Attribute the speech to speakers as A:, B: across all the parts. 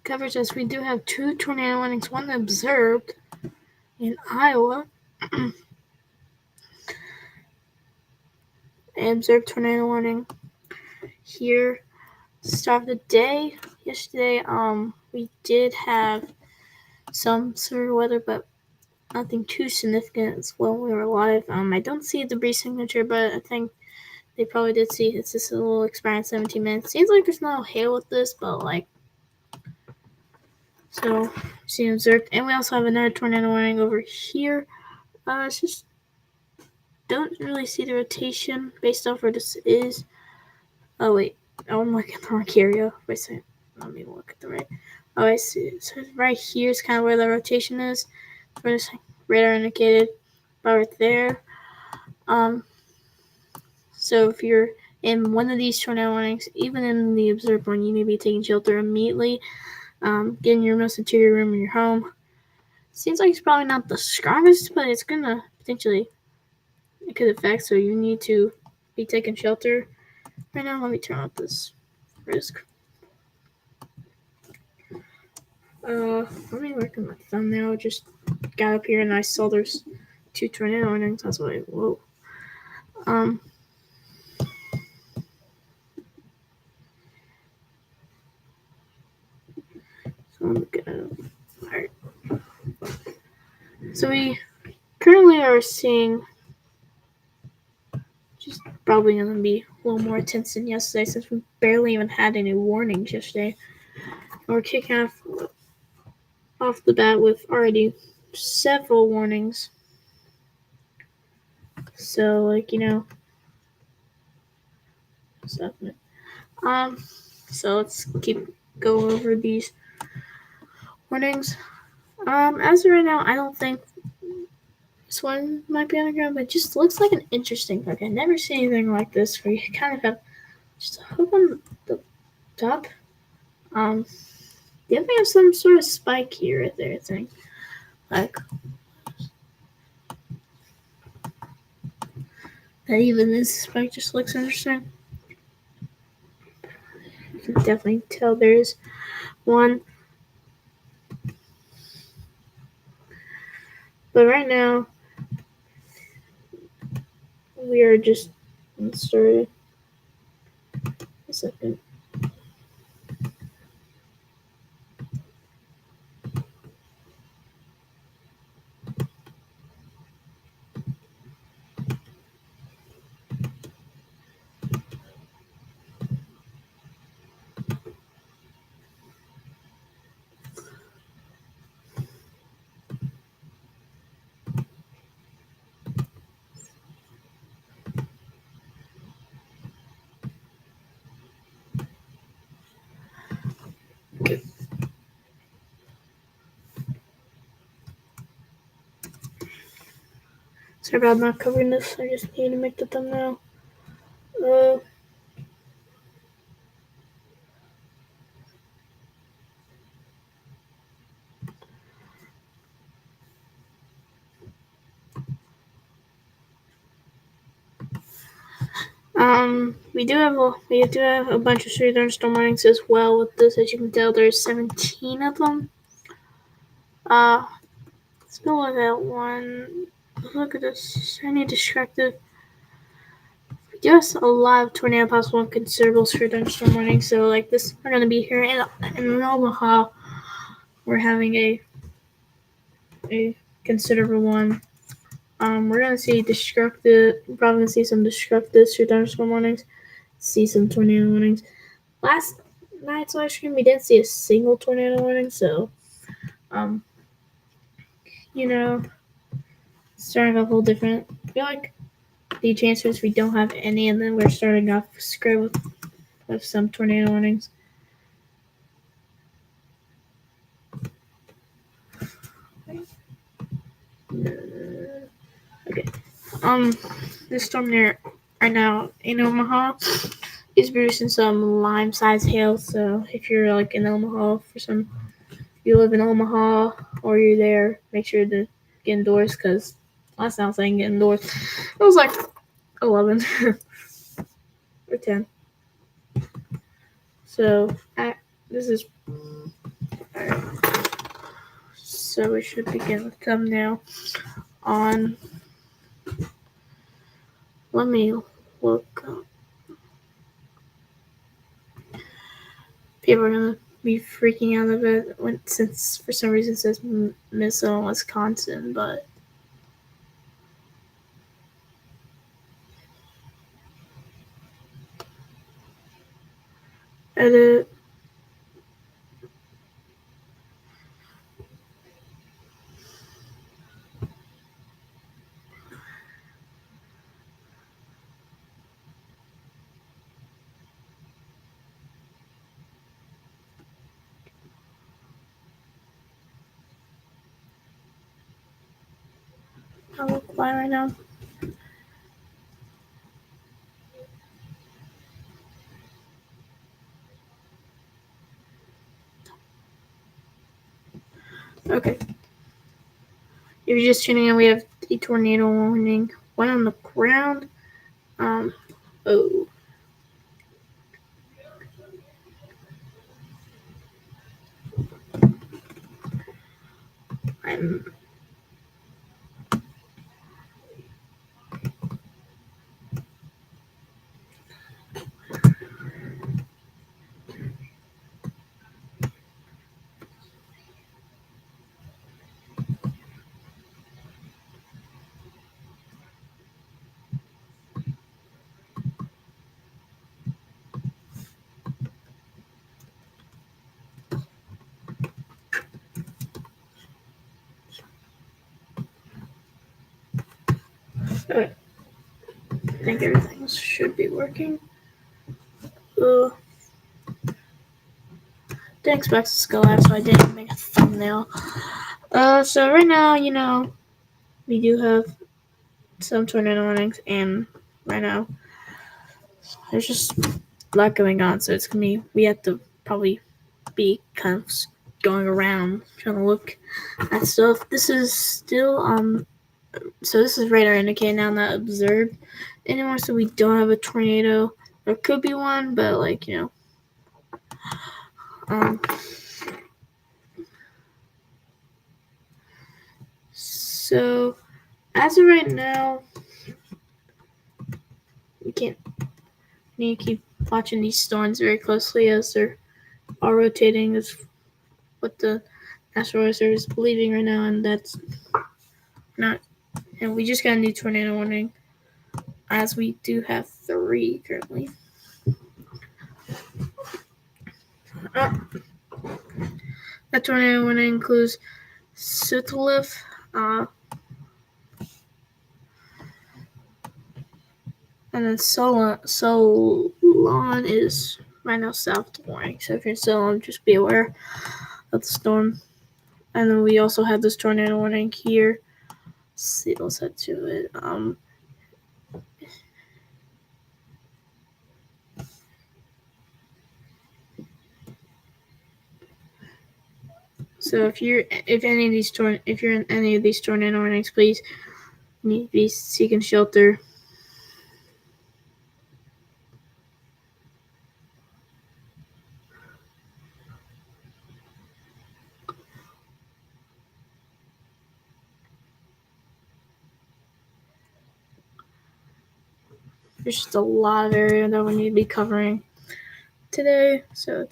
A: coverage as we do have 2 tornado warnings, one observed in Iowa. An observed tornado warning here. Start of the day. Yesterday, we did have some severe weather, but nothing too significant as well. We were live. I don't see the brief signature, but I think they probably did see it's just a little expired 17 minutes. Seems like there's no hail with this, but like, so see observed. And we also have another tornado warning over here. It's just don't really see the rotation based off where this is. Oh wait, I'm looking at the wrong area. Wait a second. Let me look at the right. Oh, I see. So right here is kind of where the rotation is. Where this radar indicated, right there. So if you're in one of these tornado warnings, even in the observed one, you may be taking shelter immediately. Get in your most interior room in your home. Seems like it's probably not the strongest, but it's gonna potentially, it could affect, so you need to be taking shelter. Right now, let me turn off this risk. Let me work on my thumbnail. Just got up here and I saw there's 2 tornado warnings. That's why, whoa. So I'm gonna, alright. So we currently are seeing, just probably gonna be a little more intense than yesterday since we barely even had any warnings yesterday. We're kicking off the bat with already several warnings. So, like, you know, something. So let's go over these warnings. As of right now, I don't think this one might be underground, but it just looks like an interesting park. I've never seen anything like this where you kind of have just a hook on the top. They have some sort of spike here right there, I think. Like, that even this spike just looks interesting. You can definitely tell there's one. But right now, we are just started. A second. Okay. Sorry about not covering this. I just need to make the thumbnail. We do have a bunch of severe thunderstorm warnings as well with this. As you can tell, there's 17 of them. Let's go look at one. Look at this. I need destructive. We do have a lot of tornado possible and considerable severe thunderstorm warnings. So like this, we're gonna be here in Omaha. We're having a considerable one. We're gonna see destructive. We're probably gonna see some destructive severe thunderstorm warnings. See some tornado warnings. Last night's live stream, we didn't see a single tornado warning, so you know, starting off a little different. I feel like the chances we don't have any, and then we're starting off square with some tornado warnings. Okay. This storm near right now in Omaha is producing some lime-sized hail. So if you're like in Omaha you live in Omaha or you're there, make sure to get indoors because last time I was saying get indoors, it was like 11 or 10. So this is So we should begin with thumbnail on. Let me look up. People are gonna be freaking out of it since for some reason it says Minnesota, Wisconsin, but edit. I look why right now. Okay. If you're just tuning in, we have a tornado warning. One on the ground. Oh. I'm. Okay. I think everything should be working. Didn't expect this to go live, so I didn't make a thumbnail. So right now, we do have some tornado warnings, and right now, there's just a lot going on, so it's gonna be, we have to probably be kind of going around trying to look at stuff. This is still, so this is radar indicated now, not observed anymore, so we don't have a tornado. There could be one, but so as of right now, we can't need to keep watching these storms very closely as they're all rotating, is what the National Weather Service is believing right now, and that's not. And we just got a new tornado warning, as we do have 3 currently. That tornado warning includes Sutlif, and then Solon is right now south of the warning. So if you're in Solon, just be aware of the storm. And then we also have this tornado warning here. Let's see, let's head to it. So if you're in any of these tornado warnings, please need to be seeking shelter. There's just a lot of area that we need to be covering today, so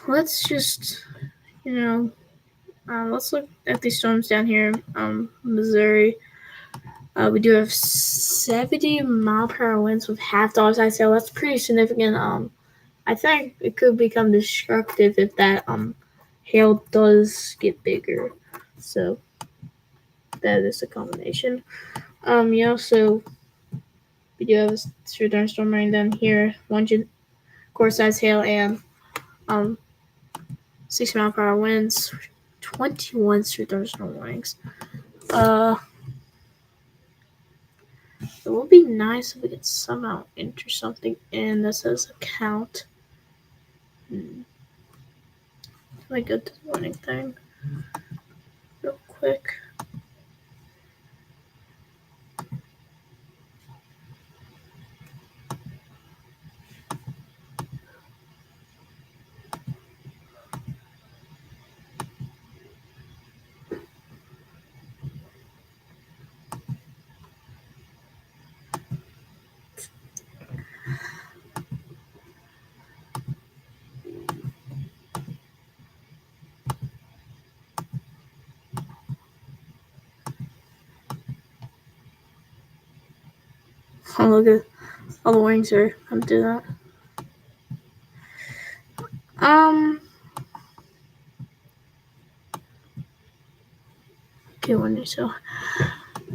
A: let's just, let's look at these storms down here, Missouri. We do have 70-mile-per-hour winds with half-dollar size hail. That's pretty significant. I think it could become destructive if that hail does get bigger. So that is a combination. We do have a severe storm rain down here. 1 core size hail and 60-mile-per-hour winds. 21 severe storm warnings. It would be nice if we could somehow enter something in that says account. Let me go to the warning thing real quick. Oh, look at all the wings are come to that. Okay, one so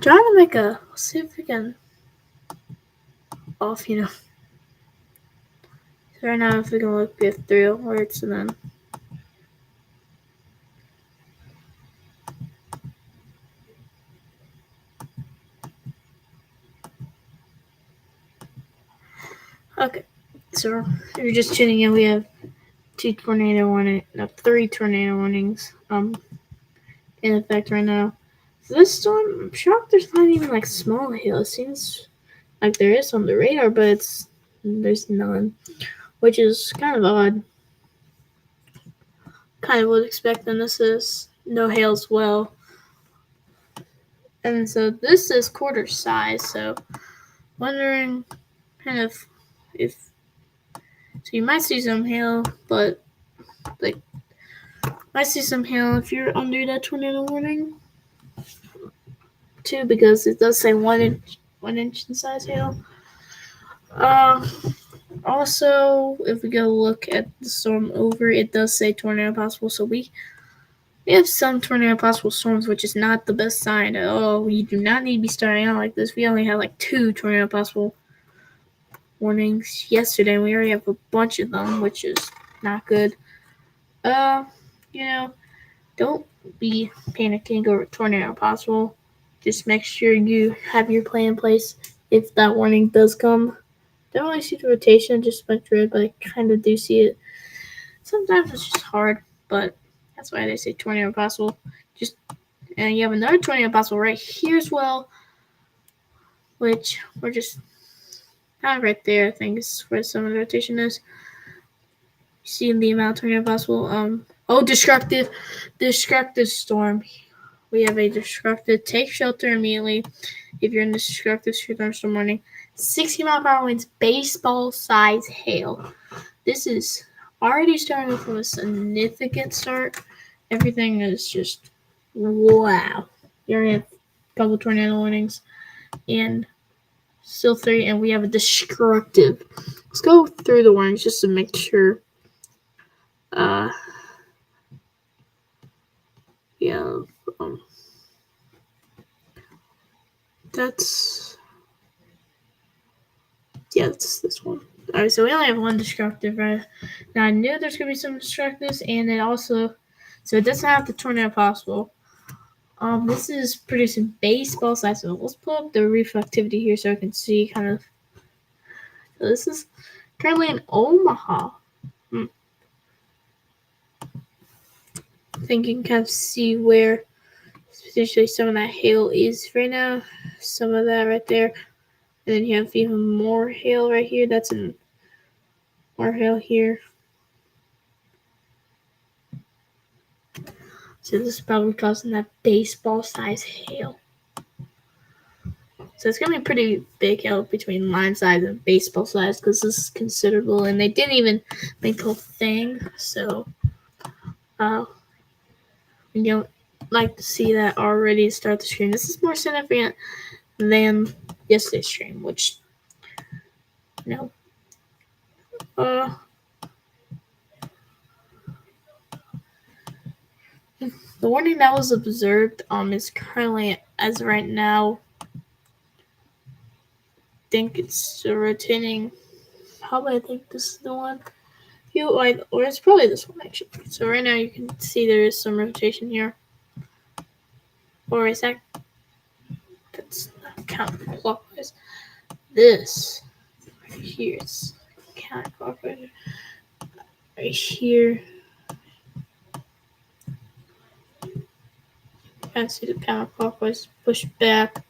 A: trying to make a, let's see if we can off, So right now, if we can look, we have 3 alerts and then. Okay, so if you're just tuning in, we have 3 tornado warnings in effect right now. So this storm, I'm shocked there's not even like small hail. It seems like there is on the radar, but there's none, which is kind of odd. Kind of would expect, and this is no hail as well. And so this is quarter size, so wondering kind of if, so you might see some hail, but like, might see some hail if you're under that tornado warning too, because it does say 1 inch in size hail. Also, if we go look at the storm over, it does say tornado possible, so we have some tornado possible storms, which is not the best sign at all. We do not need to be starting out like this. We only had like 2 tornado possible warnings yesterday, and we already have a bunch of them, which is not good. Don't be panicking over tornado possible. Just make sure you have your plan in place if that warning does come. Don't really see the rotation, just went through it, but I kind of do see it. Sometimes it's just hard, but that's why they say tornado possible. And you have another tornado possible right here as well, which we're just not right there. I think is where some of the rotation is. You see the amount of tornado possible. Destructive storm. We have a destructive. Take shelter immediately if you're in this destructive thunderstorm warning. 60-mile-per-hour winds, baseball size hail. This is already starting from a significant start. Everything is just wow. You already have a couple tornado warnings and still 3, and we have a destructive. Let's go through the warnings just to make sure. That's this one. Alright, so we only have 1 destructive, right? Now I knew there's gonna be some destructives, and it also, so it doesn't have the tornado possible. This is producing baseball size. So let's pull up the reflectivity here so I can see kind of. So this is currently in Omaha. I think you can kind of see where potentially some of that hail is right now. Some of that right there. And then you have even more hail right here. That's in more hail here. So this is probably causing that baseball size hail. So it's going to be pretty big hail between line size and baseball size because this is considerable. And they didn't even make the whole thing. So we don't like to see that already start the stream. This is more significant than yesterday's stream, which, the warning that was observed is currently, as right now, I think it's rotating. Probably, I think this is the one. Or it's probably this one, actually. So right now you can see there is some rotation here. Or is that... That's not counterclockwise. This right here is counterclockwise. Right here. You can see the counterclockwise push back.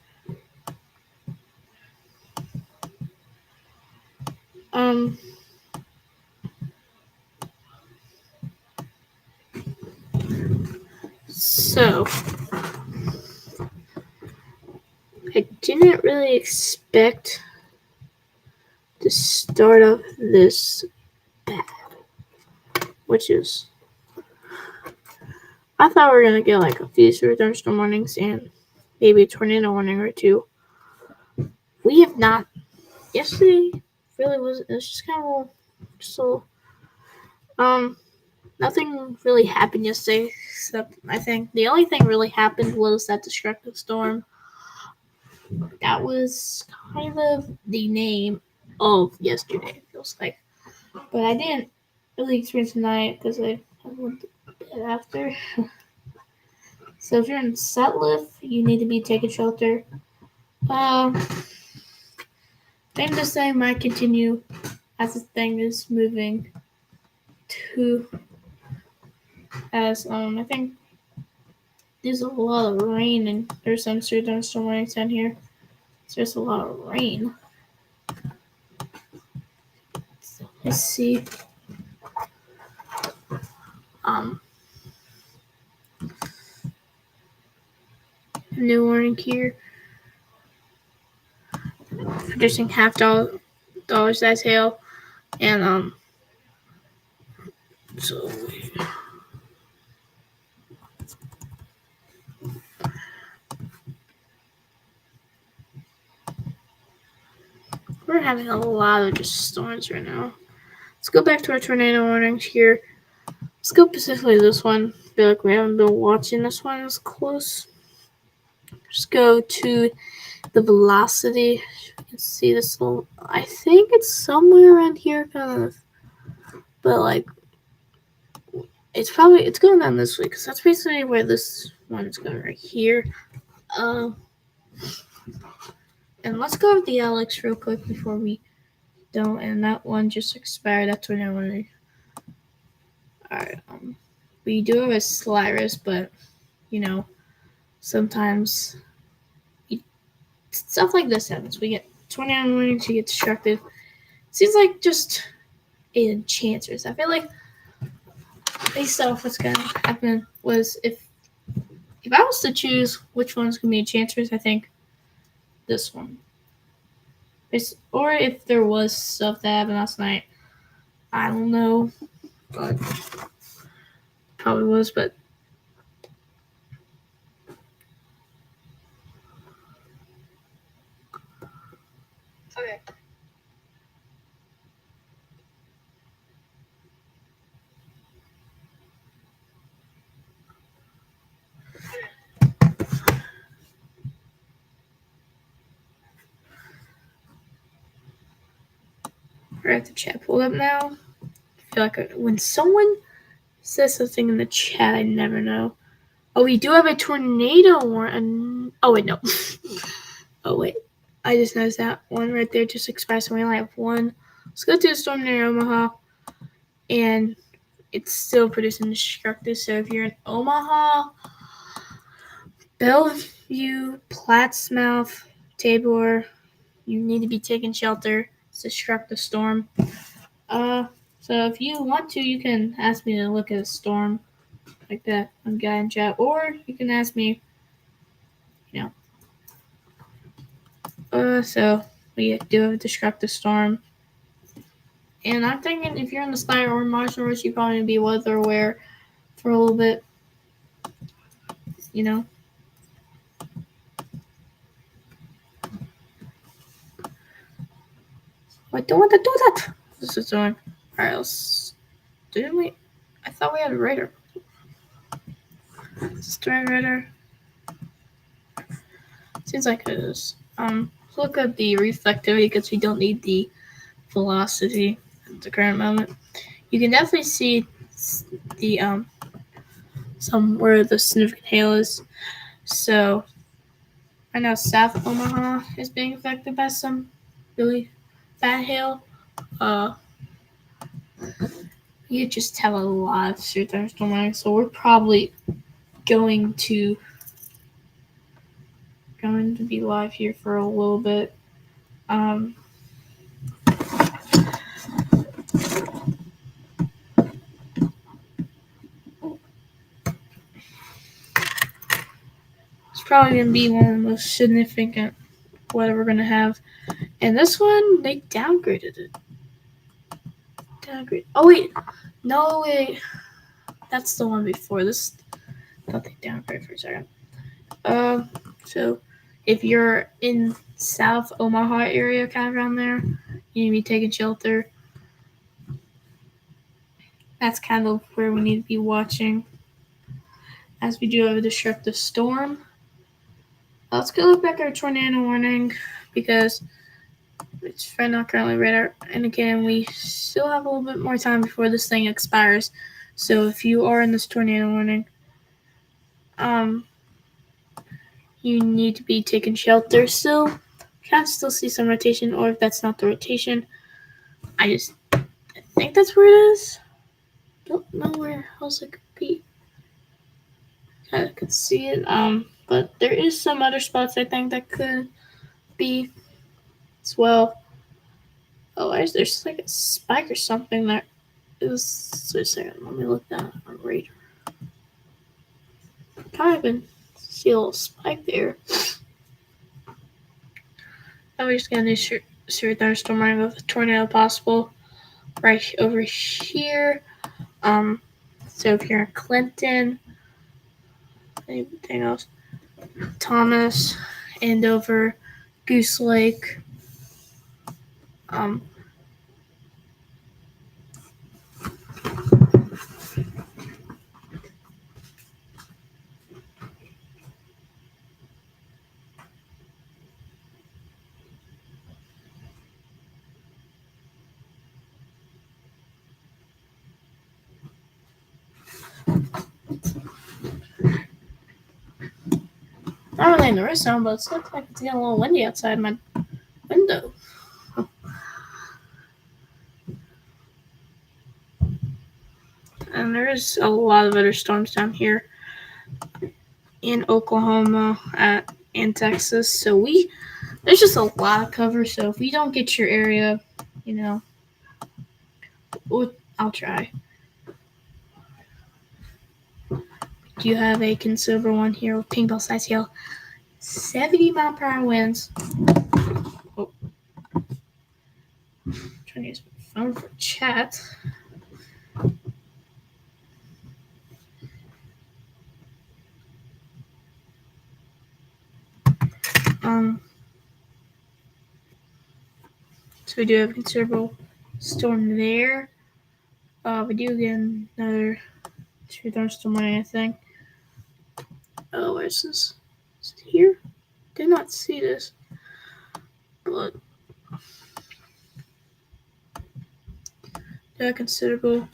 A: So I didn't really expect to start off this bad, which is, I thought we were gonna get like a few thunderstorm warnings and maybe a tornado warning or 2. We have not yesterday really was. It was just kind of just a little, nothing really happened yesterday. Except I think the only thing really happened was that destructive storm. That was kind of the name of yesterday. It feels like, but I didn't really experience tonight because I went to bed after. So if you're in Sutliff, you need to be taking shelter. Then this thing might continue as the thing is moving to as I think there's a lot of rain and there's some certain storm warnings down here. So there's a lot of rain. So let's see. New warning here. Producing $half size hail and so we're having a lot of just storms right now. Let's go back to our tornado warnings here. Let's go specifically this one. I feel like we haven't been watching this one as close. Just go to the velocity. You can see this little. I think it's somewhere around here, kind of. But like, it's going down this way because that's basically where this one's going right here. And let's go with the Alex real quick before we don't. And that one just expired. That's when I want to. Alright. We do have a slight risk, but sometimes stuff like this happens. We get tornado warnings. We get destructive. Seems like just a chancers. I feel like based off what's gonna happen was if I was to choose which one's gonna be a chancers, I think this one. Or if there was stuff that happened last night, I don't know, but probably was. But okay. I have the chat pulled up now. I feel like when someone says something in the chat, I never know. Oh, we do have a tornado warning. Oh, wait, no. Oh, wait. I just noticed that one right there just expired, so we only have one. Let's go to the storm near Omaha. And it's still producing destructive. So if you're in Omaha, Bellevue, Plattsmouth, Tabor, you need to be taking shelter. It's a destructive storm. So if you want to, you can ask me to look at a storm like that on Guy in chat, or you can ask me, so we do have a destructive storm. And I'm thinking if you're in the Spire or Marshall, you probably need to be weather aware for a little bit. I don't want to do that. This is doing. Alright, didn't we? I thought we had a radar. Is this the right radar? Seems like it is. Let's look at the reflectivity because we don't need the velocity at the current moment. You can definitely see the where the significant hail is. So I know South Omaha is being affected by some really bad hail. You just have a lot of severe thunderstorm warnings, so we're probably going to be live here for a little bit. It's probably going to be one of the most significant weather we're going to have. And this one, they downgraded it. Oh, wait. No, wait. That's the one before this. I thought they downgraded for a second. So if you're in South Omaha area, kind of around there. You need to be taking shelter. That's kind of where we need to be watching, as we do have a destructive storm. Let's go look back at our tornado warning, because it's right now currently radar, and again, we still have a little bit more time before this thing expires. So if you are in this tornado warning, you need to be taking shelter still. Can still see some rotation, or if that's not the rotation, I think that's where it is. Don't know where else it could be. I could see it, but there is some other spots I think that could be as well. Oh, there's like a spike or something there. It was. Wait a second, let me look that on radar. Kind of can see a little spike there. Now we're just gonna do severe thunderstorm warning with a tornado possible right over here. So if you're in Clinton, anything else? Thomas, Andover, Goose Lake. Not really in the wrist zone, but it looks like it's getting a little windy outside my window. And there is a lot of other storms down here in Oklahoma and Texas. So there's just a lot of cover. So if we don't get your area, I'll try. Do you have a considerable one here with ping ball size hail? 70-mile-per-hour winds. Oh. I'm trying to use my phone for chat. So we do have a considerable storm there. We do get another thunderstorm warning, I think. Oh, where's this? Is it here? Did not see this. But yeah, considerable.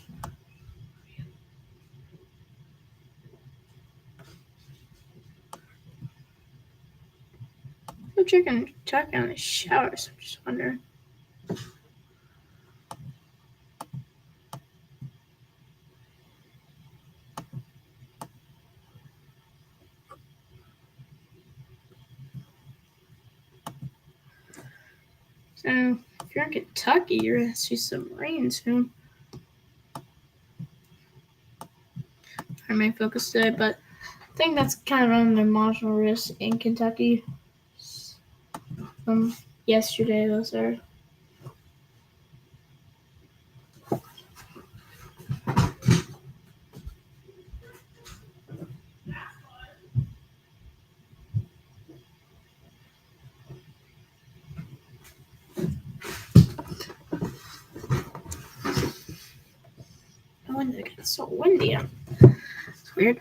A: I'm checking on the showers. I'm just wondering. So if you're in Kentucky, you're gonna see some rain soon. Our main focus today, but I think that's kind of on the marginal risk in Kentucky. Yesterday, those are. When it gets so windy, it's weird.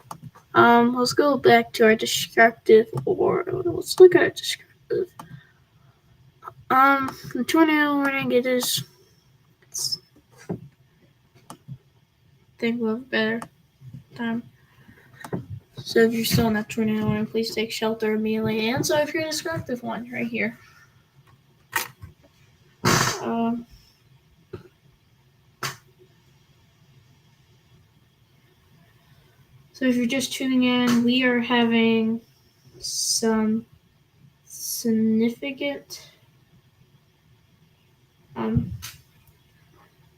A: Let's go back to our destructive, or let's look at our destructive. The tornado warning, it's think we'll have a better time. So if you're still in that tornado warning, please take shelter immediately. And so if you're a destructive one, right here. So if you're just tuning in, we are having some significant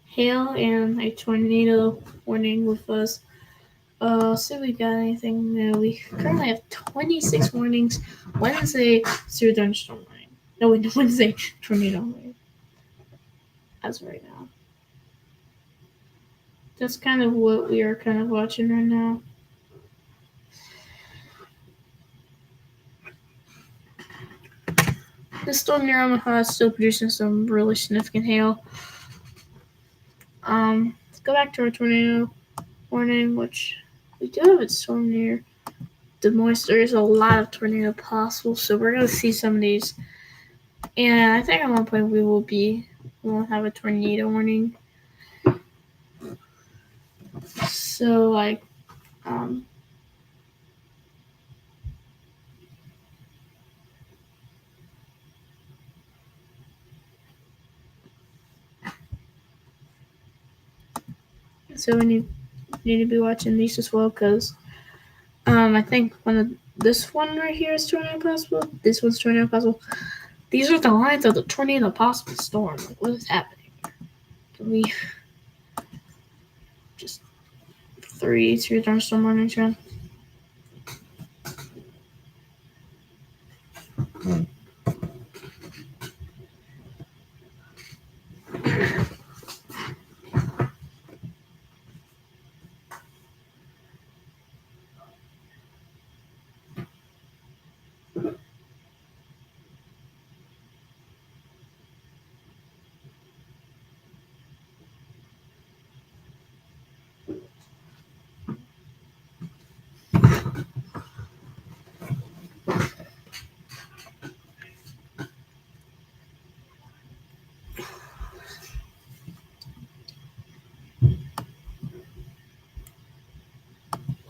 A: hail and a tornado warning with us. So we got anything new? We currently have 26 warnings. Wednesday, severe thunderstorm warning. No, Wednesday, tornado warning. As of right now. That's kind of what we are kind of watching right now. the storm near Omaha is still producing some really significant hail. Let's go back to our tornado warning, which we do have a storm near Des Moines. There is a lot of tornado possible, so we're going to see some of these. And I think at one point we won't have a tornado warning. So, like, so we need to be watching these as well, because I think this one right here is tornado possible. This one's tornado possible. These are the lines of the tornado possible storm. Like, what is happening? Can we just 3 thunderstorm warnings run?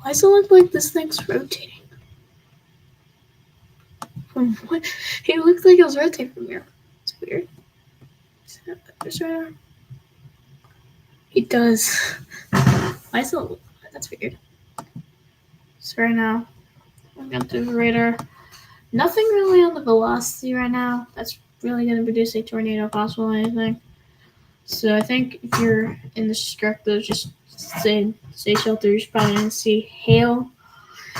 A: Why does it look like this thing's rotating? From what? It looks like it was rotating from here. It's weird. Is that this right now? It does. Why is it? That's weird. So right now, I'm going through the radar. Nothing really on the velocity right now. That's really going to produce a tornado possible or anything. So I think if you're in the destructive, just stay sheltered. You're probably going to see hail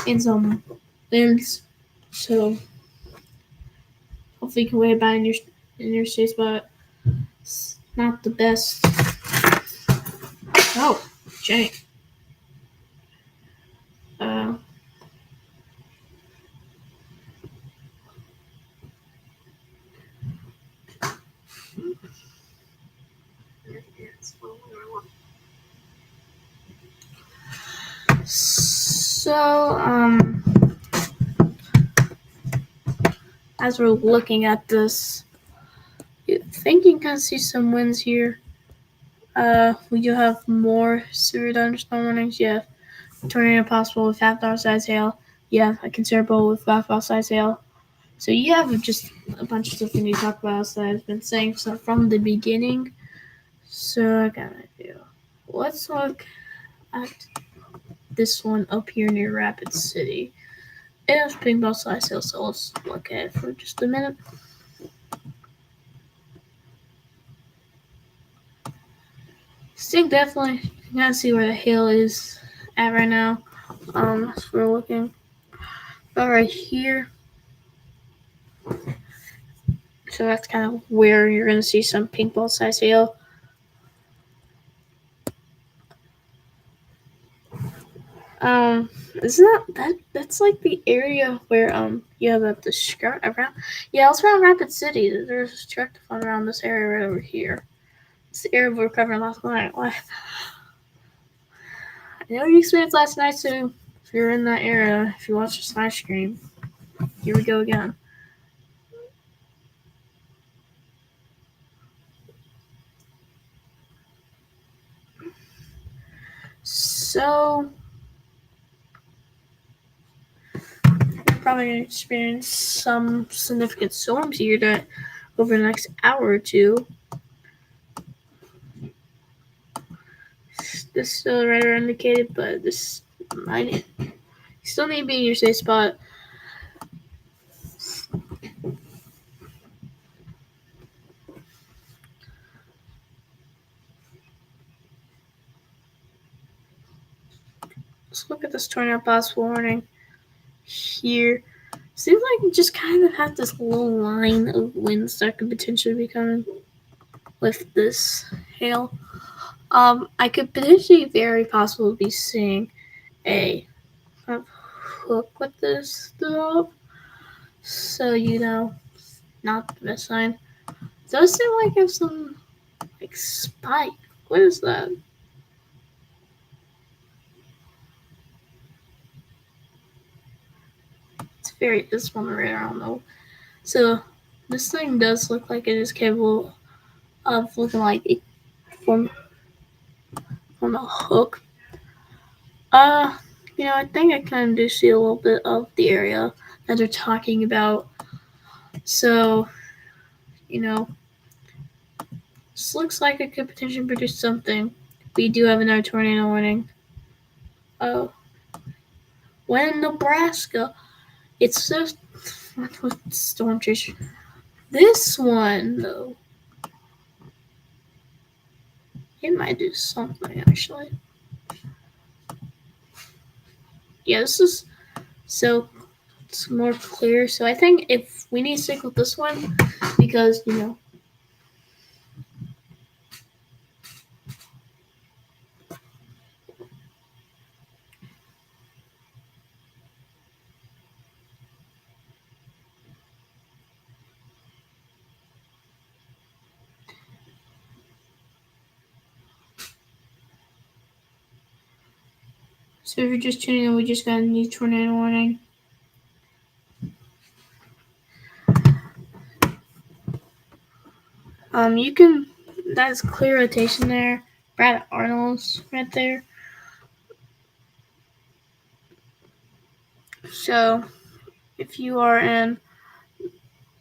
A: and some winds. So hopefully you can wave by in your safe spot. It's not the best. Oh, Jay. So, as we're looking at this, I think you can see some winds here. We do have more severe thunderstorm warnings. You have tornado possible with half-hour size hail. You have a considerable with half-hour size hail. So you have just a bunch of stuff we need to talk about that I've been saying from the beginning. So I got an idea. Let's look at this one up here near Rapid City. It has ping ball size hail, so let's look at it for just a minute. So definitely, you can see where the hail is at right now. As we're looking. But right here. So that's kind of where you're going to see some pink ball size hail. Isn't that's like the area where you have the skirt around? Yeah, it's around Rapid City. There's a destructive one around this area right over here. It's the area we're covering last night. I know you experienced last night, so if you're in that area, if you watch this live stream, here we go again. So we're probably going to experience some significant storms here over the next hour or two. This is still radar indicated, but this might still need to be in your safe spot. Let's look at this tornado possible warning here. Seems like you just kind of have this little line of winds that could potentially be coming with this hail. I could potentially very possibly be seeing a hook with this stuff. So not the best sign. It does seem like have some like spike. What is that? It's very visible in the radar. I don't know. So this thing does look like it is capable of looking like a from a hook. I think I kind of do see a little bit of the area that they're talking about. So, this looks like it could potentially produce something. We do have another tornado warning. Oh, when in Nebraska, it's just with storm chaser. This one though, it might do something actually. Yeah, this is so it's more clear. So I think if we need to stick with this one because So if you're just tuning in, we just got a new tornado warning. You can. That's clear rotation there. Brad Arnold's right there. So if you are in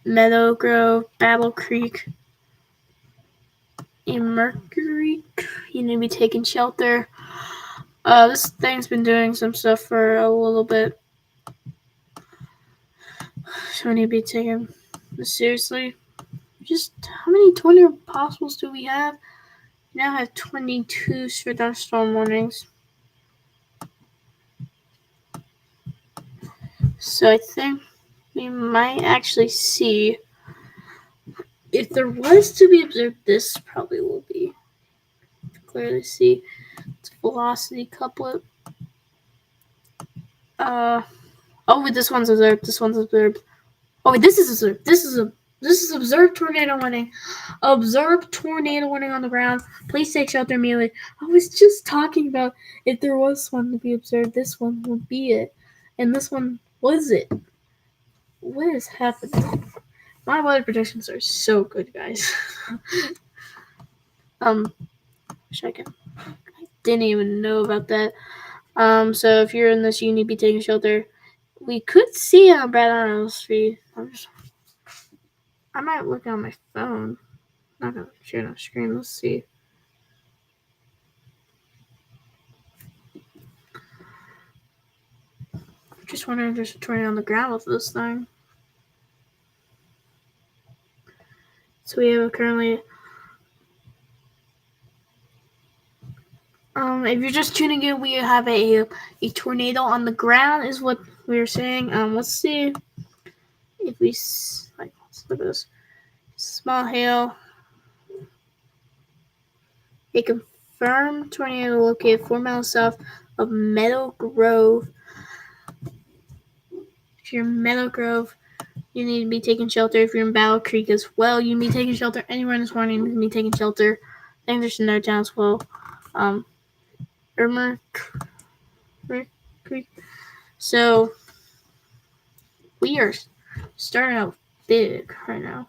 A: Meadow Grove, Battle Creek, and Mercury, you need to be taking shelter. This thing's been doing some stuff for a little bit. So we need to be taking this seriously. Just how many tornado possibles do we have? We now have 22 thunderstorm warnings. So I think we might actually see if there was to be observed. This probably will be clearly see it's velocity couplet. This one's observed. This one's observed. Oh, wait, this is observed. This is observed tornado warning. Observed tornado warning on the ground. Please take shelter immediately. I was just talking about if there was one to be observed, this one would be it, and this one was it. What is happening? My weather predictions are so good, guys. I didn't even know about that. So if you're in this, you need to be taking shelter. We could see on Brad Arnold's feed. I might look on my phone. Not gonna share the screen. Let's see. Just wondering if there's a tornado on the ground with this thing. So we have currently. If you're just tuning in, we have a tornado on the ground, is what we were saying. Let's see if we let's look at this. Small hail. A confirmed tornado located 4 miles south of Meadow Grove. If you're in Meadow Grove, you need to be taking shelter. If you're in Battle Creek as well, you need to be taking shelter. Anyone this morning needs to be taking shelter. I think there's another town as well. Creek. So we are starting out big right now.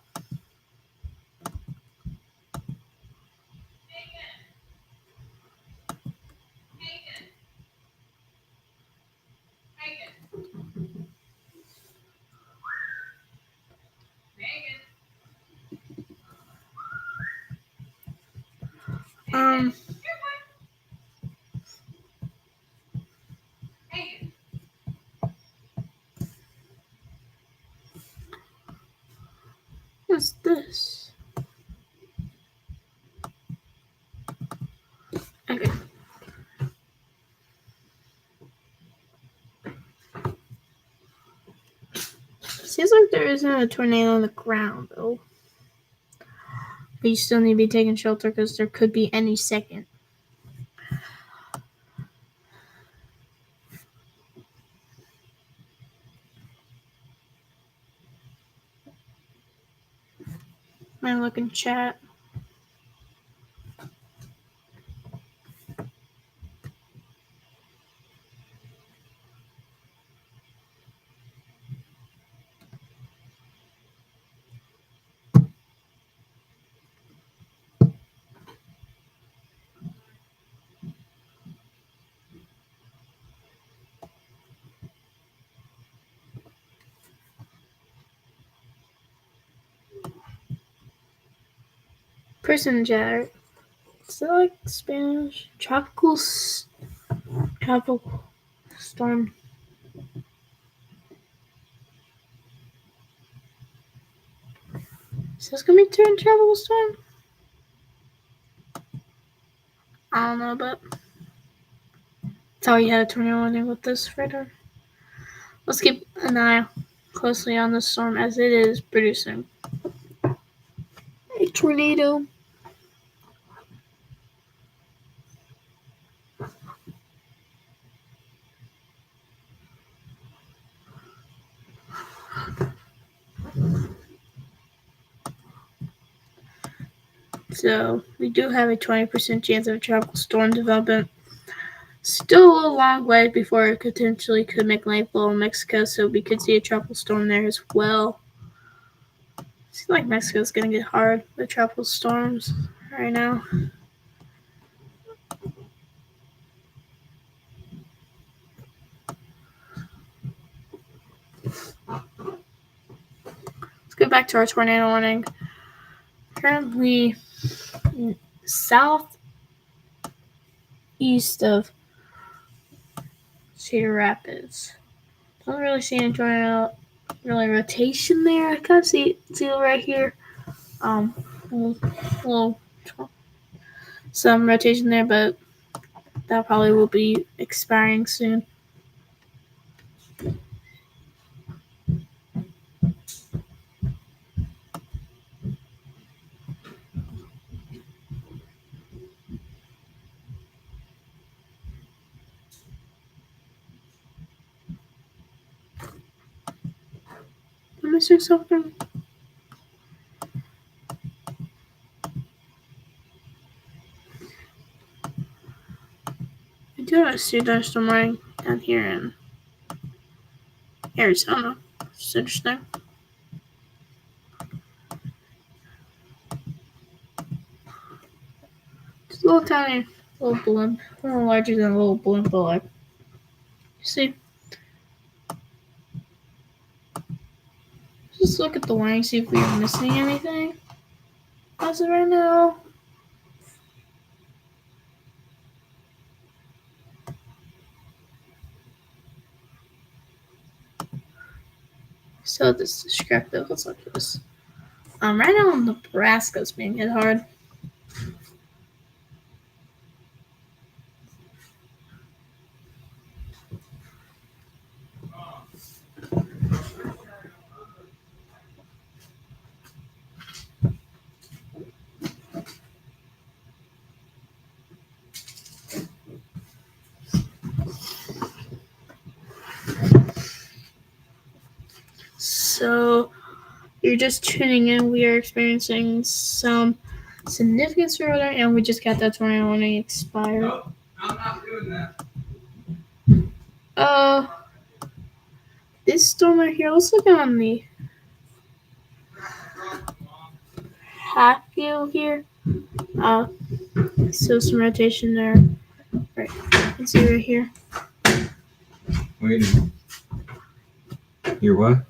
A: What's this? Okay. Seems like there isn't a tornado on the ground, though. But you still need to be taking shelter because there could be any second. me look in chat. Person chat. Is that like Spanish? Tropical storm. Is this gonna be turned tropical storm? I don't know, but that's how you had a tornado warning with this radar. Let's keep an eye closely on the storm as it is producing a tornado. So we do have a 20% chance of a tropical storm development. Still a long way before it potentially could make landfall in Mexico, so we could see a tropical storm there as well. Seems like Mexico's gonna get hard with tropical storms right now. Let's go back to our tornado warning. Currently southeast of Cedar Rapids. Don't really see any tornado really rotation there. I kind of see it right here. Little some rotation there, but that probably will be expiring soon. Am I missing something? I do have a sea storm warning down here in Arizona. It's interesting. It's a little tiny, little blimp. A little larger than a little blimp, but like, you see? Just look at the warning, see if we're missing anything. As of right now. So this descriptive, let's look at this. Right now Nebraska's being hit hard. So you're just tuning in, we are experiencing some significant storm and we just got that tornado warning expired.
B: No, I'm not doing that.
A: This storm right here, let's look on the half view here. So some rotation there. Right, you can see right here.
B: Wait a minute. You're what?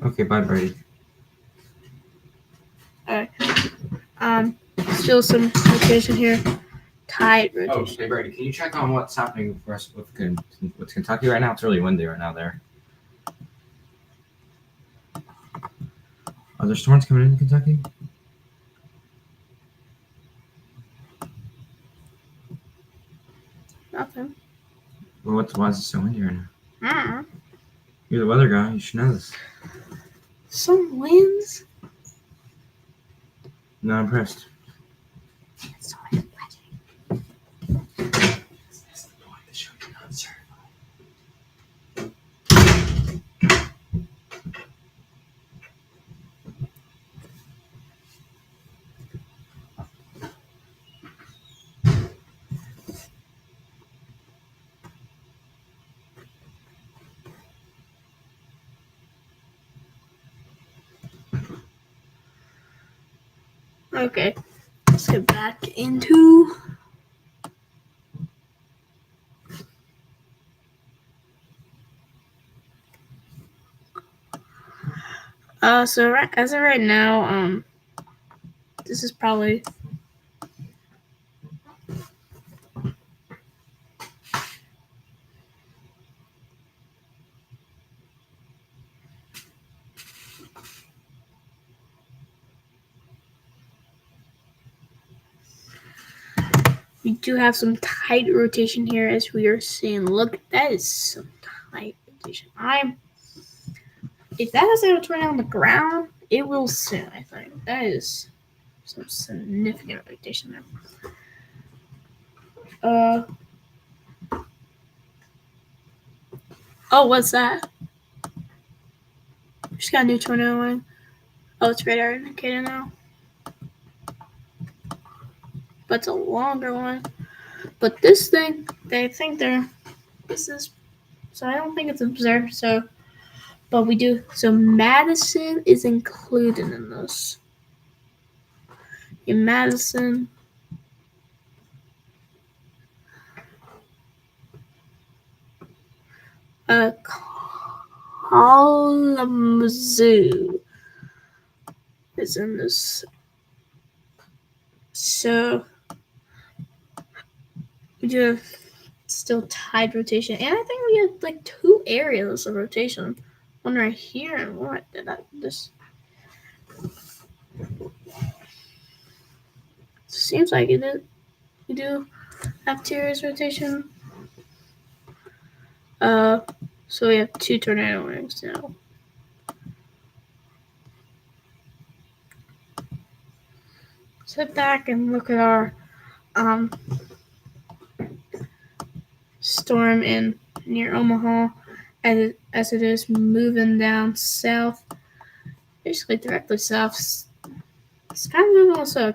B: Okay, bye, Brady.
A: Alright. Still some rotation here. Tight rotation.
B: Oh, hey, Brady, can you check on what's happening for us with Kentucky right now? It's really windy right now there. Are there storms coming in Kentucky?
A: Nothing.
B: Well, why is it so windy right now?
A: Mm.
B: You're the weather guy. You should know this.
A: Some winds.
B: Not impressed.
A: So much legend.
B: That's the point. The show you're not certified.
A: Okay, let's get back into. So as of right now, this is probably. We do have some tight rotation here, as we are seeing. Look, that is some tight rotation. If that is a tornado on the ground, it will soon. I think that is some significant rotation there. Oh, what's that? Just got a new tornado warning. Oh, it's radar indicator now. But it's a longer one. But this thing, they think this is, so I don't think it's observed, so, but we do, so Madison is included in this. In Madison, Kalamazoo is in this. So, we do have still tide rotation, and I think we have like 2 areas of rotation. One right here, and one right there. This seems like it is. We do have 2 areas of rotation. So we have 2 tornado warnings now. Sit back and look at our storm in near Omaha as it is moving down south, basically directly south. It's kind of moving also,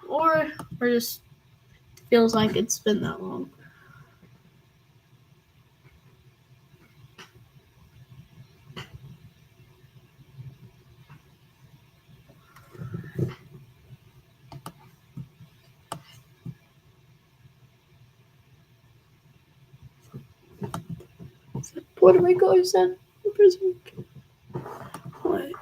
A: or just feels like it's been that long. Puerto Rico, you said? What?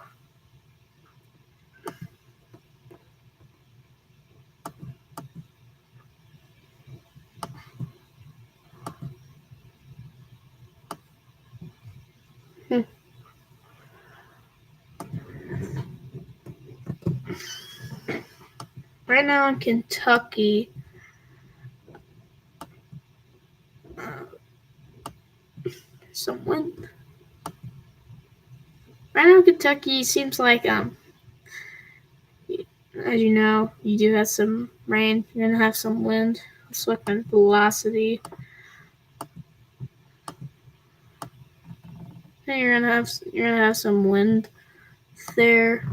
A: Right now in Kentucky, some wind. Right now in Kentucky, seems like as you know, you do have some rain. You're gonna have some wind. Let's look at velocity. And you're gonna have some wind there.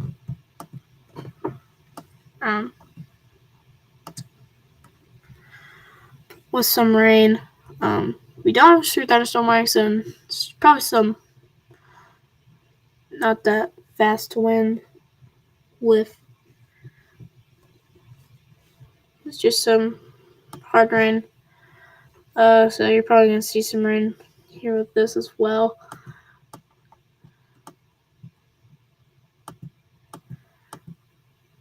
A: With some rain. We don't have street thunderstorm warnings, and it's probably some not that fast wind with it's just some hard rain. So you're probably gonna see some rain here with this as well.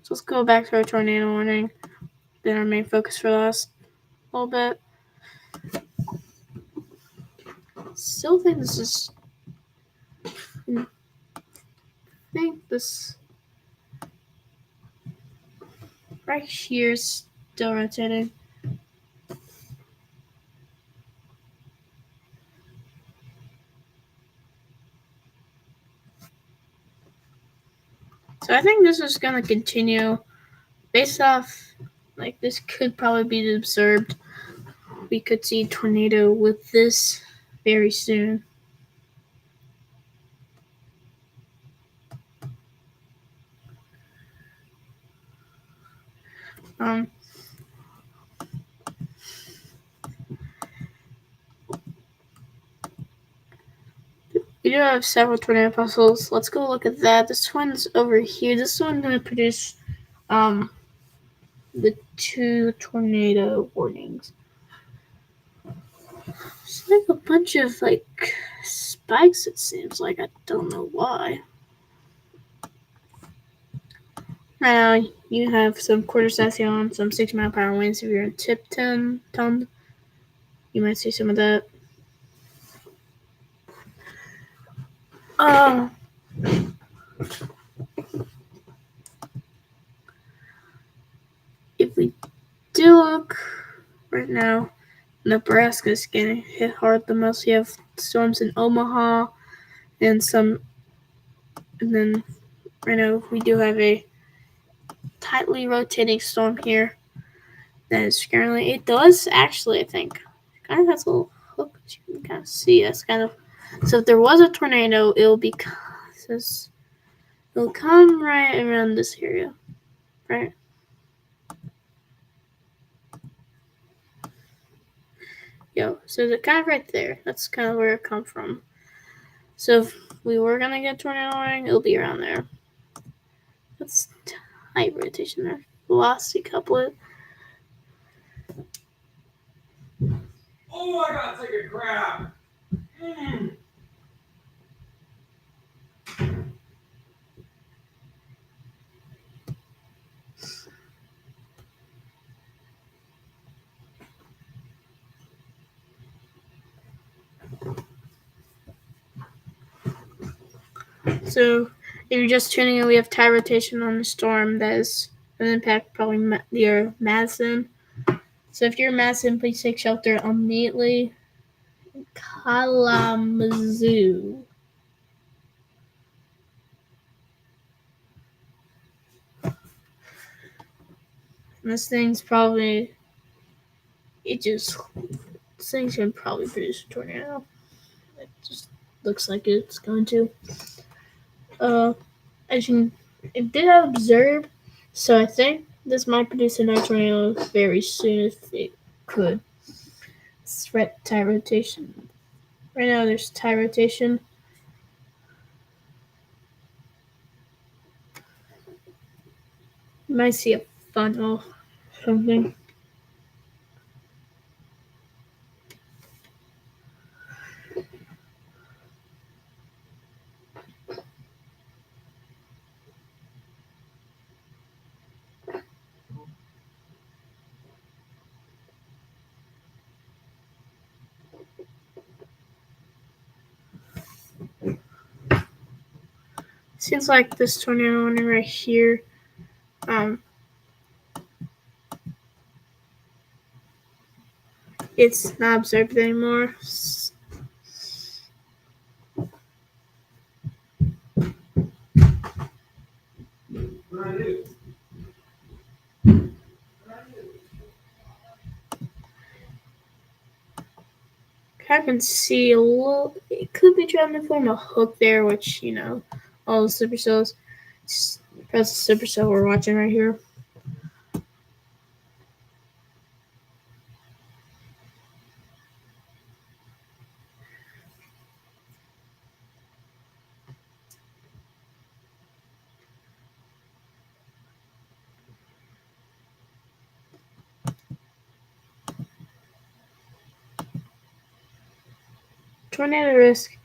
A: So let's go back to our tornado warning. Then our main focus for the last little bit. Still think this is. I think this right here is still rotating. So I think this is going to continue based off, like this could probably be observed. We could see a tornado with this very soon. We do have several tornado puzzles. Let's go look at that. This one's over here. This one's going to produce the 2 tornado warnings. It's like a bunch of like spikes, it seems like. I don't know why. Right now, you have some quarter session, some 6-mile-per-hour winds. If you're in Tipton, you might see some of that. If we do look right now, Nebraska's getting hit hard the most. You have storms in Omaha and then right now we do have a tightly rotating storm here that is currently, it does actually, I think, it kind of has a little hook that you can kind of see. That's kind of, so if there was a tornado, it'll come right around this area, right? So it's kind of right there. That's kind of where it come from. So if we were gonna get tornado warning, it'll be around there. That's tight rotation there. Velocity couplet.
B: Oh, I gotta take a crap.
A: So if you're just tuning in, we have tide rotation on the storm that is an impact probably near Madison. So if you're in Madison, please take shelter immediately. Kalamazoo. And this thing's probably, this thing's gonna probably produce a tornado. It just looks like it's going to. As you can, it did observe, so I think this might produce another tornado very soon if it could. Threat tide rotation. Right now there's tide rotation. You might see a funnel, something. Seems like this tornado warning right here. It's not observed anymore. I can see a little. It could be trying to form a hook there, which all the supercells. That's the supercell we're watching right here. Tornado risk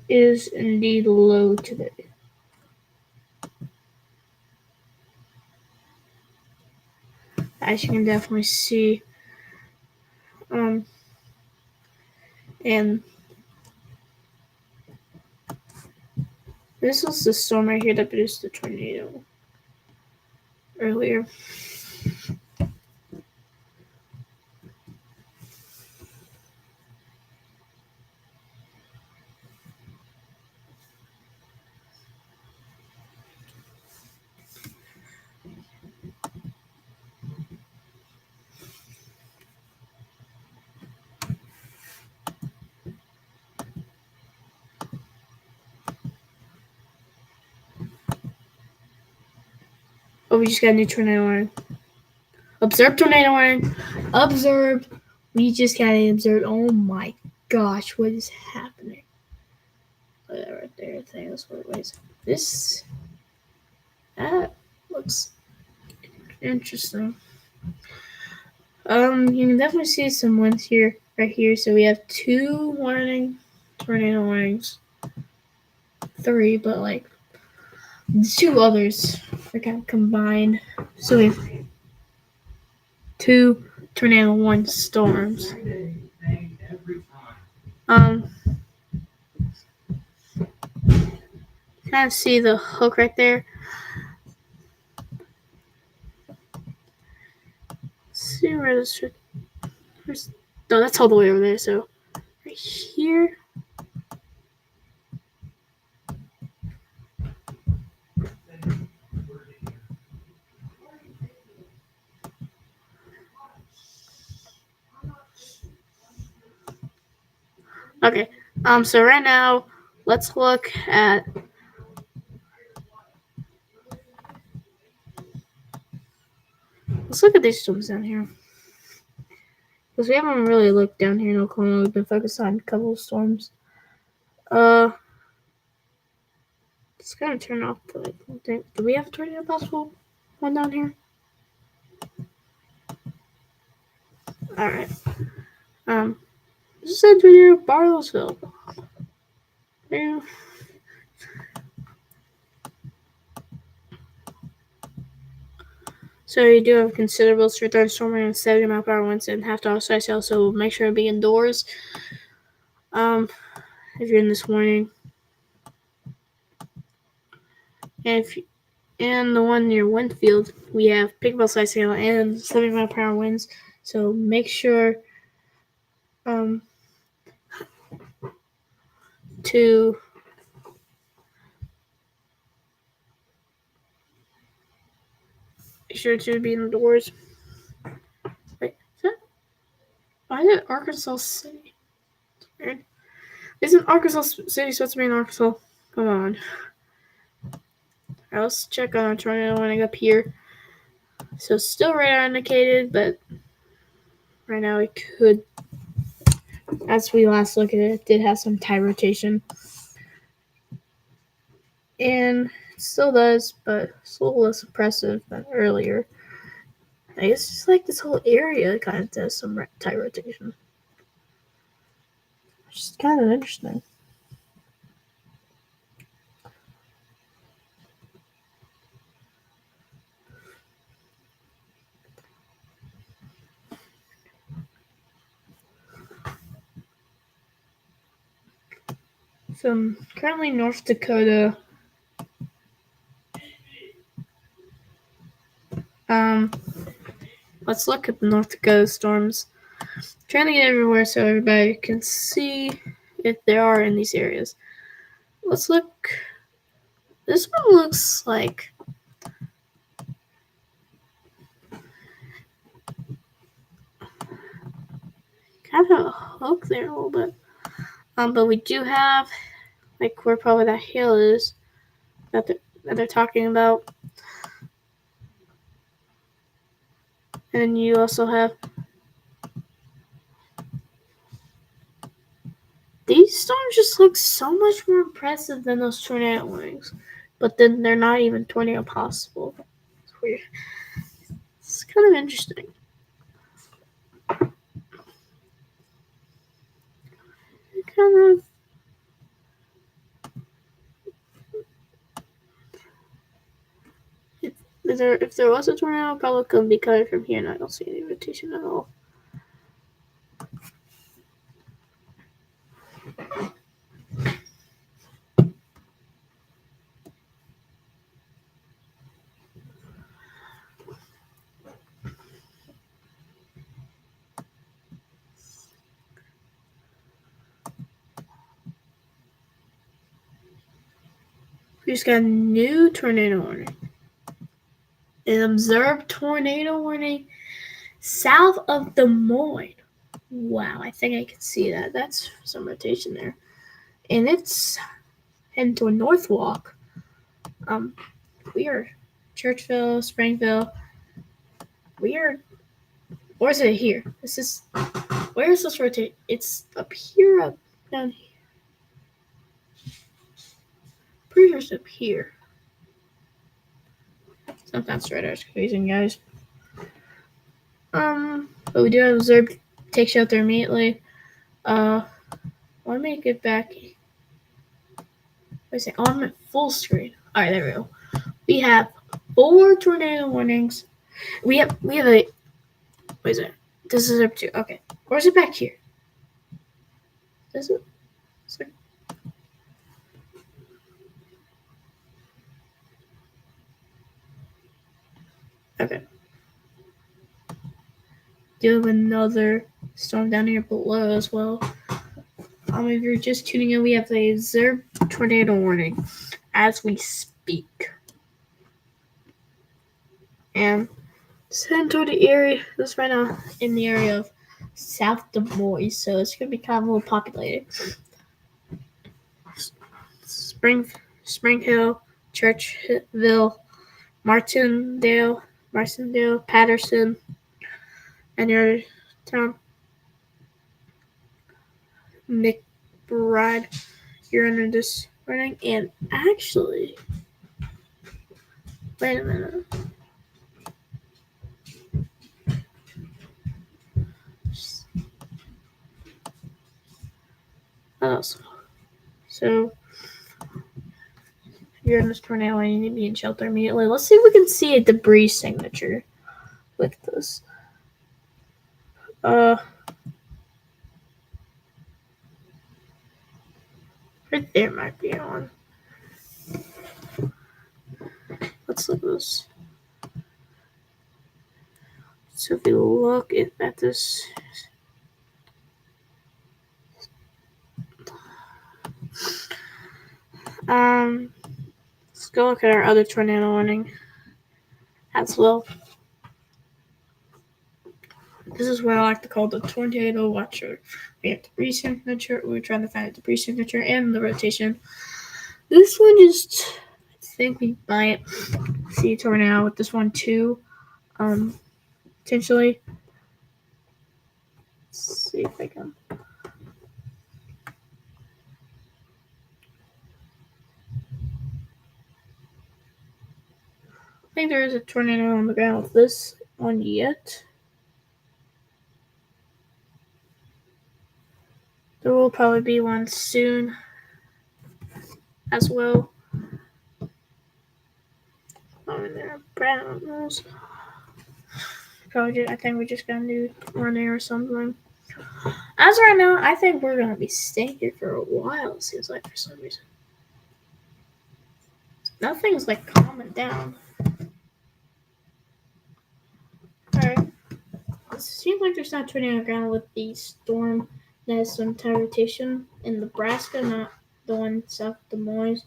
A: is indeed low today. As you can definitely see. And this was the storm right here that produced the tornado earlier. Oh, we just got a new tornado warning. Observed tornado warning. Observed. We just got it observed. Oh my gosh, what is happening? Look at that right there. I think that's what it was. That looks Interesting. You can definitely see some winds here, right here. So we have 2 tornado warnings. 3, but like the 2 others are kind of combined. So we have 2 tornado warning storms. Kind of see the hook right there. Let's see where this. No, that's all the way over there. So right here. Okay. So right now, let's look at. Let's look at these storms down here. Because we haven't really looked down here in Oklahoma. We've been focused on a couple of storms. It's gonna turn off the thing. Do we have a tornado possible one down here? Alright. This is a tornado Bartlesville. Yeah. So you do have considerable severe thunderstorm and 70-mile-per-hour winds and half dollar size hail. So make sure to be indoors. If you're in this warning. And the one near Winfield, we have pickleball size hail and 70-mile-per-hour winds. So make sure to be indoors. Wait, why is it Arkansas City? Weird. Isn't Arkansas City supposed to be in Arkansas? Come on. Alright, let's check on our tornado warning up here. So still radar indicated, but right now it could, as we last looked at it did have some tide rotation. And it still does, but it's a little less impressive than earlier. I guess just like this whole area kind of does some tide rotation. Which is kind of interesting. So I'm currently North Dakota. Let's look at the North Dakota storms. I'm trying to get everywhere so everybody can see if there are in these areas. Let's look. This one looks like kind of a hook there a little bit. But we do have like where probably that hill is that they're talking about. And then you also have these storms just look so much more impressive than those tornado warnings. But then they're not even tornado possible. It's weird. It's kind of interesting. Kind of. If there was a tornado, it probably couldn't be coming from here, and I don't see any rotation at all. We just got a new tornado warning. An observed tornado warning south of Des Moines. Wow, I think I can see that. That's some rotation there. And it's heading to a north walk. We are Churchville, Springville. Or is it here? Where is this rotate? It's up here, up down here. Pretty sure it's up here. Sometimes radar is confusing, guys. But we do have Zerb take shelter immediately. Let me get back. Wait a second. Oh, I'm at full screen. Alright, there we go. We have 4 tornado warnings. We have a. What is it? This is up to. Okay. Or is it back here? Is it? Sorry. Okay. Do have another storm down here below as well. If you're just tuning in, we have a Zerb tornado warning as we speak. And it's heading toward the area. This right now in the area of South Des Moines, so it's gonna be kind of a little populated. Spring Hill, Churchville, Martindale, Patterson, and your town. McBride, you're under this warning. And actually, wait a minute. Oh, so you're in this tornado and you need to be in shelter immediately. Let's see if we can see a debris signature with this. Right there might be one. Let's look at this. So if you look at this, let's go look at our other tornado warning as well. This is what I like to call the tornado watcher. We have the debris signature. We're trying to find the debris signature and the rotation. This one just, I think we might see a tornado with this one too. Potentially. Let's see if I can. I think there is a tornado on the ground with this one yet. There will probably be one soon as well. There, brown nose. I think we just got a new running or something. As right now, I think we're gonna be staying here for a while. It seems like for some reason. Nothing's like calming down. Alright. It seems like there's not tornado ground with the storm that has some time rotation in Nebraska, not the one south of Des Moines.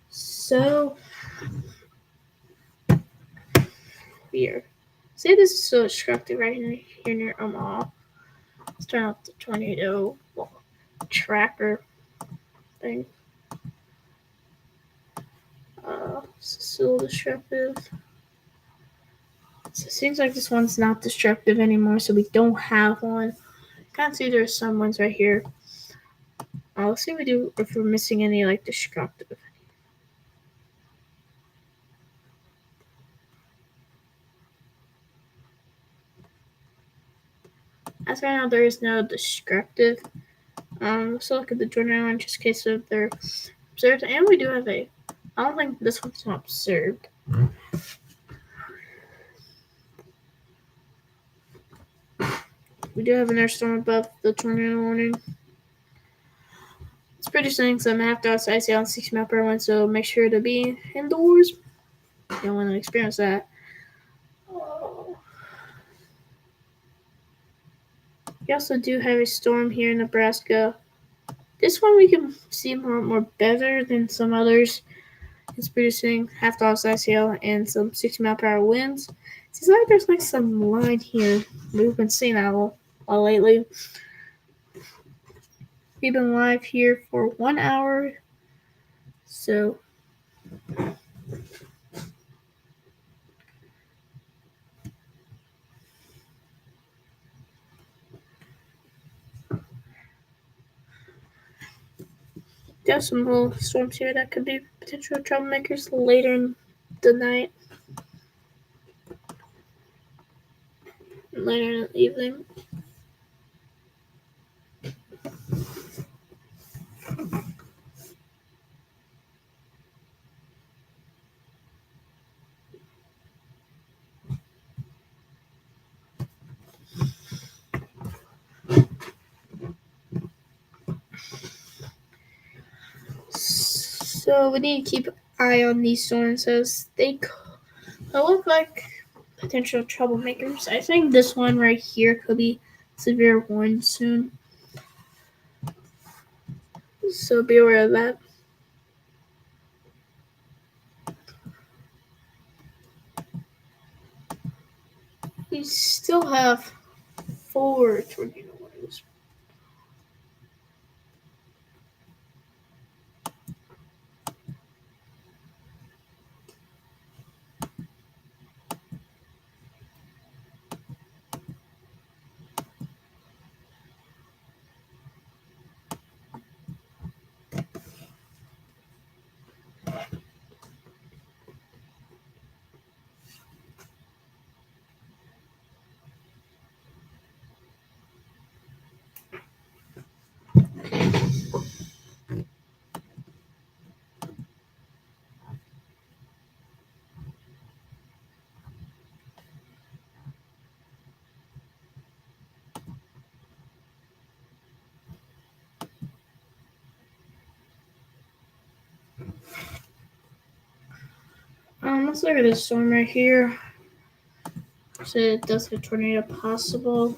A: So weird. Say this is so destructive right here near Omaha. Let's turn off the tornado tracker thing. This is so destructive. So it seems like this one's not destructive anymore, so we don't have one. Can't see there's some ones right here. Let's see if we're missing any like destructive. As right now, there is no destructive. Let's look at the tornado in just case if they're observed. And we do have I don't think this one's not observed. We do have an air storm above the tornado warning. It's producing some half-dot icy on 60 miles per hour, so make sure to be indoors. You don't want to experience that. We also do have a storm here in Nebraska. This one we can see more better than some others. It's producing half-dot ICL and some 60 mile per hour winds. It seems like there's like some line here. We've been seeing that a lot lately. We've been live here for 1 hour. So there's some little storms here that could be potential troublemakers later in the night. later in the evening. So we need to keep an eye on these storms as they look like potential troublemakers. I think this one right here could be severe warning soon. So be aware of that. We still have 4 tornado warnings. Let's look at this storm right here. So it does have a tornado possible.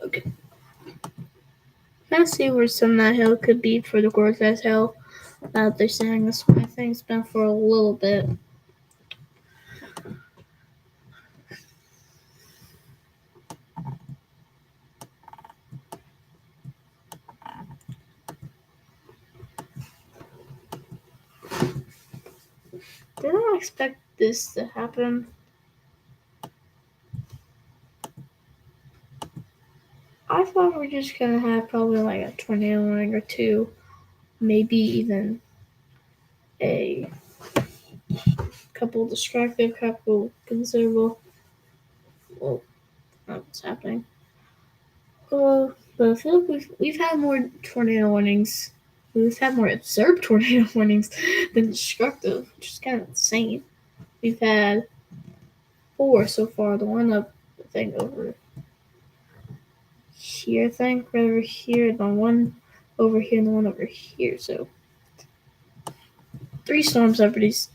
A: Okay. Let's see where some of that hill could be for the Gorgas Hill. They're saying this one. I think it's been for a little bit. Did not expect this to happen. I thought we were just gonna have probably like a tornado warning or two, maybe even a couple distracted, couple considerable. Well, what's happening? But I feel like we've had more tornado warnings. We've had more observed tornado warnings than destructive, which is kind of insane. We've had 4 so far. The one up, I think, over here, I think, right over here, and the one over here, and the one over here. So 3 storms everybody's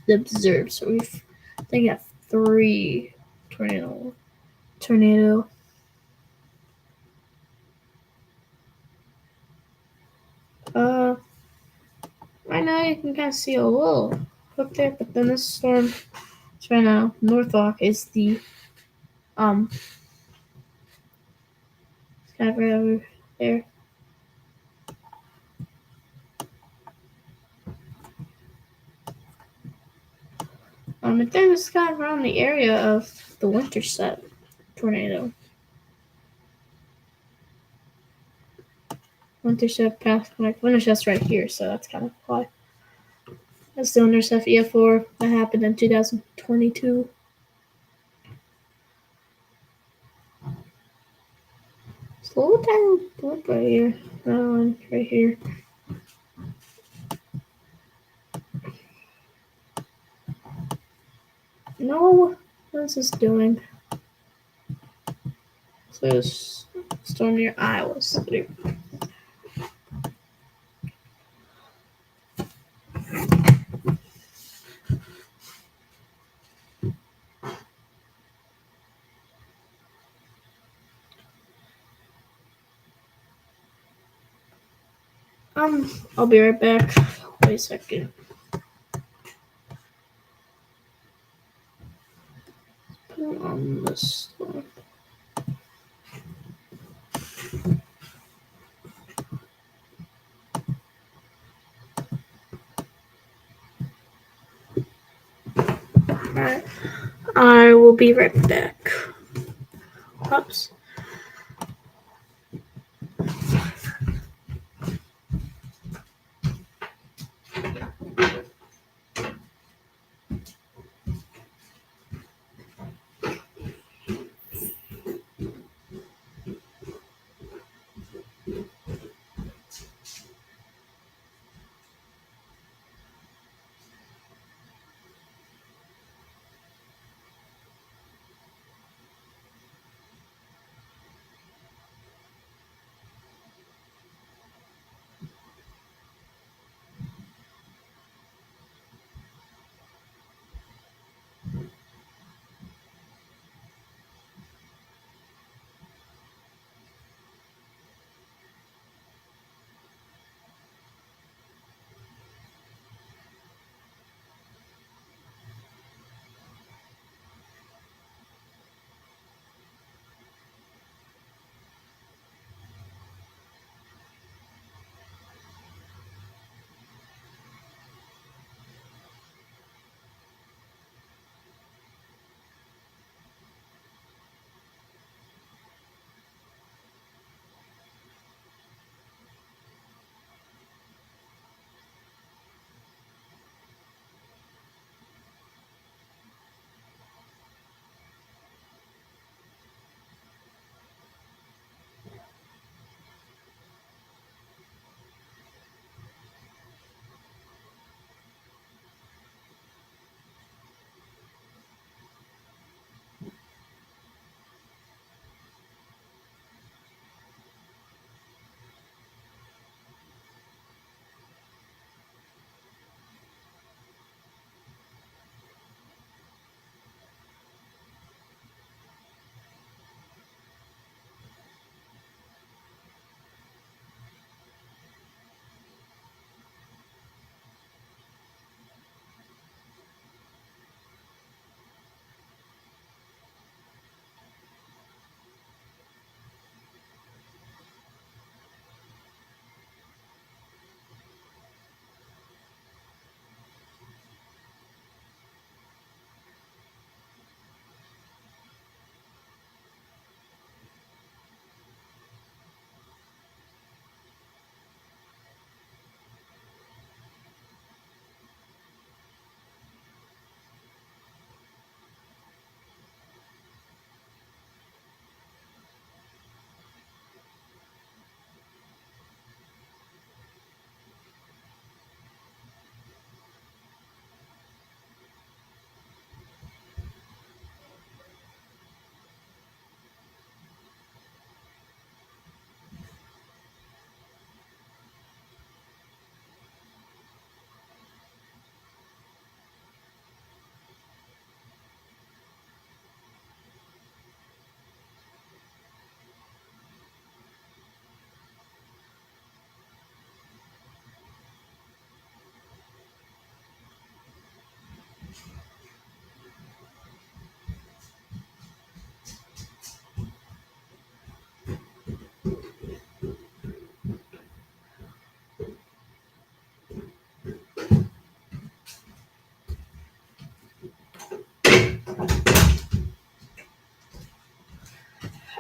A: observed. So we've, I think, got 3 tornado. Right now you can kind of see a little hook there, but then this storm is right now. Norfolk is the sky right over there. I think this kind of around the area of the Winterset tornado. Winterset's right here, so that's kind of why. That's the Winterset EF4 that happened in 2022. It's a little tiny blip right here. Right here. No, what is this doing? So it's storm near Iowa City. I'll be right back. Wait a second. Put it on this one. Alright. I will be right back. Oops.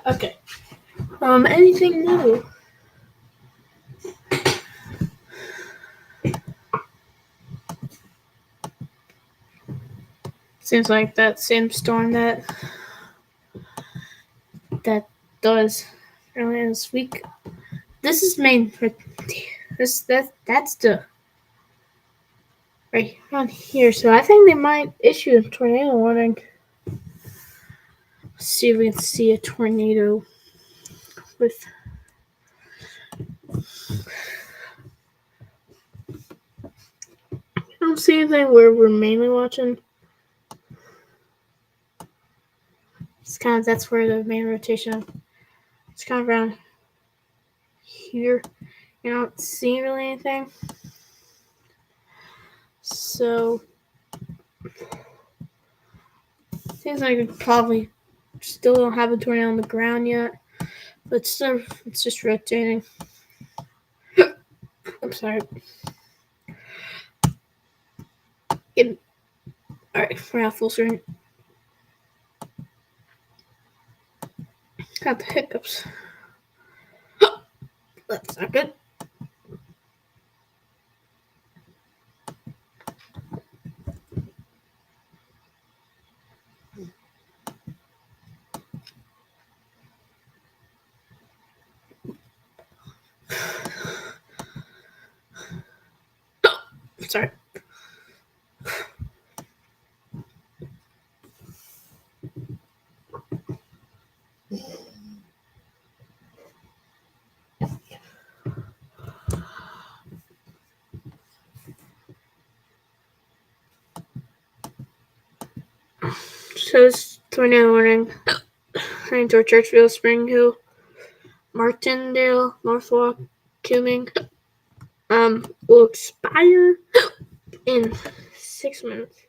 A: Okay. Anything new? Seems like that same storm that does earlier this week. This is Maine. That's the right on here. So I think they might issue a tornado warning. Let's see if we can see a tornado with. I don't see anything where we're mainly watching. It's kind of that's where the main rotation. It's kind of around here You're not seeing really anything. So seems like we probably still don't have a tornado on the ground yet, but still, it's just rotating. I'm sorry. Alright, we're at full screen. Got the hiccups. That's not good. Sorry. So this tornado warning heading toward Churchville, Spring Hill, Martindale, Northwalk, Cumming, will expire in 6 minutes.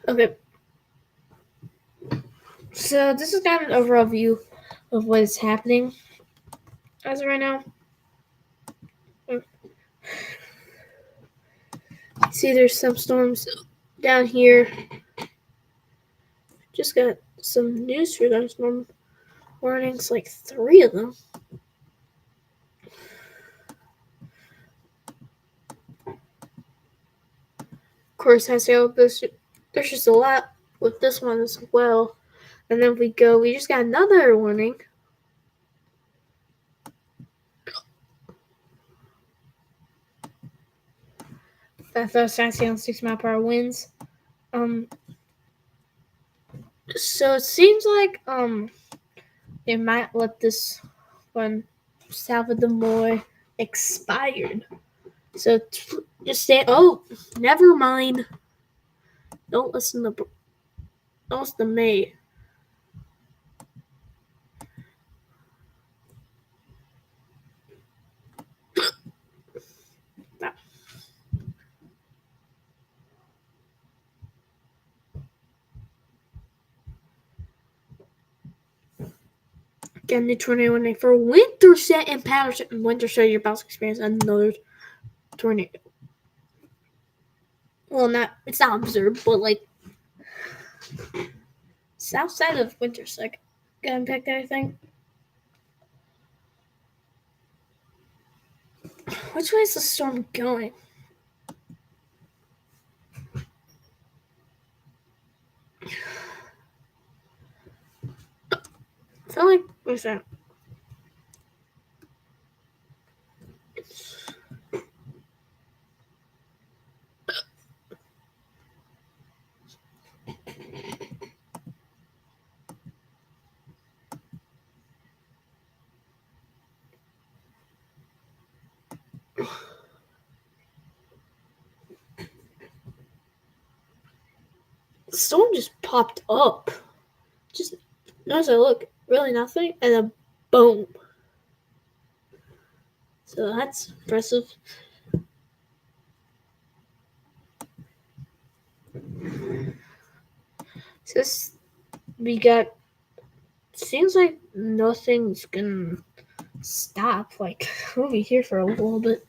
A: Okay. So this is kind of an overall view of what is happening as of right now. See, there's some storms down here. Just got some news for thunderstorm warnings, like 3 of them. Of course, I say there's just a lot with this one as well. And then we just got another warning. That's those sassy on 6-mile-per-hour winds. So it seems like they might let this one south of Des Moines expired. So just say, oh, never mind. Don't listen to me. Again, the tornado warning for Winterset and Patterson. Winterset, you're about to experience another tornado. Well, it's not observed, but like south side of Winterset got impacted, I think. Which way is the storm going? I feel like, what's that? The storm just popped up. Just as I look, really nothing, and then boom. So that's impressive. Says we got. Seems like nothing's gonna stop. Like we'll be here for a little bit.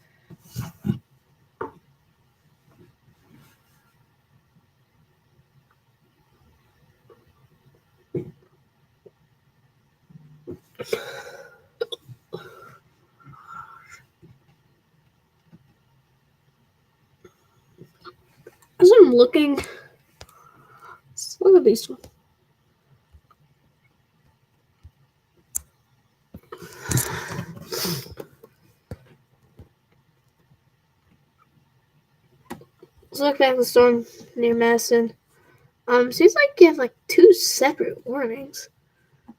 A: As I'm looking, let's look at these ones. Let's look at the storm near Madison. Seems like you have like 2 separate warnings,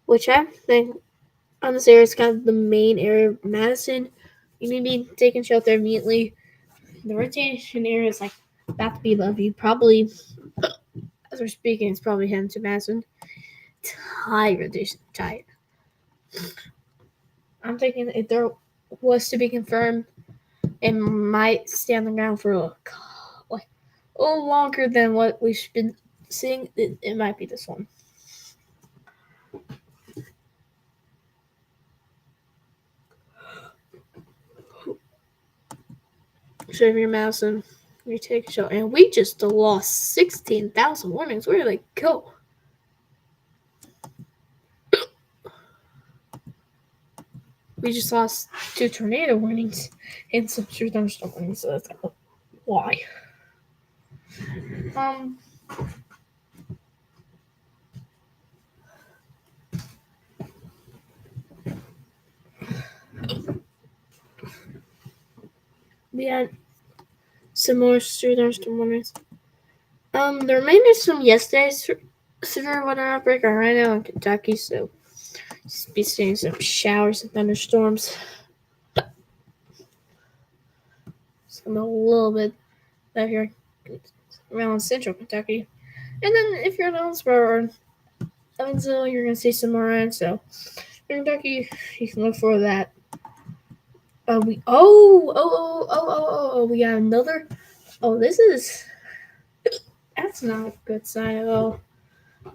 A: which I think on this area is kind of the main area of Madison. You need to be taking shelter immediately. The rotation area is like about to be above you. Probably, as we're speaking, it's probably heading to Madison. Tight rotation, tight. I'm thinking if there was to be confirmed, it might stay on the ground for a little longer than what we've been seeing. It might be this one. So if you're Madison, you take a shot. And we just lost 16,000 warnings. Where did they go? We just lost 2 tornado warnings and some true thunderstorm warnings. So that's why. We had some more true thunderstorm warnings. The remainders from yesterday's severe weather outbreak are right now in Kentucky, so just be seeing some showers and thunderstorms. Some a little bit out here around central Kentucky. And then if you're in Owensboro or Evansville, you're going to see some more rain. So in Kentucky, you can look for that. We got another. Oh, that's not a good sign at all.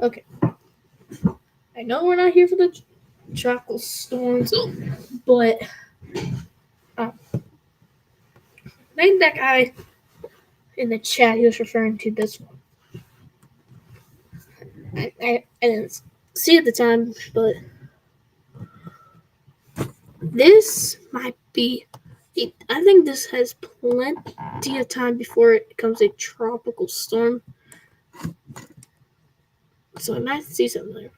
A: Okay. I know we're not here for the tropical storms, but I think that guy in the chat, he was referring to this one. I didn't see at the time, but this might be. I think this has plenty of time before it becomes a tropical storm. So I might see something there.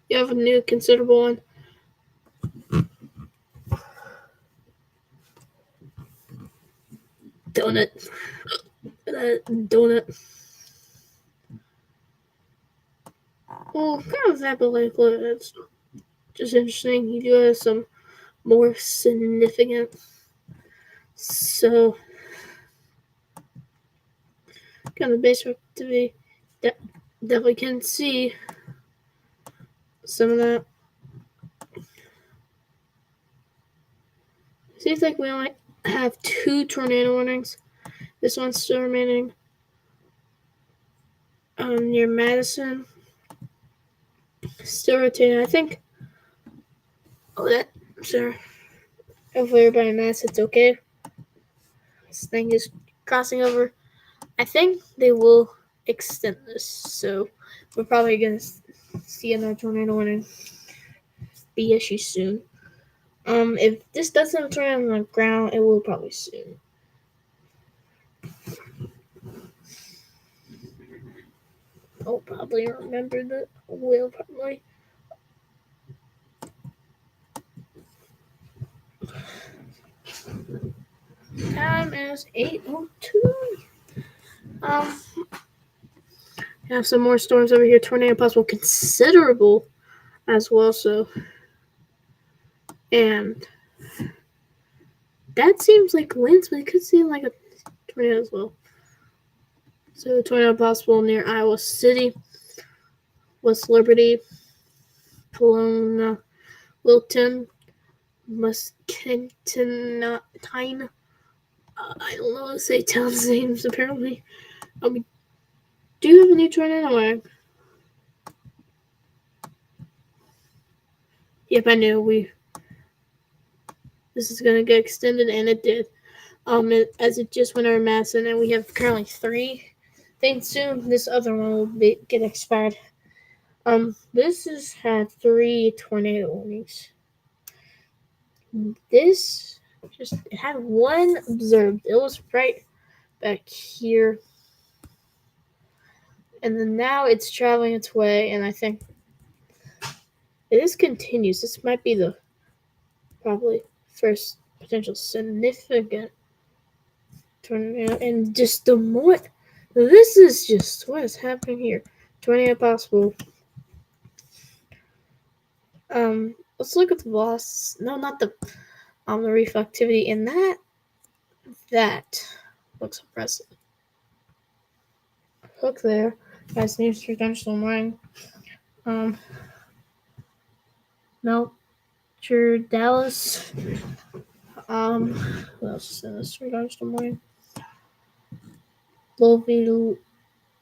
A: You have a new considerable one. Donut. Well, kind of that, but like, look, that's just interesting. You do have some more significant. So, kind of basic activity. Definitely can see some of that. Seems like we only have 2 tornado warnings. This one's still remaining near Madison. Still rotating, I think. Sure. Hopefully everybody in Madison's okay. This thing is crossing over. I think they will extend this, so we're probably going to see another tornado warning be issued soon. If this doesn't turn on the ground, it will probably soon. I'll probably remember that. Will probably. Time is 8:02. Have some more storms over here. Tornado possible, considerable as well. So, and that seems like winds, but it could seem like a tornado as well. So, tornado possible near Iowa City, West Liberty, Kelowna, Wilton, Muscatine, I don't know how to say towns names, apparently. We do have a new tornado warning. Yep, I knew this is gonna get extended, and it did. As it just went over Madison, and we have currently 3. I think soon this other one will get expired. This has had 3 tornado warnings. This it had 1 observed. It was right back here, and then now it's traveling its way, and I think this continues. This might be the probably first potential significant tornado, and just the more this is just what is happening here. Tornado possible. Let's look at the velocity. No, not the reflectivity, and that looks impressive. Look there, guys. News for thunderstorm warning. No, Dallas. What else is in this for thunderstorm warning?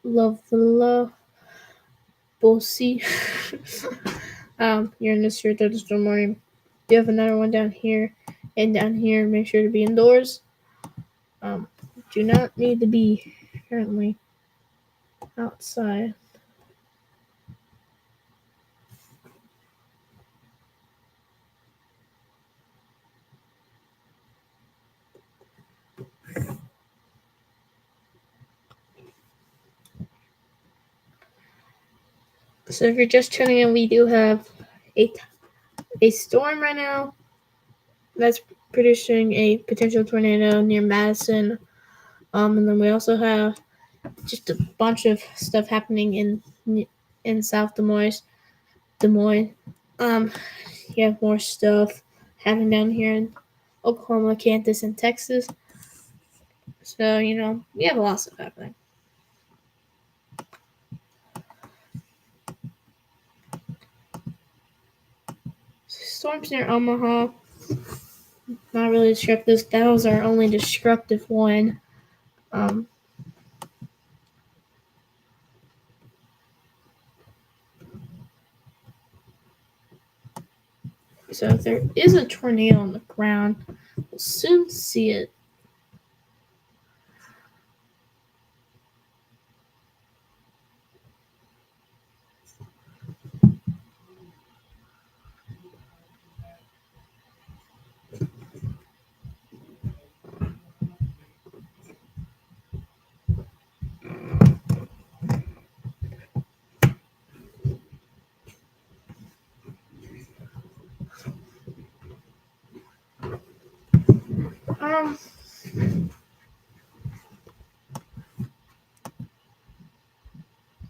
A: Lovella, Bossy. You're in this year thunderstorm warning. You have another one down here, and down here, make sure to be indoors. Do not need to be currently outside. So if you're just tuning in, we do have a storm right now that's producing a potential tornado near Madison. And then we also have just a bunch of stuff happening in South Des Moines. You have more stuff happening down here in Oklahoma, Kansas, and Texas. So, we have a lot of stuff happening. Storms near Omaha. Not really destructive. That was our only destructive one. So if there is a tornado on the ground, we'll soon see it.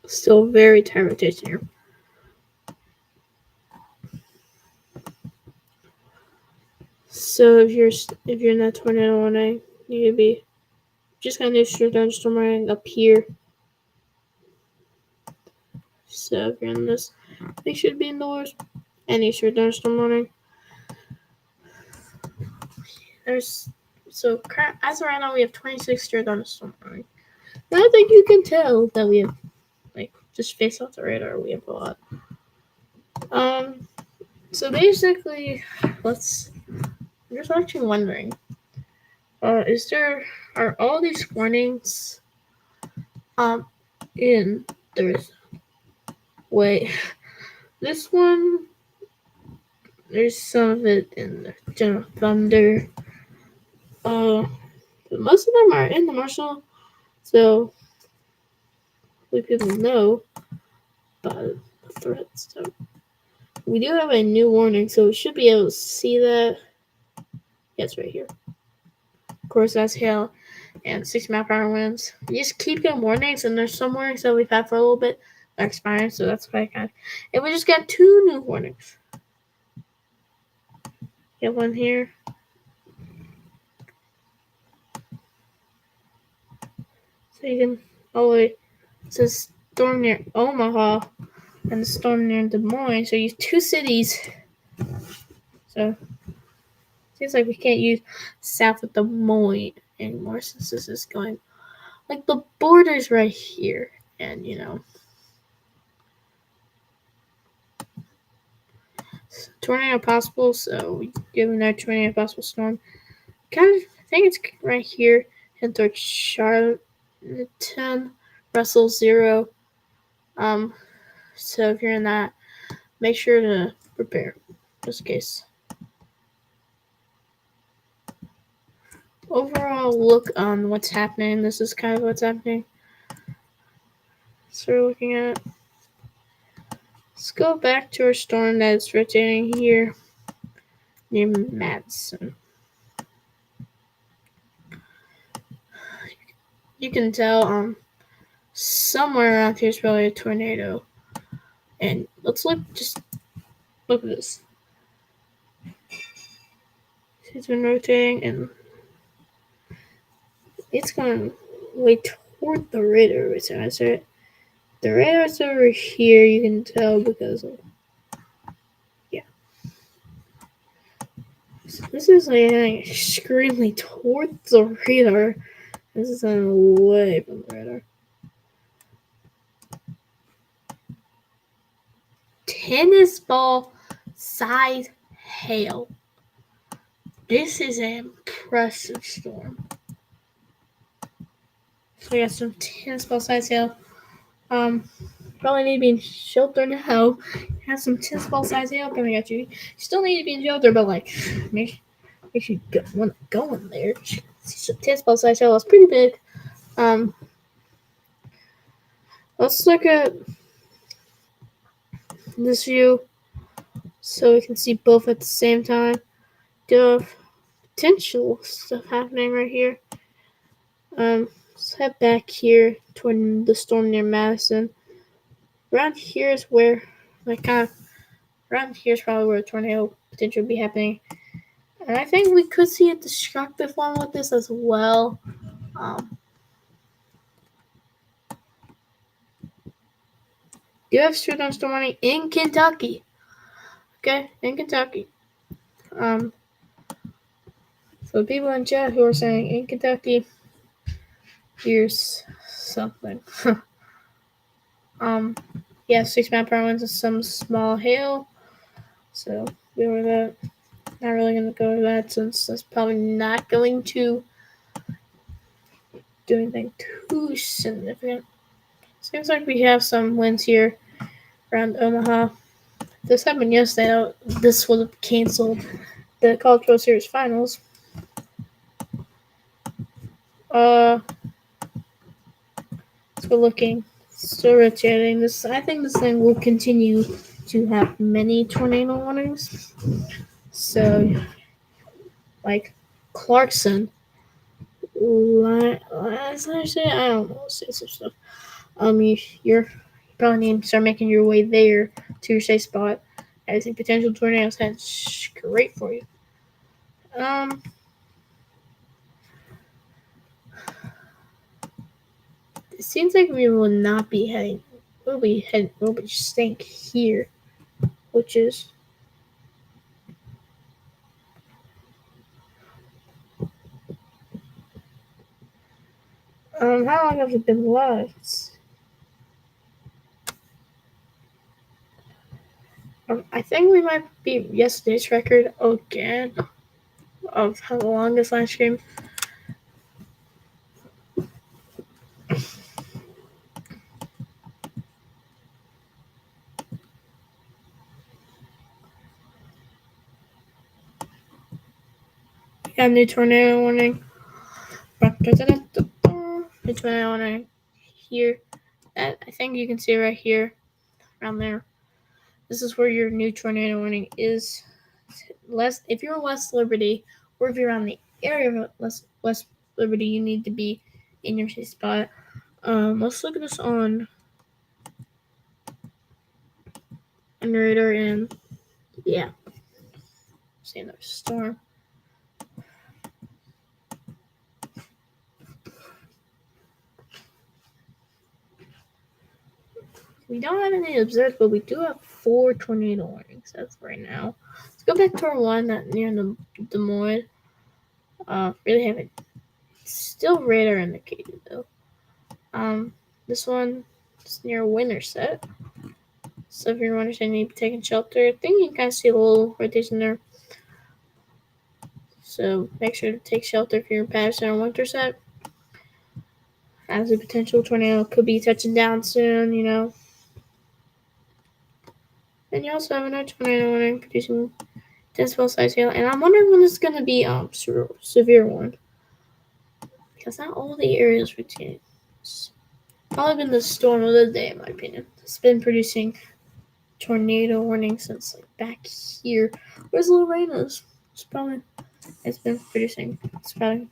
A: Still very tight rotation here. So if you're in that tornado warning, you could be just gonna do straight thunderstorm warning up here. So if you're in this, make sure to be indoors. Any straight thunderstorm warning. As of right now, we have 26 straight thunderstorm warning. And I think you can tell that we have, just based off the radar, we have a lot. So basically, I'm just actually wondering, are all these warnings, in there's, wait, this one, there's some of it in the general thunder, but most of them are in the Marshall, so people know about the threats. So we do have a new warning, so we should be able to see that. Yeah, it's right here. Of course, that's hail and 6-mile-per-hour winds. We just keep getting warnings, and there's some warnings that we've had for a little bit that are expiring, so that's why and we just got 2 new warnings. Get one here. So you can, it says storm near Omaha and the storm near Des Moines. So you have 2 cities. So seems like we can't use south of Des Moines anymore since this is going like the border's right here, and tornado possible. So we give them that tornado possible storm. Kind of, I think it's right here. Head towards Charlotte, Russell 0. So if you're in that, make sure to prepare just in case. Overall look on what's happening. This is kind of what's happening. So we're looking at. Let's go back to our storm that's rotating here near Madison. You can tell somewhere around here is probably a tornado. And let's look at this. It's been rotating and it's going way toward the radar. So the radar's over here, you can tell because of, so this is like extremely toward the radar. This is away from the radar. Tennis ball size hail. This is an impressive storm. So we got some tennis ball size hail. Probably need to be in shelter now. Have some tennis ball size hail coming at you. You still need to be in shelter, but like make sure you want to go in there. Some tennis ball size hail. It's pretty big. Let's look at this view so we can see both at the same time. Do have potential stuff happening right here. Let's head back here toward the storm near Madison. Around here is where, around here is probably where a tornado potential will be happening. And I think we could see a destructive one with this as well. Do have storm warning in Kentucky. Okay, in Kentucky. So people in chat who are saying in Kentucky, here's something. 6 mile per hour winds and some small hail. So we were that. Not really gonna go to that since that's probably not going to do anything too significant. Seems like we have some winds here around Omaha. This happened yesterday. This would have canceled the College World Series finals. So we're looking, still rotating. I think this thing will continue to have many tornado warnings. So, like Clarkson, as I say, I don't know, say some stuff. You probably need to start making your way there to your safe spot. I think potential tornadoes head's great for you. It seems like we will not be heading. We'll be staying here, which is how long have we been live? I think we might beat yesterday's record again of how long this live stream. We got a new tornado warning. New tornado warning here. I think you can see it right here, around there. This is where your new tornado warning is. If you're in West Liberty, or if you're on the area of West Liberty, you need to be in your safe spot. Let's look at this on radar, and yeah, see another storm. We don't have any observed, but we do have 4 tornado warnings as of right now. Let's go back to our one near the Des Moines. Really haven't still radar indicated though. This one is near Winterset. So if you're wondering, you need to be taking shelter. I think you can kind of see a little rotation there. So make sure to take shelter if you're in Patterson or Winterset, as a potential tornado could be touching down soon, you know. And you also have another tornado warning producing 10 size hail, and I'm wondering when this is gonna be severe one, because not all the areas routine. It's probably been the storm of the day, in my opinion. It's been producing tornado warning since like back here. Where's Lorraine is? It's been producing. It's probably,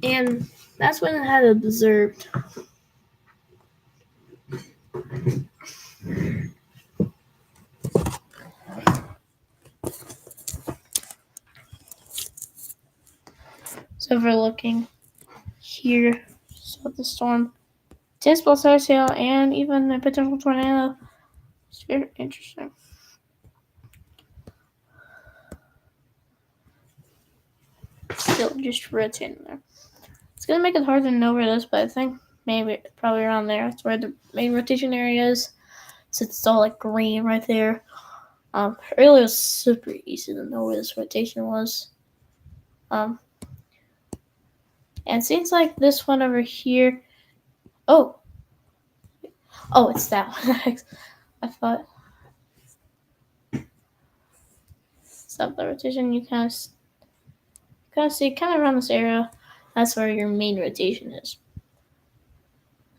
A: and that's when it had observed. So if we're looking here, so the storm, 10 size hail, and even a potential tornado. It's very interesting. Still just rotating there. It's gonna make it hard to know where it is, but I think maybe probably around there. That's where the main rotation area is. So it's all like green right there. Earlier it was super easy to know where this rotation was. And it seems like this one over here. Oh, it's that one. I thought. Stop the rotation. You kind of see around this area. That's where your main rotation is.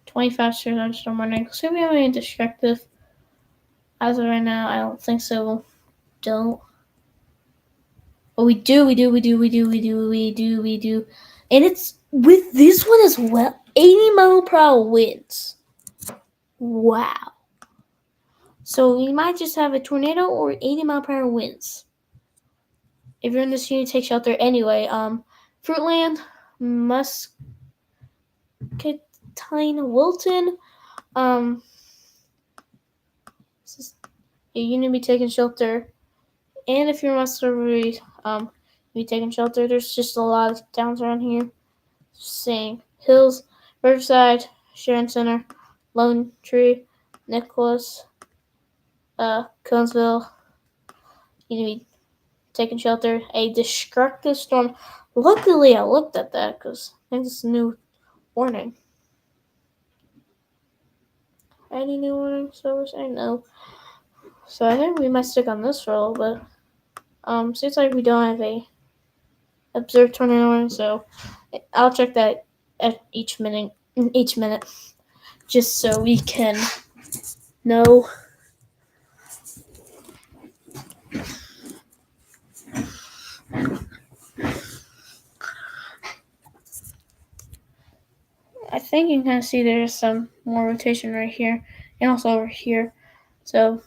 A: 25 storm warning. So we have any destructive. As of right now, I don't think so. Don't. But we do. And it's with this one as well. 80-mile-per-hour winds. Wow. So we might just have a tornado or 80-mile-per-hour winds. If you're in this unit, take shelter anyway. Fruitland, Muscatine, Wilton. You're gonna be taking shelter. And if you're in West River, be taking shelter. There's just a lot of towns around here. Saying Hills, Riverside, Sharon Center, Lone Tree, Nicholas, Conesville. You need to be taking shelter. A destructive storm. Luckily, I looked at that because I think it's a new warning. Any new warning? So we're saying no. So I think we might stick on this for a little bit. Seems like we don't have a observed tornado warning, so I'll check that at each minute, just so we can know. I think you can kind of see there's some more rotation right here and also over here. So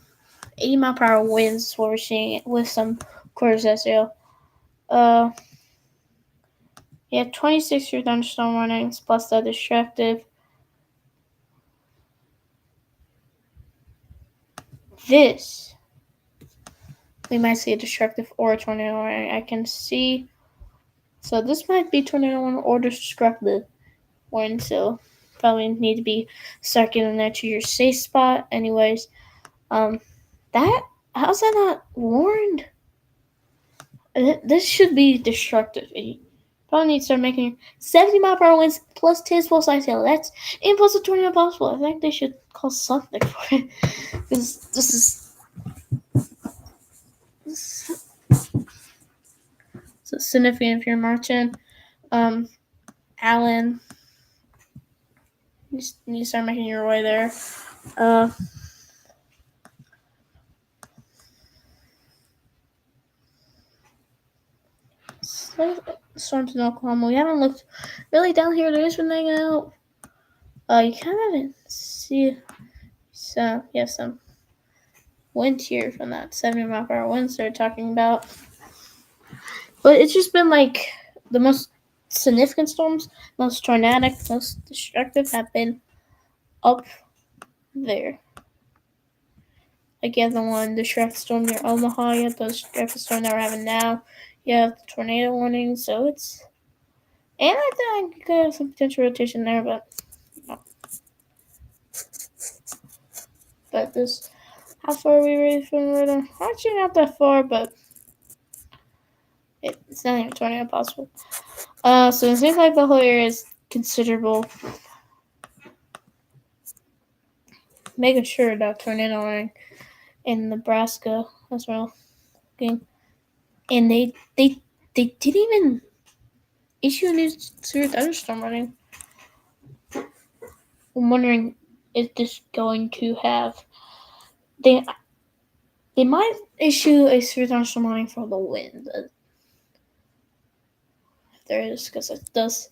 A: 80-mile-per-hour winds is what we're seeing with some quarters SAO. 26 year thunderstorm warnings plus the destructive. This, we might see a destructive or a tornado warning. I can see. So this might be tornado warning or destructive warning. So probably need to be start getting that to your safe spot. Anyways, that, how's that not warned? This should be destructive. You probably need to start making 70-mile-per-hour winds plus 10 size hail. That's and plus a tornado possible. I think they should call something for it, because this is so significant if you're marching. Allen, you need to start making your way there. Storms in Oklahoma. We haven't looked really down here. There is one thing out. You kind of didn't see some wind here from that 70-mile-per-hour winds they're talking about. But it's just been like the most significant storms, most tornadic, most destructive have been up there. Like you have the one destructive storm near Omaha, you have the destructive storm that we're having now, you have the tornado warning, so it's And I think you could have some potential rotation there, but this, how far are we ready from the radar? Actually, not that far, but it's not even tornado possible. So it seems like the whole area is considerable. Making sure that tornado warning in Nebraska as well. Okay. And they didn't even issue a new severe thunderstorm warning. I'm wondering, is this going to have they might issue a severe thunderstorm warning for the wind. If there is, because it does.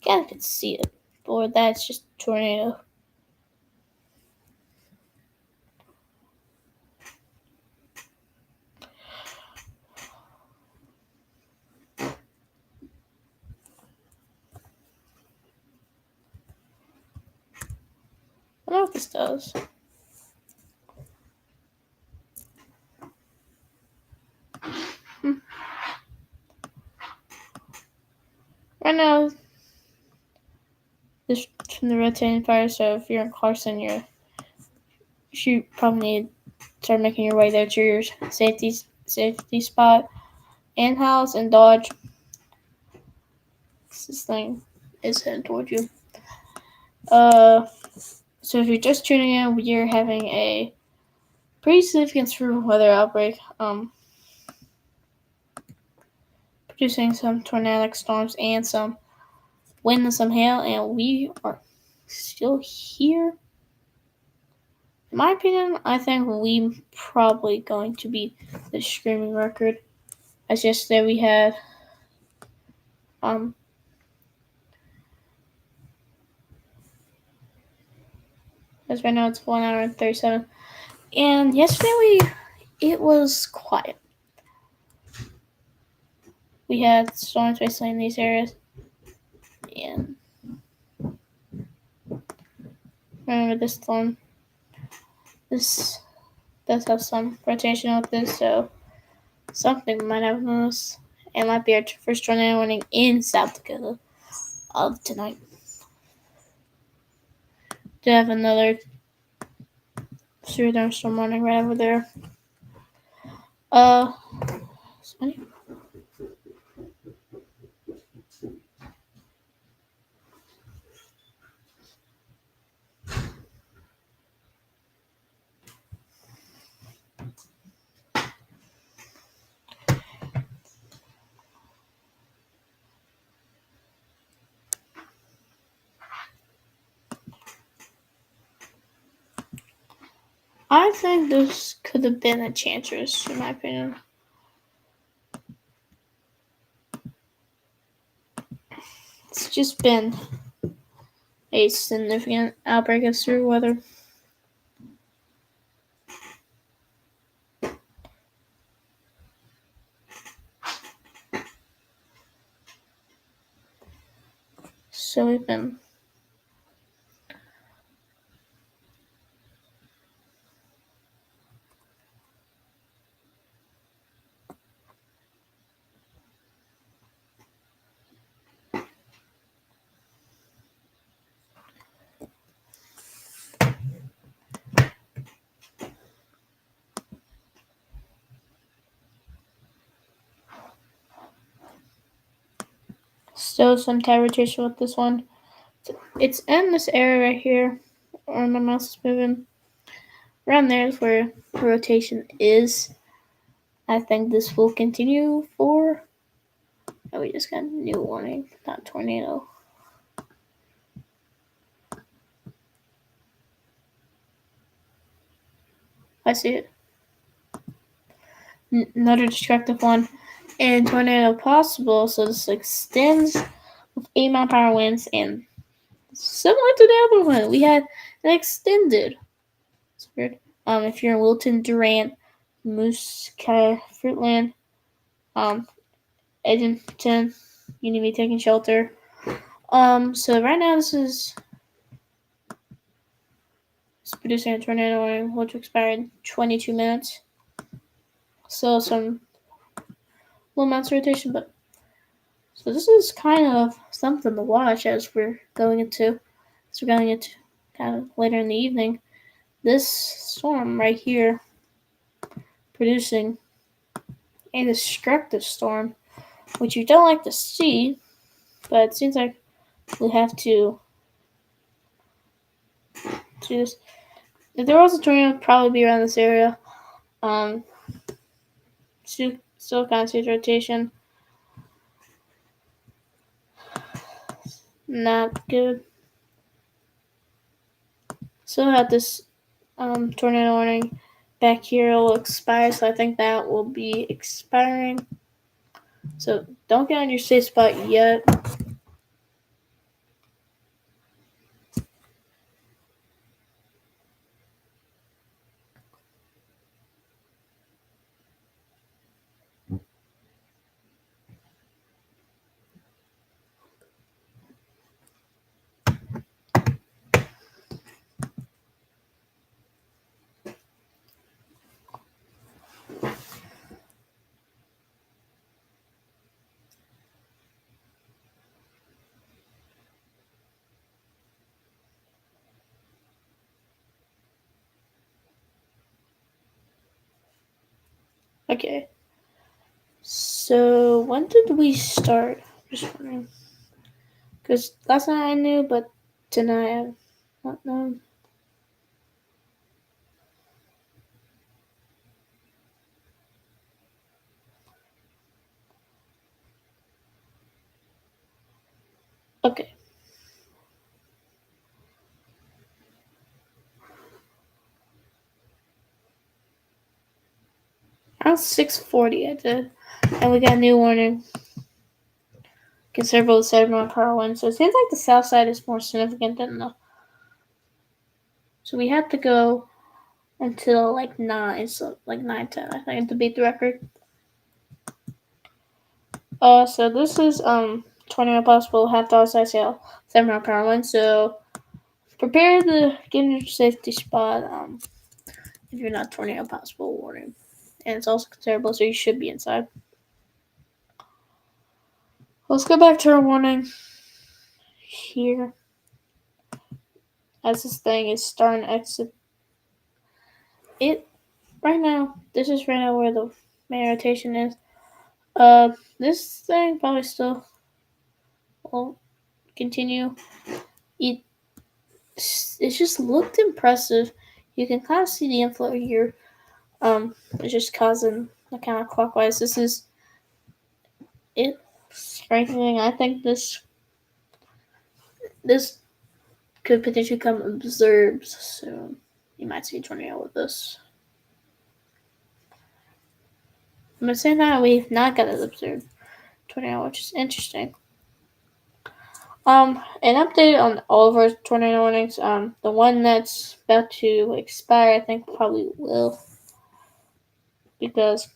A: I can see it, but that's just tornado. I don't know what this does. Right now, this from the rotating fire. So if you're in Carson, you probably need to start making your way there to your safety spot and house and dodge. This thing is heading towards you. So if you're just tuning in, we're having a pretty significant severe weather outbreak. Producing some tornadic storms and some wind and some hail, and we are still here. In my opinion, I think we probably going to beat the screaming record. As yesterday we had as right now it's 1 hour and 37. And yesterday it was quiet. We had storms basically in these areas. And remember this storm. This does have some rotation with this, so something might have noticed. It might be our first tornado warning in South Dakota of tonight. To have another severe thunderstorm warning right over there. I think this could have been a Enchantress, in my opinion. It's just been a significant outbreak of severe weather. So we've been still some tide rotation with this one. It's in this area right here, where my mouse is moving. Around there is where the rotation is. I think this will continue for. Oh, we just got a new warning, not tornado. I see it. Another destructive one. And tornado possible, so this extends with 8-mile-per-hour winds, and similar to the other one, we had an extended. It's weird. If you're in Wilton, Durant, Moose, Fruitland, Edmonton, you need to be taking shelter. So right now this is producing a tornado warning, which will expire in 22 minutes. So some little amounts of rotation, but So this is kind of something to watch as we're going into kind of later in the evening. This storm right here producing a destructive storm, which you don't like to see, but it seems like we have to do this. If there was a tornado, it would probably be around this area. Still kind of sees rotation. Not good. Still have this tornado warning back here will expire, so I think that will be expiring. So don't get on your safe spot yet. Okay. So when did we start? Just wondering. Because last night I knew, but tonight I've not known. Okay. Around 6:40 I did. And we got a new warning. Considerable 7-mile-per-hour wind. So it seems like the south side is more significant than the. So we had to go until like 9, so like 9:10 I think to beat the record. So this is tornado possible, half dollar size hail, 7-mile-per-hour wind. So prepare to get in your safety spot. If you're not tornado possible warning, and it's also considerable, so you should be inside. Let's go back to our warning here. As this thing is starting to exit it right now. This is right now where the main rotation is. This thing probably still will continue. It just looked impressive. You can kind of see the inflow here. It's just causing the counterclockwise. This is it strengthening. I think this could potentially come observed soon. You might see a tornado with this. But at the same time, we've not got an observed tornado, which is interesting. An update on all of our tornado warnings. The one that's about to expire, I think probably will, because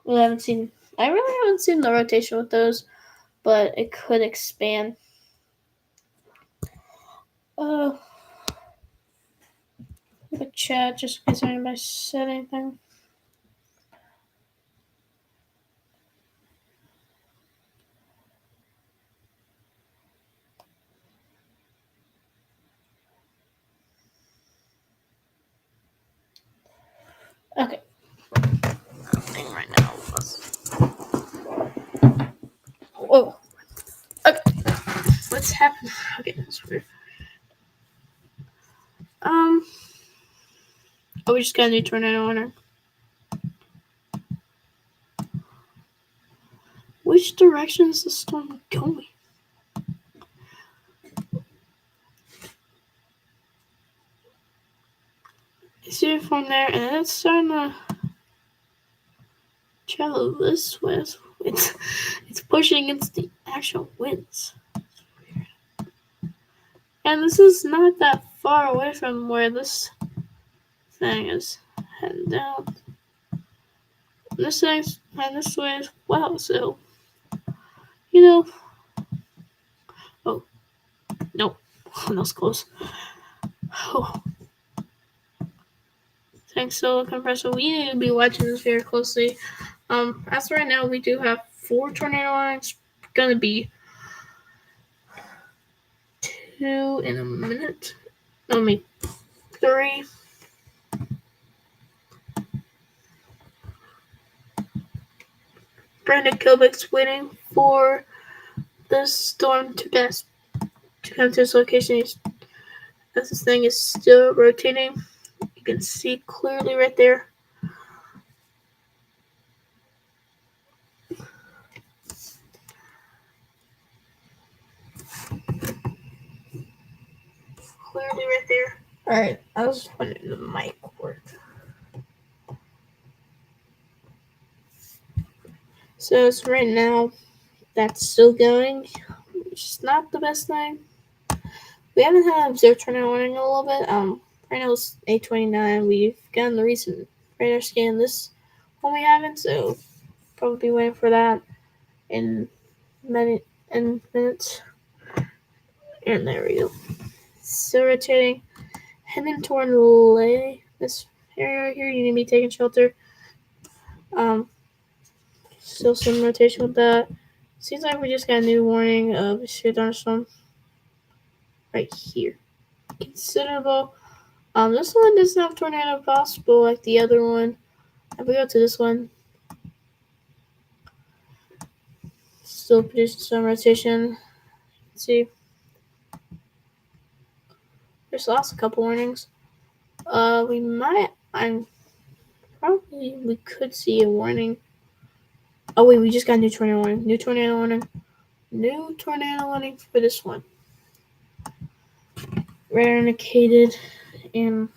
A: we haven't seen. I really haven't seen the rotation with those, but it could expand. The chat just in case anybody said anything. Okay. Right now. Whoa. Okay. What's happening? Okay, that's weird. Oh, we just got a new tornado warning. Which direction is the storm going? I see it from there, and it's starting to travel this way. It's pushing against the actual winds. And this is not that far away from where this thing is heading down. And this thing's heading this way as well, so Oh, nope. That was close. Oh. Thanks, so compressor. We need to be watching this very closely. As of right now, we do have 4 tornado warnings gonna be 2 in a minute. Only 3. Brandon Kovacs waiting for the storm to pass to come to his location. As this thing is still rotating, you can see clearly right there. Clearly right there. Alright, I was wondering the mic work. So it's right now, that's still going, which is not the best thing. We haven't had observed tornado warning in a little bit. Right now it's 8:29. We've gotten the recent radar scan. This one we haven't, so probably be waiting for that in minutes. And there we go. Still rotating, heading toward this area here. You need to be taking shelter. Still some rotation with that. Seems like we just got a new warning of a severe thunderstorm right here. Considerable. This one doesn't have tornado possible like the other one. If we go to this one, still producing some rotation. Let's see. There's lost a couple warnings. We could see a warning. Oh wait, we just got a new tornado warning. New tornado warning for this one. Radar indicated in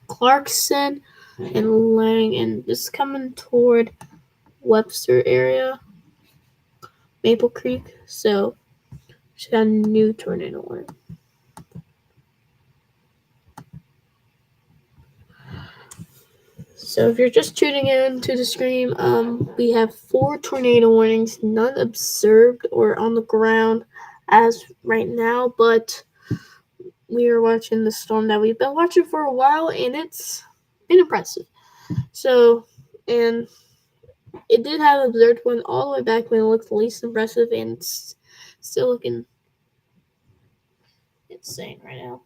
A: Clarkson and Lang, and this is coming toward Webster area, Maple Creek. So she got a new tornado warning. So if you're just tuning in to the stream, we have 4 tornado warnings, none observed or on the ground as right now, but we are watching the storm that we've been watching for a while, and it's been impressive. So, and it did have an observed one all the way back when it looked the least impressive, and it's still looking insane right now.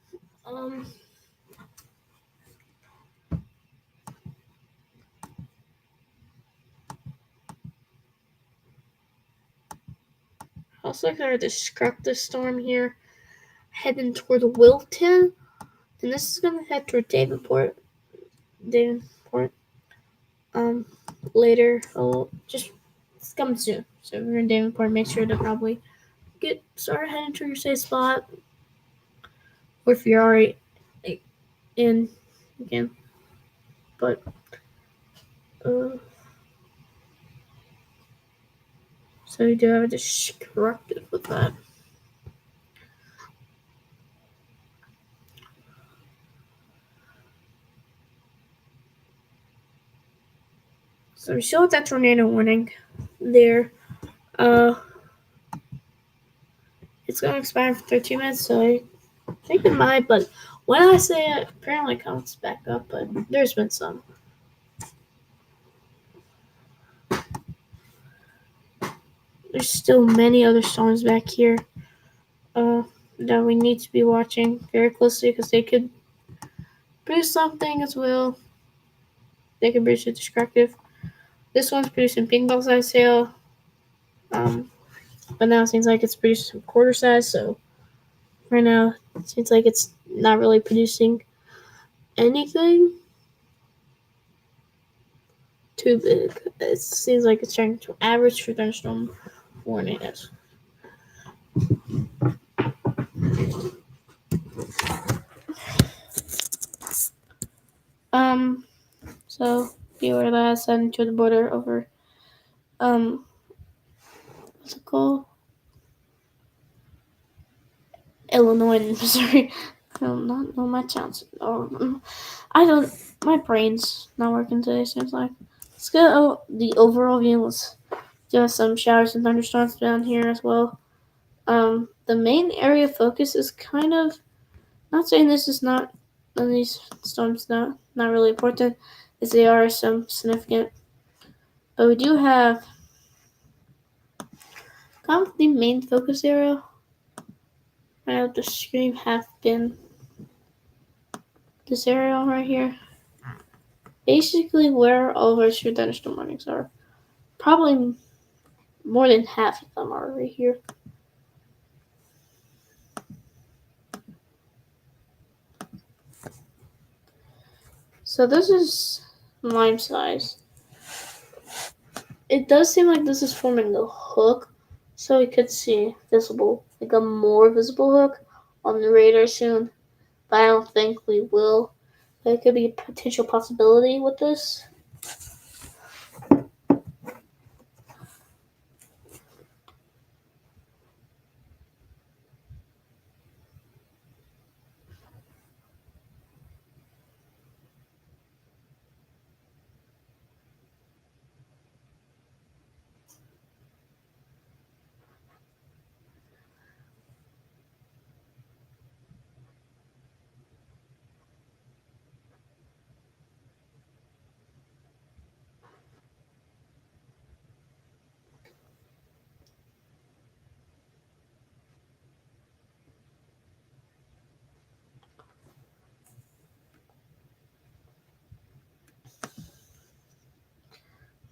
A: Also going to describe the storm here, heading toward Wilton, and this is going to head toward Davenport. Later. It's coming soon. So if you're in Davenport, make sure to probably start heading to your safe spot. Or if you're already in, again. But, so you do have a destructive with that. So we still have that tornado warning there. It's going to expire for 13 minutes, so I think it might, but when I say it, apparently it comes back up, but there's been some. There's still many other storms back here that we need to be watching very closely because they could produce something as well. They could produce a destructive. This one's producing ping ball size hail, but now it seems like it's producing quarter size, so right now it seems like it's not really producing anything too big. It seems like it's trying to average for thunderstorm warnings. So beware that has heading to the border over what's it called? Illinois and Missouri. I do not know my towns. My brain's not working today, seems like. Let's get the overall view. Let's do some showers and thunderstorms down here as well. The main area of focus is kind of, not saying this is not, none of these storms not really important, as they are some significant. But we do have kind of the main focus area. Right now, the stream have been this area right here. Basically, where all of our thunderstorm warnings are. Probably more than half of them are right here. So this is lime size. It does seem like this is forming a hook, so we could see visible, like a more visible hook on the radar soon. But I don't think we will. There could be a potential possibility with this.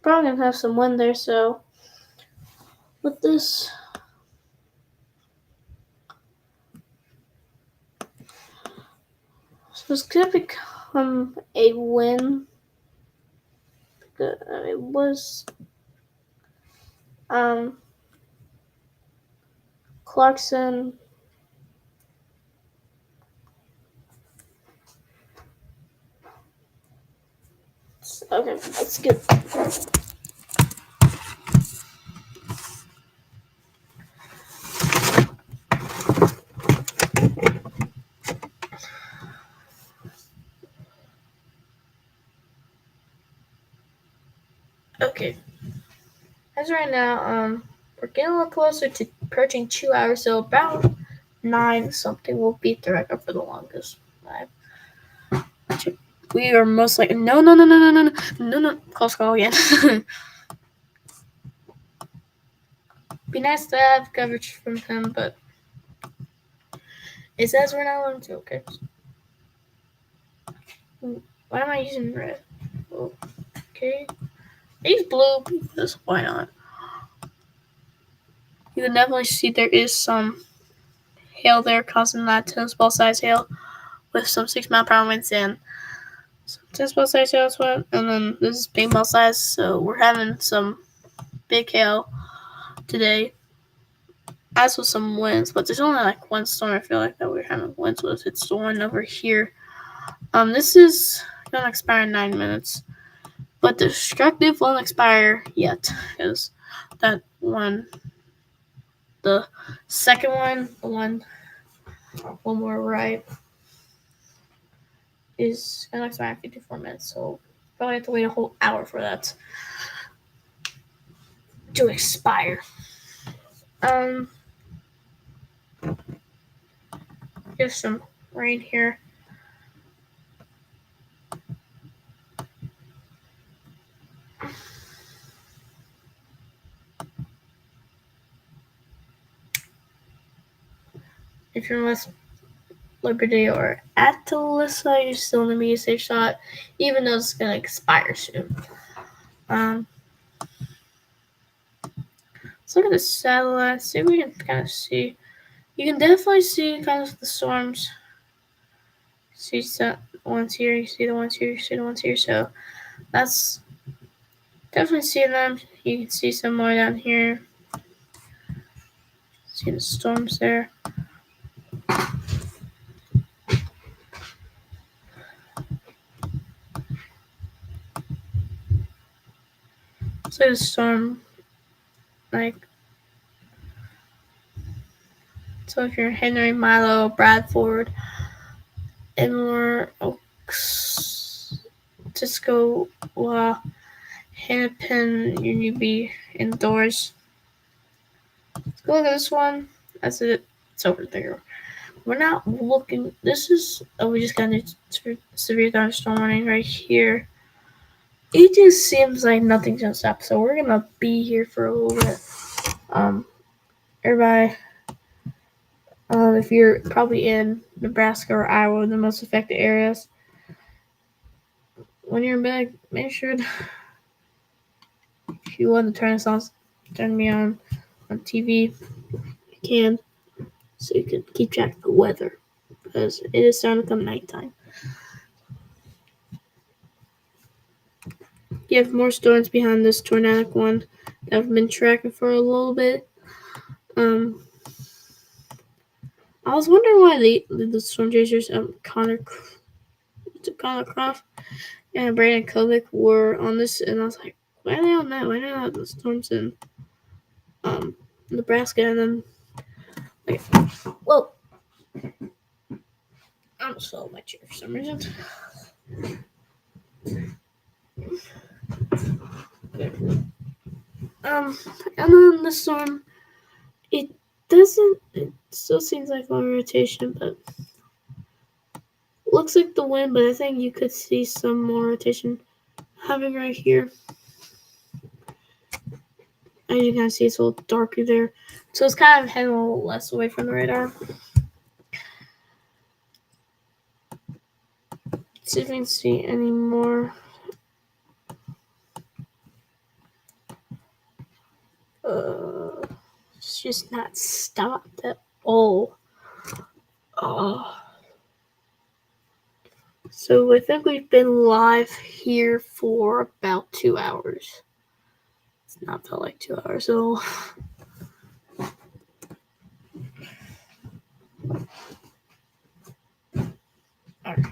A: Probably gonna have some wind there, so with this, so it's gonna become a win. It was Clarkson. Okay, that's good. Okay. As right now, we're getting a little closer to approaching 2 hours, so about 9 something will beat the record for the longest. We are most likely no. Close call again. Be nice to have coverage from him, but it says we're not allowed to. Okay. Why am I using red? Okay. I use blue because why not? You can definitely see there is some hail there causing that tennis ball size hail with some 6-mile-per-hour winds and some tennis ball size hail as well. And then this is paintball size, so we're having some big hail today. As with some winds, but there's only like one storm I feel like that we're having winds with. It's the one over here. This is gonna expire in 9 minutes. But the destructive won't expire yet, because that one, the second one, the one more right, is gonna expire in 54 minutes. So probably have to wait a whole hour for that to expire. There's some rain here. If you're in West Liberty or at Tulsa, you're still in the media safe shot, even though it's gonna expire soon. Let's look at the satellite, see if we can kind of see. You can definitely see kind of the storms. See the ones here, you see the ones here, you see the ones here. So that's definitely seeing them. You can see some more down here. See the storms there. So the storm, like, so if you're Henry, Milo, Bradford, Enmore, Oaks, Cisco, Hennepin, you need to be indoors. Let's go look at this one. That's it. It's over there. We're not looking. This is. Oh, we just got a severe thunderstorm warning right here. It just seems like nothing's gonna stop, so we're gonna be here for a little bit. everybody, if you're probably in Nebraska or Iowa, the most affected areas, when you're in bed, make sure if you want to turn me on TV, you can, so you can keep track of the weather, because it is starting to come nighttime. You have more stories behind this tornadic one that I've been tracking for a little bit. I was wondering why the storm chasers, Connor Croft and Brandon Kovic were on this, and I was like, why are they on that? Why not the storms in Nebraska? And then, like, well, I almost fell on my chair for some reason. And then the storm, it still seems like long rotation, but looks like the wind, but I think you could see some more rotation happening right here. As you can see, it's a little darker there. So it's kind of heading a little less away from the radar. Let's see if we can see any more. It's just not stopped at all. So I think we've been live here for about 2 hours. It's not felt like 2 hours, so. Alright.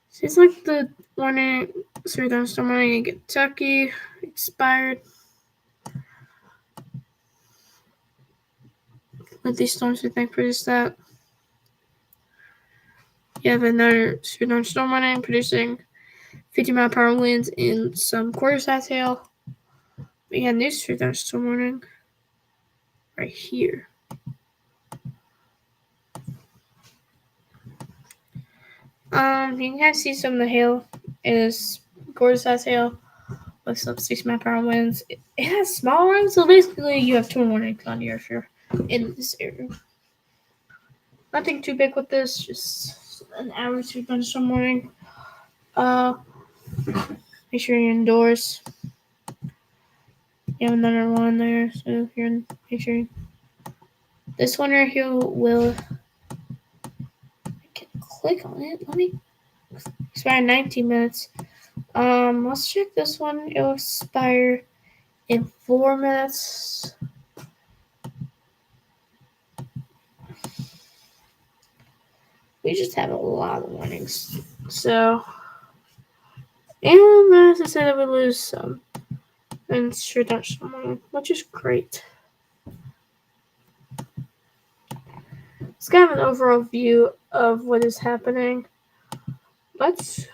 A: Seems like the thunderstorm warning in Kentucky expired. With these storms, we think produce that. You have another thunderstorm warning producing 50-mile-per-hour winds and some quarter-size hail. We have this thunderstorm warning right here. You can kind of see some of the hail is quarter-size hail with some 60-mile-per-hour winds. It has small winds, so basically you have 2 warnings on your if you're in this area. Nothing too big with this, just an average thunderstorm warning. Make sure you're indoors. You have another one there, so if you're in, make sure this one right here will. I can click on it. Let me expire in 19 minutes. Let's check this one. It'll expire in 4 minutes. We just have a lot of warnings. So, and as I said, I would lose some. And sure touch someone, which is great. It's kind of an overall view of what is happening. Let's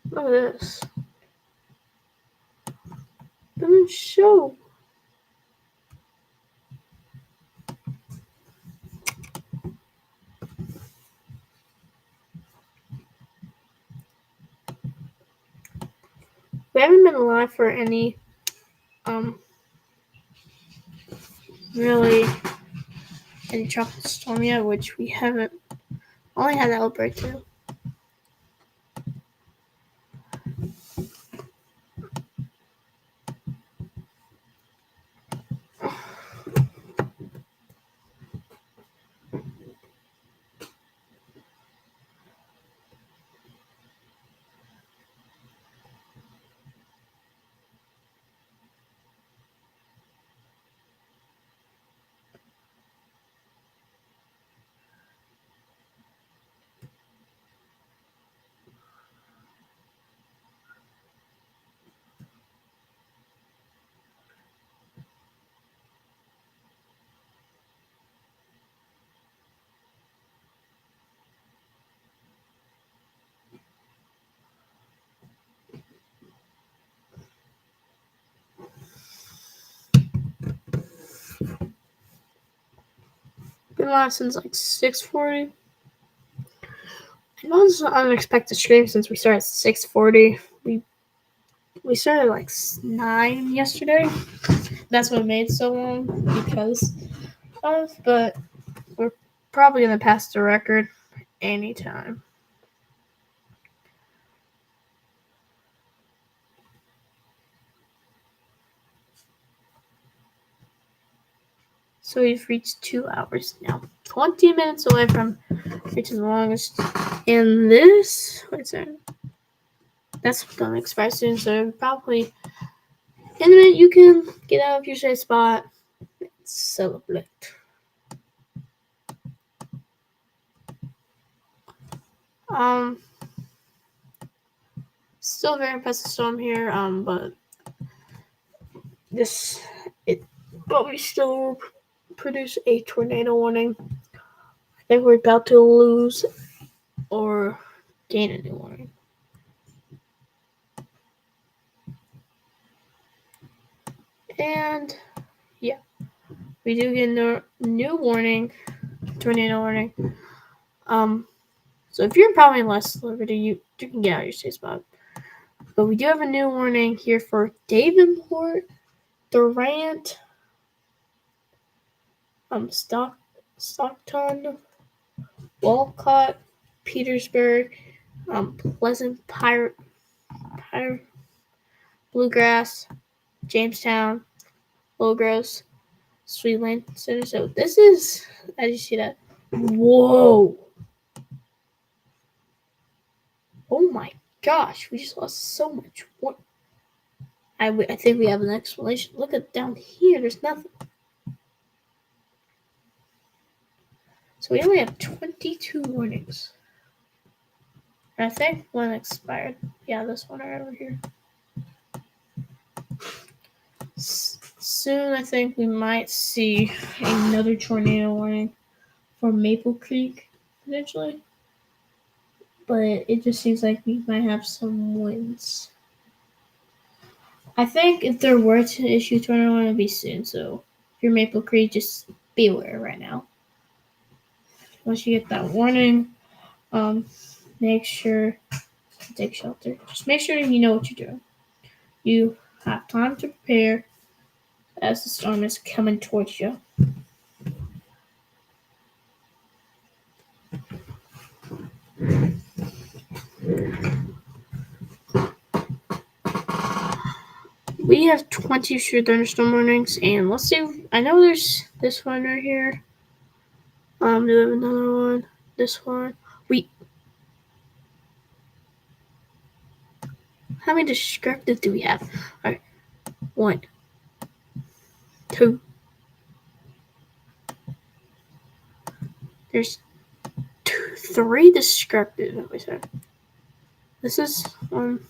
A: look at this. Doesn't show. We haven't been live for any really any tropical storm yet, which we haven't. Only had the Outbreak too. Been live since like 6:40. It was an unexpected stream since we started at 6:40. We started like 9 yesterday. That's what made it so long because of, but we're probably gonna pass the record anytime. So we've reached 2 hours now. 20 minutes away from reaching the longest. And this, what's that? That's gonna expire soon, so probably in a minute you can get out of your safe spot and celebrate. Still very impressive storm here, but we still produce a tornado warning. I think we're about to lose or gain a new warning. And yeah, we do get a new warning, tornado warning. So if you're probably less liberty, you can get out of your safe spot. But we do have a new warning here for Davenport, Durant, Stockton, Walcott, Petersburg, Pleasant, Bluegrass, Jamestown, Logros, Sweet Lane Center. So this is, as you see that, whoa. Oh my gosh, we just lost so much. What? I think we have an explanation. Look at down here, there's nothing. So we only have 22 warnings. I think one expired. Yeah, this one right over here. Soon, I think we might see another tornado warning for Maple Creek, potentially. But it just seems like we might have some winds. I think if there were to issue tornado warning, it would be soon. So if you're Maple Creek, just be aware right now. Once you get that warning, make sure to take shelter. Just make sure you know what you're doing. You have time to prepare as the storm is coming towards you. We have 22 thunderstorm warnings, and let's see. I know there's this one right here. Do we have another one? This one. How many descriptive do we have? Alright. 1, 2. There's 3 descriptive. Wait, sorry. This is one.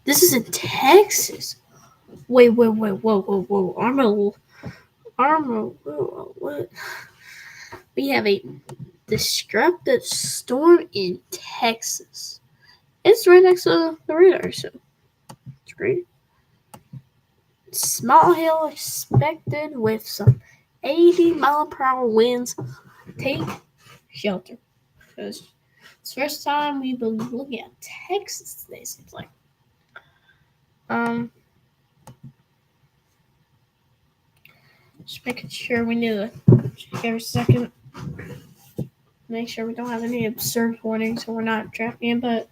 A: This is in Texas. Wait, whoa. Armor, what? We have a descriptive storm in Texas. It's right next to the radar, so it's great. Small hail expected with some 80-mile-per-hour winds. Take shelter. Because it's the first time we've been looking at Texas today, seems like. Just making sure we need to check every second. Make sure we don't have any absurd warnings so we're not drafting in, but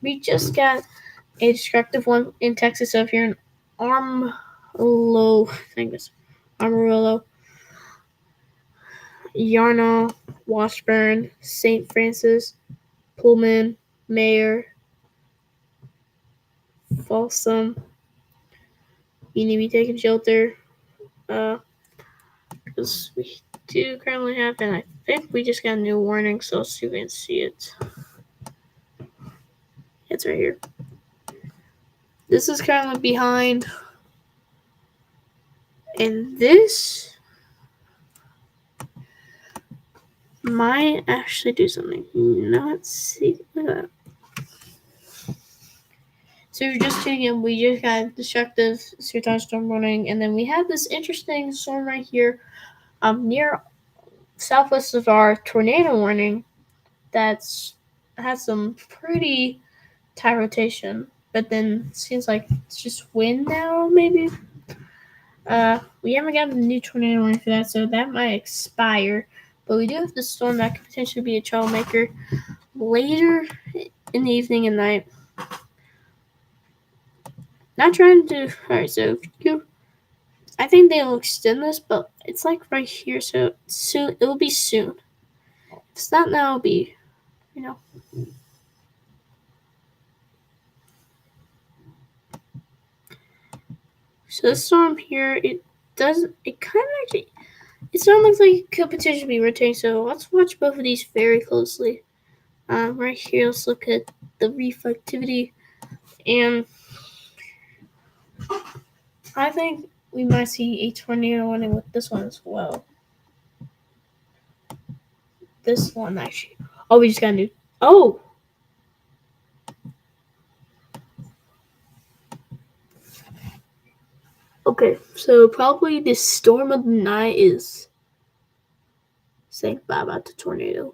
A: we just got a destructive one in Texas. So if you're in Amarillo, Yarnall, Washburn, St. Francis, Pullman, Mayer, Folsom, you need to be taking shelter. Because we do currently have, and I think we just got a new warning, so let's see if we can see it. It's right here. This is currently behind, and this might actually do something. Not see. Look at that. So if you're just tuning in, we just got destructive storm warning, and then we have this interesting storm right here near southwest of our tornado warning that's has some pretty tight rotation, but then it seems like it's just wind now, maybe. We haven't gotten a new tornado warning for that, so that might expire. But we do have the storm that could potentially be a troublemaker later in the evening and night. Not trying to. Alright, so I think they'll extend this, but it's like right here, so soon it will be soon. If it's not now, it'll be, So this storm here, it kind of actually, it sort of looks like it could potentially be rotating. So let's watch both of these very closely. Right here, let's look at the reflectivity, and I think we might see a tornado warning with this one as well. This one actually. Oh, we just got a new. Oh. Okay, so probably the storm of the night is saying bye bye to tornado.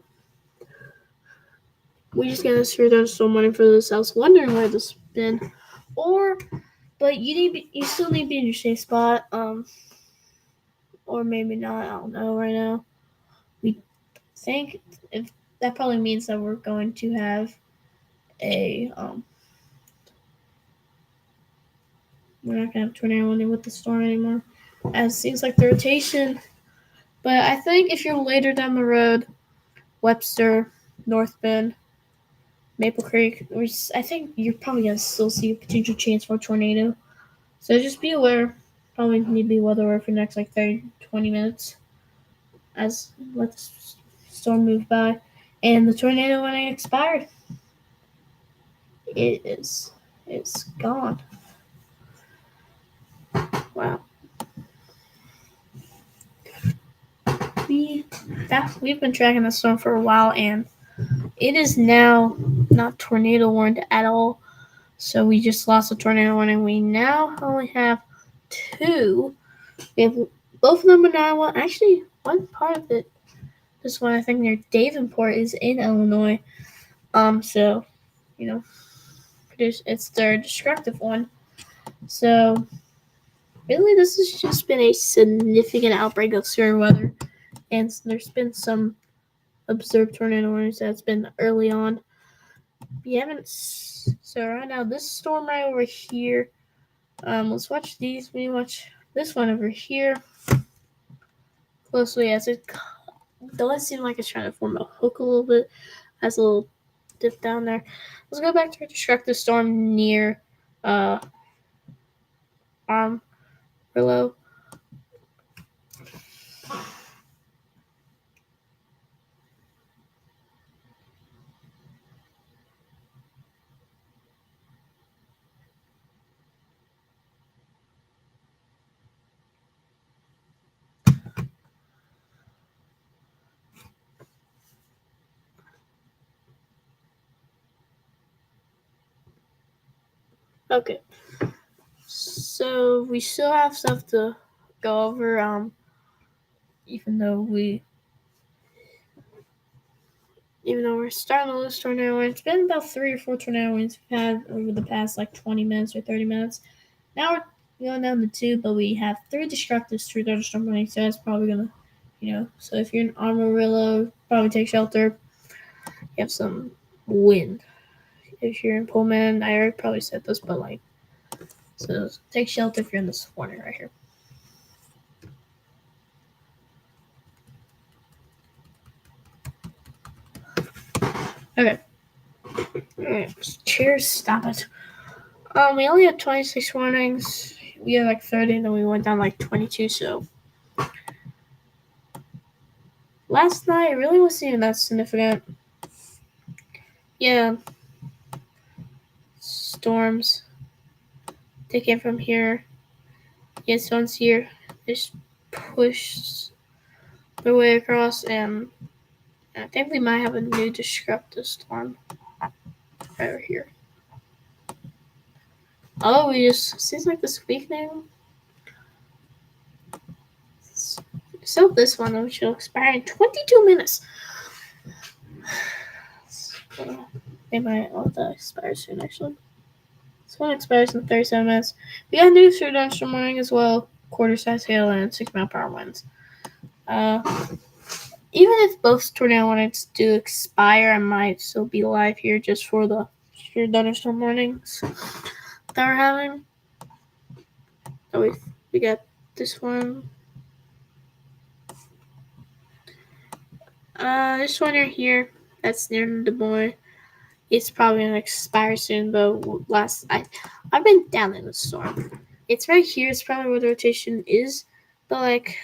A: We just got a severe thunderstorm warning for this. I was wondering where this been, but you still need to be in your safe spot. Or maybe not. I don't know right now. We think if that probably means that we're going to have a we're not gonna have tornado warning with the storm anymore. As it seems like the rotation. But I think if you're later down the road, Webster, North Bend, Maple Creek, I think you're probably gonna still see a potential chance for a tornado. So just be aware. Probably need to be weather aware for the next 30, 20 minutes as let the storm move by. And the tornado warning expired. It's gone. Wow. We've been tracking the storm for a while, and it is now not tornado warned at all. So we just lost a tornado warning. We now only have 2. We have both of them are now. Well, actually, one part of it. This one I think near Davenport is in Illinois. So it's their destructive one. So really, this has just been a significant outbreak of severe weather, and there's been some observed tornado warnings that's been early on. We haven't. So right now, this storm right over here. Let's watch these. We watch this one over here closely as it does seem like it's trying to form a hook a little bit. Has a little dip down there. Let's go back to our destructive storm near Armadillo. Okay. So we still have stuff to go over, even though we're starting to lose tornado winds. It's been about 3 or 4 tornado winds we've had over the past 20 minutes or 30 minutes. Now we're going down to 2, but we have 3 destructive through thunderstorm warning, so that's probably gonna, so if you're in Amarillo, probably take shelter. You have some wind. If you're in Pullman, I already probably said this, but so take shelter if you're in this warning right here. Okay. Alright, cheers, stop it. We only had 26 warnings. We had 30, and then we went down 22, so last night it really wasn't even that significant. Yeah. Storms. Take it from here. Yes, once here, just push their way across, and I think we might have a new destructive storm over here. Oh, we just seems like this weekend. So this one, which will expire in 22 minutes. They might all expire soon, actually. This one expires in 37 minutes. We got news for Dungeon Morning as well. Quarter size hail and 6 mile per hour winds. Even if both tornado warnings do expire, I might still be live here just for the thunderstorm warnings that we're having. Oh, we got this one. This one right here, that's near Des Moines. It's probably gonna expire soon, but I've been down in the storm. It's right here. It's probably where the rotation is, but like,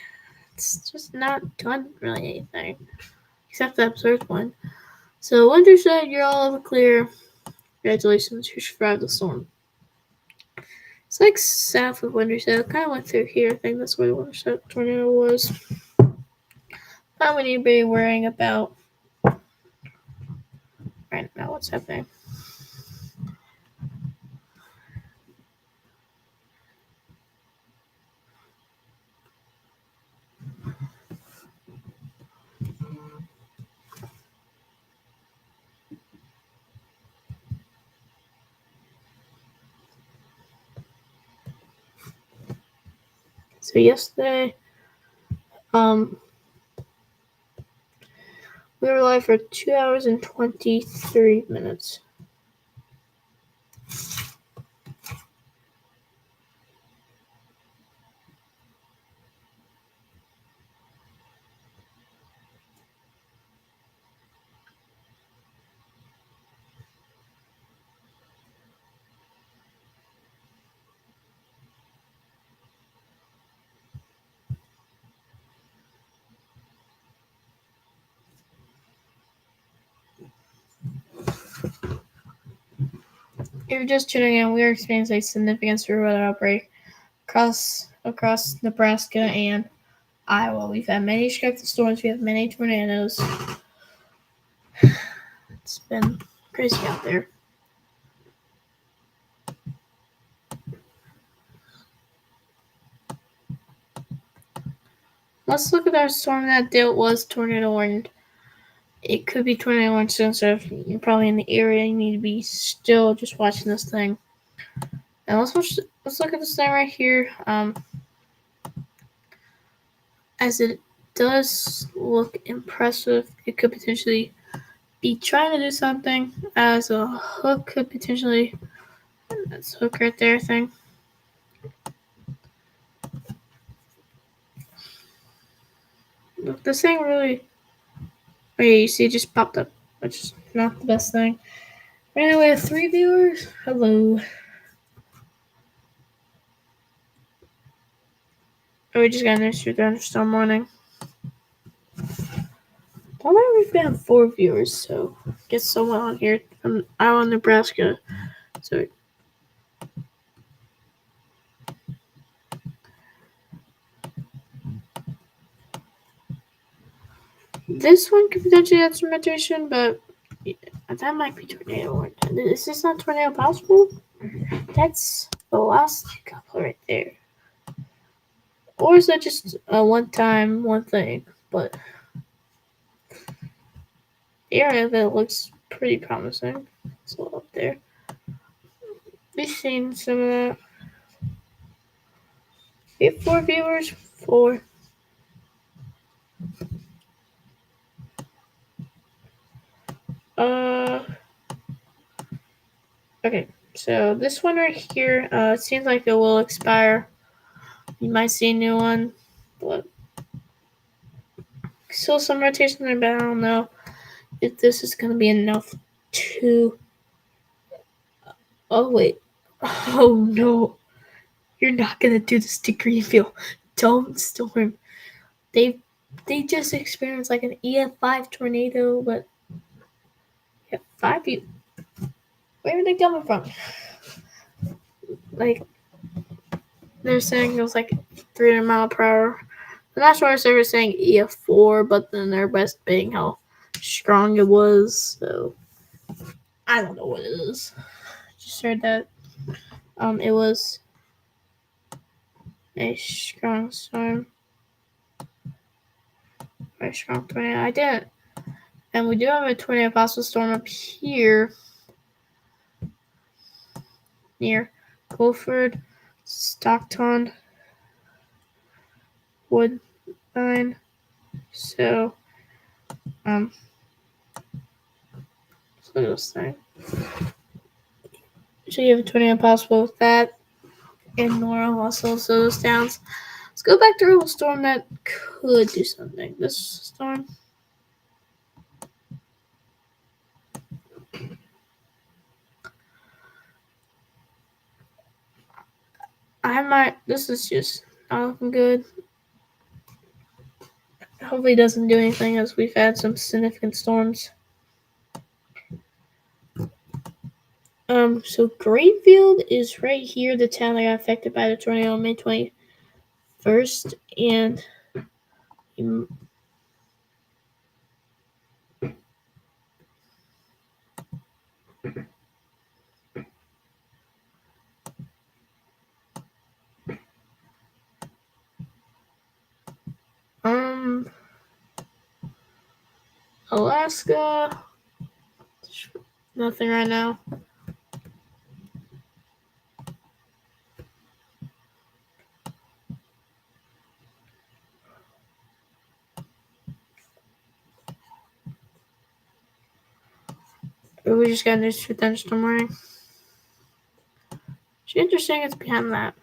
A: it's just not done really anything except the observed one. So Wintershed, you're all over clear. Congratulations, you survived the storm. It's like south of Wintershed. Kind of went through here. I think that's where the Wintershed tornado was. Not what anybody worrying about right now. What's happening? So yesterday, we were live for 2 hours and 23 minutes. If you're just tuning in, we are experiencing a significant severe weather outbreak across Nebraska and Iowa. We've had many destructive storms. We have many tornadoes. It's been crazy out there. Let's look at our storm that dealt was tornado warned. It could be tornado warned soon, so if you're probably in the area, you need to be still just watching this thing. And let's look at this thing right here. As it does look impressive, it could potentially be trying to do something. As a hook could potentially, that's hook right there thing. Look, this thing really. Oh yeah, you see, it just popped up, which is not the best thing. Right now we have 3 viewers. Hello. Oh, we just got an issue thunderstorm warning. Alright, we've got 4 viewers, so get someone on here from Iowa, Nebraska. So this one could potentially have some rotation, but that might be tornado warning. Is this not tornado possible? That's the last couple right there. Or is that just a one thing? But the area that looks pretty promising. It's a little up there. We've seen some of that. We have 4 viewers. 4. Okay, so this one right here, it seems like it will expire. You might see a new one, but still some rotation there, but I don't know if this is going to be enough to... Oh, wait. Oh, no. You're not going to do this to Greenfield. Don't storm. They just experienced like an EF5 tornado, but EF5, where are they coming from? Like, they're saying it was like 300 mile per hour. The National Weather Service is saying EF4, but then they're best being how strong it was. So I don't know what it is. Just heard that it was a strong storm. Very strong tornado. I didn't. And we do have a tornado possible storm up here near Guilford, Stockton, Woodbine. So, look at this thing. So you have a tornado possible with that and Nora also. So those towns. Let's go back to a storm that could do something. This storm. This is just not looking good. Hopefully it doesn't do anything as we've had some significant storms. So Greenfield is right here, the town that got affected by the tornado on May 21st, and Alaska, nothing right now. We just got news for thunderstorm warning. It's interesting it's behind that.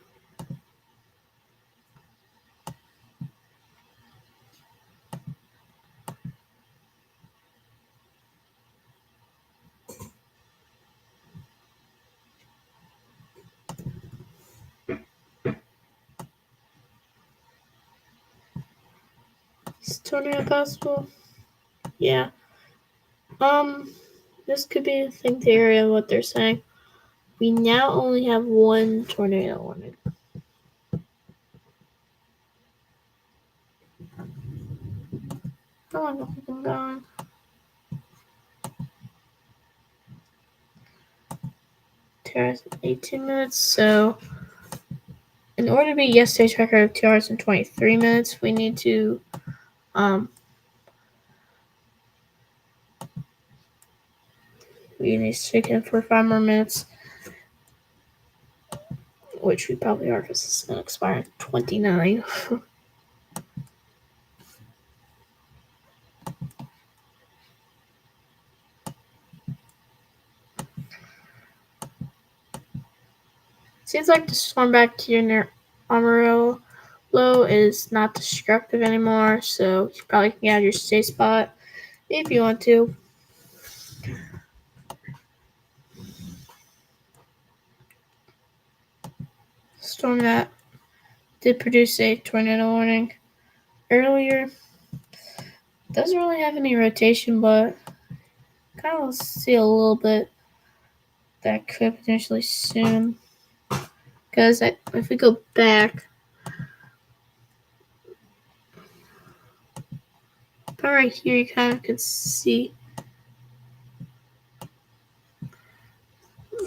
A: Is tornado possible? Yeah. This could be a thing theory of what they're saying. We now only have one tornado warning. How long have we been going? Hours and 18 minutes. So, in order to beat yesterday's record of 2 hours and 23 minutes, we need to stick in for 5 more minutes, which we probably are because it's going to expire in 29. Seems like the storm back here near Amarillo is not destructive anymore, so you probably can get out of your stay spot if you want to. Storm that did produce a tornado warning earlier. Doesn't really have any rotation, but kind of see a little bit that could potentially soon. Because if we go back, but right here you kind of could see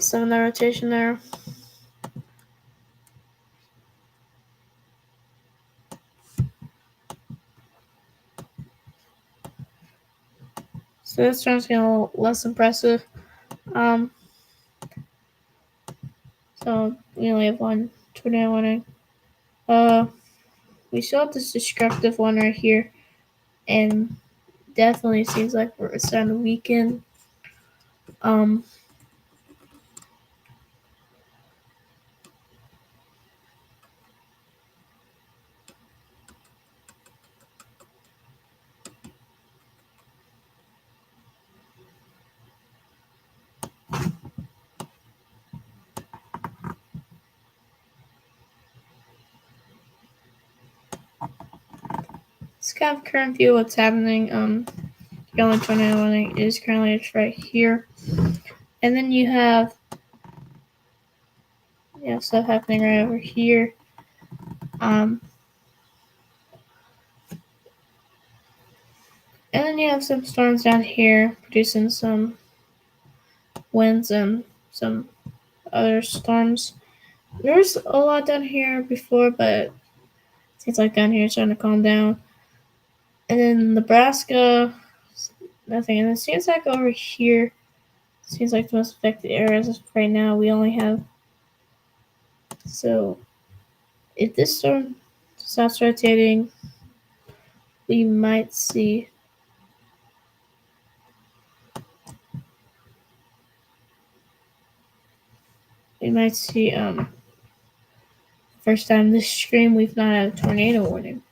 A: some of the rotation there. So this one's getting a little less impressive. So we only have one tornado warning. We still have this destructive one right here, and definitely seems like we're starting to weaken. It's kind of current view of what's happening. The only tornado warning is currently it's right here, and then you have stuff happening right over here. And then you have some storms down here producing some winds and some other storms. There's a lot down here before, but it seems like down here it's starting to calm down. And then Nebraska, nothing. And it seems like over here, seems like the most affected areas right now. We only have. So, if this storm stops rotating, we might see. First time this stream we've not had a tornado warning,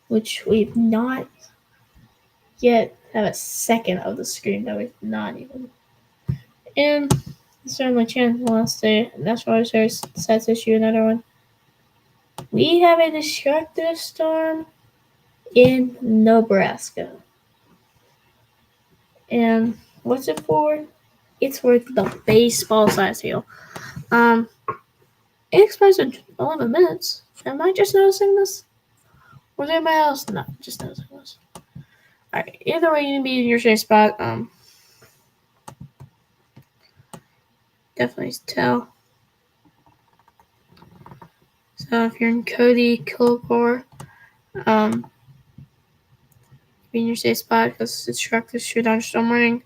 A: which we've not yet have a second of the screen that we've not even. And it's on my channel last day. Natural Resource Sets issue, another one. We have a destructive storm in Nebraska. And what's it for? It's for the baseball size hail. It expires in 11 minutes. Am I just noticing this? Or is anybody else not just noticing this? Alright, either way, you need to be in your safe spot. Definitely tell. So if you're in Cody, Kilgore, be in your safe spot because it's destructive storm warning.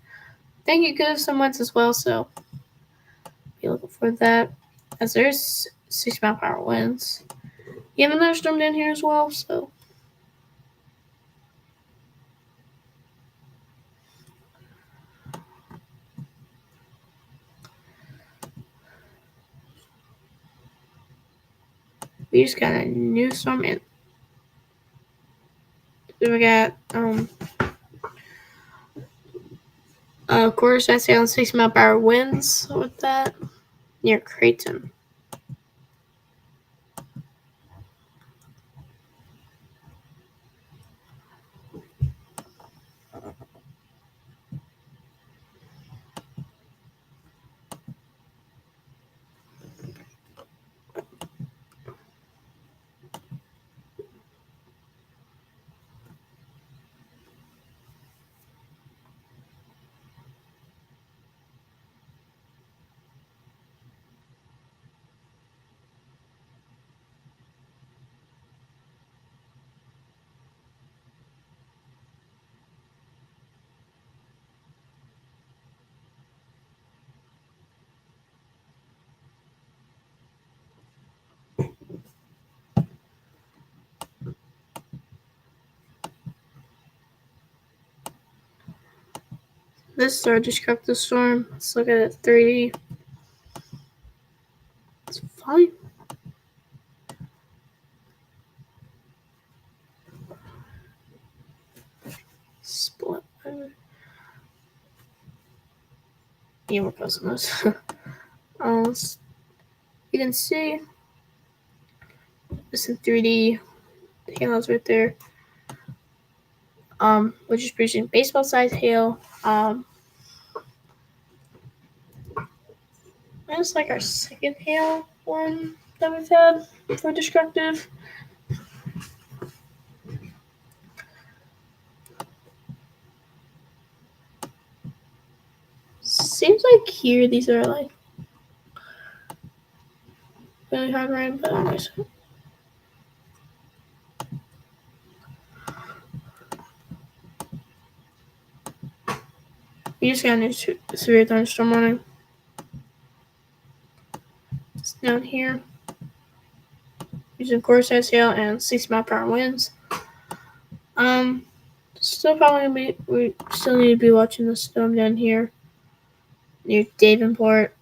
A: Thank you, good someone's as well, so be looking for that. As there's 6-mile-per-hour winds. You have another storm down here as well, so we just got a new storm in. So we got of course I say on 6-mile-per-hour winds with that near Creighton. This is our destructive storm. Let's look at it 3D. It's fine. Split. Yeah, we're posting this. You can see this in 3D. The hail's right there. Which is producing baseball size hail. That's like our second hail one that we've had for destructive. Seems like here these are like really hard rain, but anyways. We just got a new severe thunderstorm warning. It's down here. Using core size hail and 6-mile-per-hour winds. Still probably we still need to be watching the storm down here near Davenport.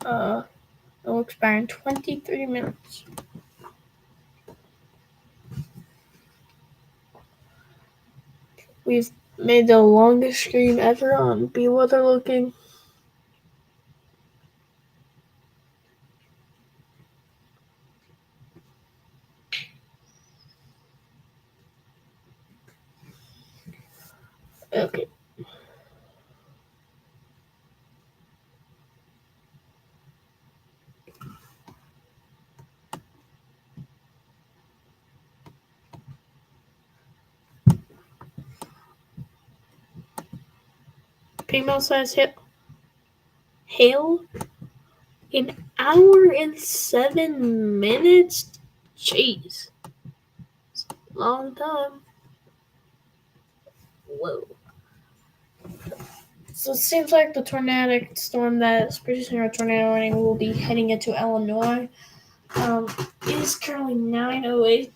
A: It will expire in 23 minutes. We've made the longest stream ever on Be Weather Looking. Okay. Female size hail in hour and 7 minutes? Jeez. It's a long time. Whoa. So it seems like the tornadic storm that is producing our tornado warning will be heading into Illinois. It is currently 9:08.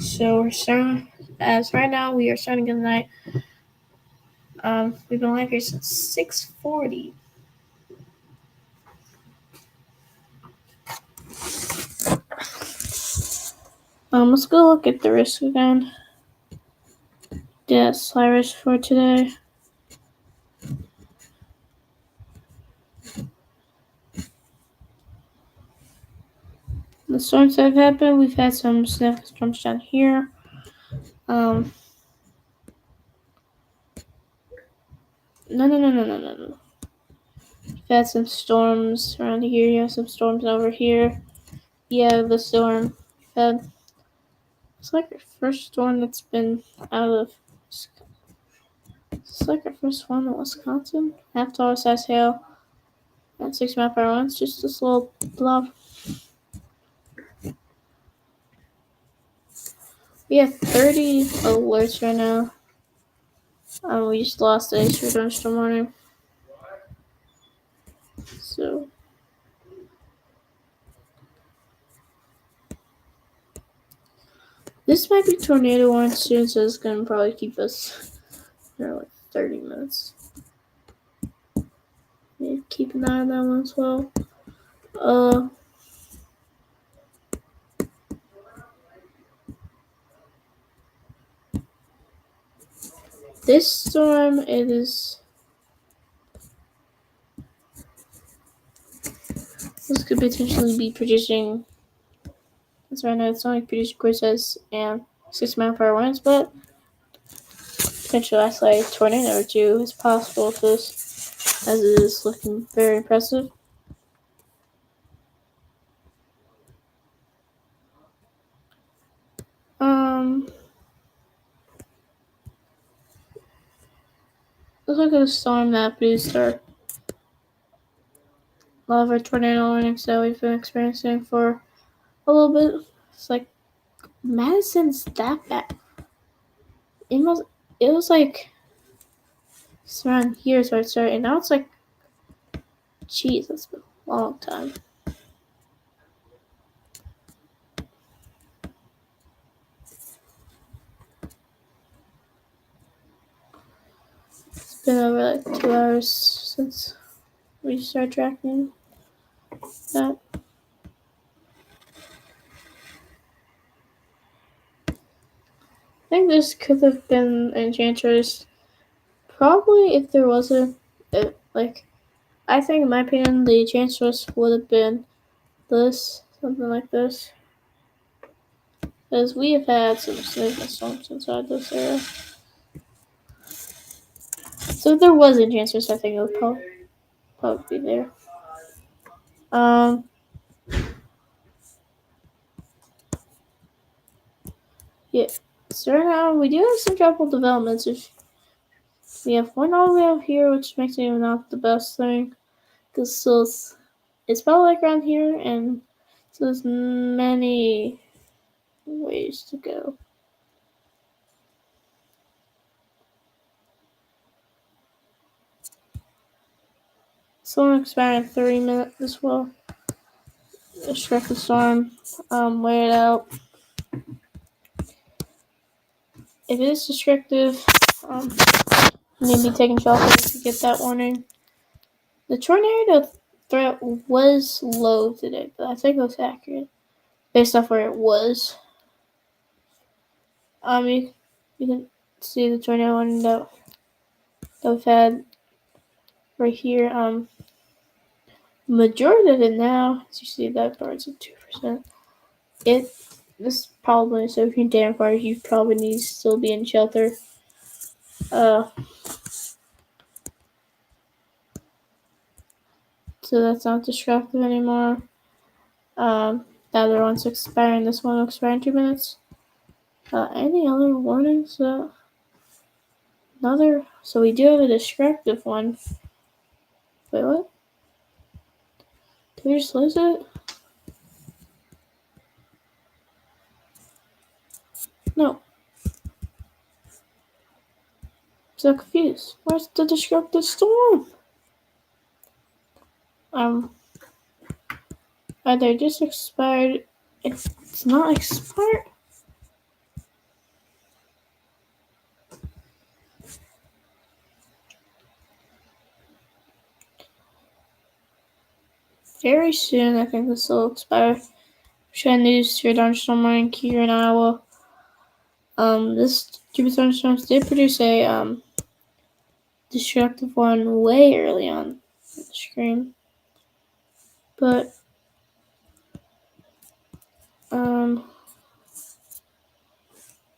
A: So we're starting, as right now we are starting the night. We've been live here since 6:40. Let's go look at the risk again. Yes, high risk for today. The storms that have happened, we've had some significant storms down here. No. We've had some storms around here. You have some storms over here. Yeah, the storm. We've had. It's like our first storm that's been out of. It's like our first one in Wisconsin. Half dollar size hail. At 6 mile per hour. It's just this little blob. We have 30 alerts right now. We just lost a thunderstorm warning. So. This might be tornado warning soon, so it's going to probably keep us for like 30 minutes. Yeah, keep an eye on that one as well. This storm, this could potentially be producing, as right now it's only producing courses and 6 mile per hour winds, but potentially last like a tornado or two is possible with this, as it is looking very impressive. Let's look at the storm that produced a lot of our tornado warnings that we've been experiencing for a little bit. It's like Madison's that bad. It was like it's around here so I started, and now it's like, geez, that's been a long time. It's been over like 2 hours since we started tracking that. I think this could have been Enchantress. Probably if there wasn't, I think in my opinion, the Enchantress would have been something like this. Because we have had some significant storms inside this area. So if there was Enchantress, I think it would probably be there. Yeah. So right now, we do have some tropical developments. We have one all the way up here, which makes it not the best thing. Because still, it's probably like around here, and so there's many ways to go. So I'm expanding 30 minutes as well. Strike the storm. Weigh it out. If it is destructive, maybe taking shelter to get that warning. The tornado threat was low today, but I think it was accurate based off where it was. You can see the tornado warning that we've had right here. Majority of it now, as you see, that part's at 2%. This probably, so if you're damn far, you probably need to still be in shelter. So that's not destructive anymore. The other one's expiring. This one will expire in 2 minutes. Any other warnings? So we do have a destructive one. Wait, what? Did we just lose it? No. So confused. Where's the destructive storm? Either just expired. It's not expired. Very soon, I think this will expire. Share news to thunderstorm in here in Iowa. This Jupiter thunderstorms did produce a destructive one way early on the screen, but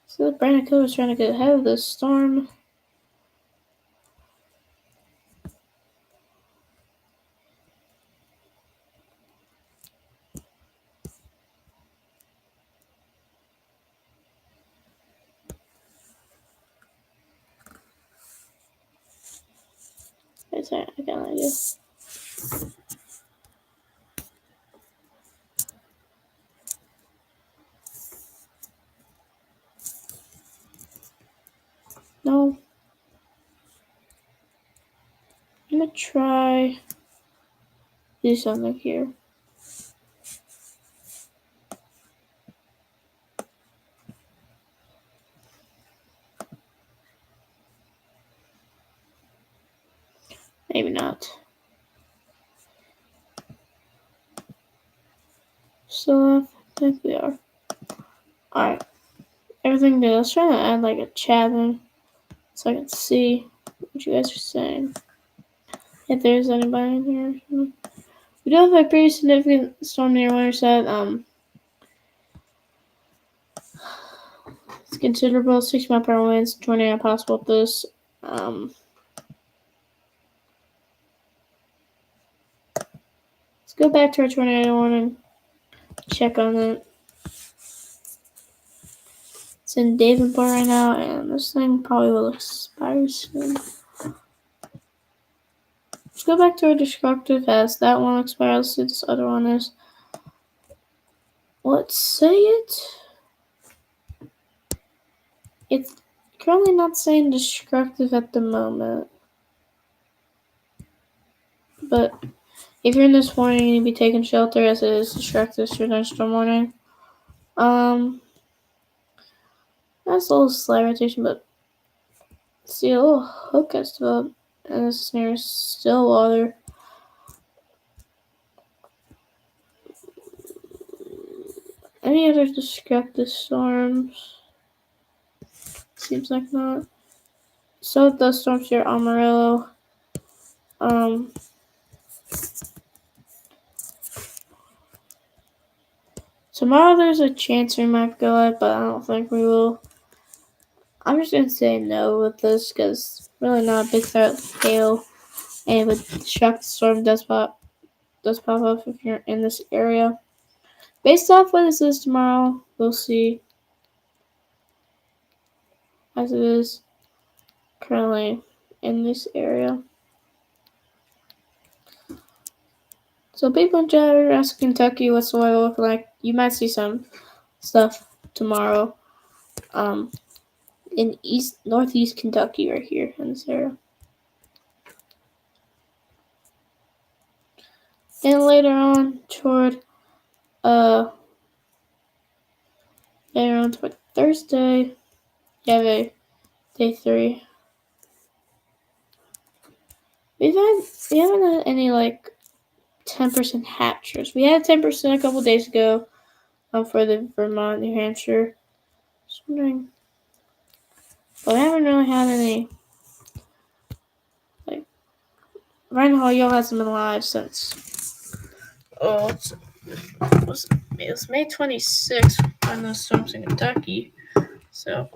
A: so Brandon Cook was trying to get ahead of this storm. I got an idea. No. I'm gonna try do something here. Maybe not. So I think we are. Alright. Everything good. Let's try to add like a chat in so I can see what you guys are saying. If there's anybody in here. We do have a pretty significant storm near Winterset. It's considerable, 6-mile-per-hour winds, tornado possible with this. Let's go back to our tornado warning. Check on it. It's in Davenport right now, and this thing probably will expire soon. Let's go back to our destructive as that one expires. Let's see what this other one is. Let's say it. It's currently not saying destructive at the moment. But if you're in this warning, you need to be taking shelter as it is destructive thunderstorm warning. That's a little slight rotation, but see a little hook has developed, and this is near Stillwater. Any other destructive storms? Seems like not. So the storms here, Amarillo. Tomorrow there's a chance we might go out, but I don't think we will. I'm just gonna say no with this because really not a big threat of hail, and with destructive storm does pop up if you're in this area. Based off what this is tomorrow, we'll see. As it is currently in this area. So people in chat are asking Kentucky what's the weather look like. You might see some stuff tomorrow. In northeast Kentucky right here in this area. And later on toward Thursday, you have a day 3. We haven't had any like 10% hatchers. We had 10% a couple days ago for the Vermont, New Hampshire. Just wondering. But we haven't really had any. Like, Ryan Hall hasn't been live since. It was May 26th when the storms in Kentucky. So.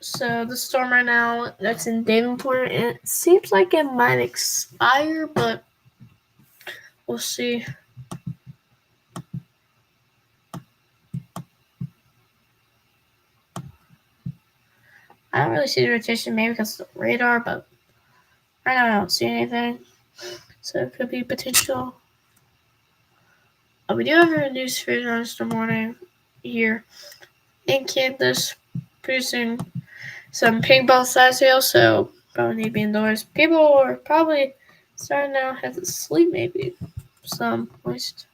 A: So the storm right now that's in Davenport, and it seems like it might expire, but we'll see. I don't really see the rotation, maybe because of the radar, but right now I don't see anything. So it could be potential. We do have a news for the morning here in Kansas, producing some paintball size hail, so probably need to be indoors. People are probably starting to have to sleep, maybe. Some, at least.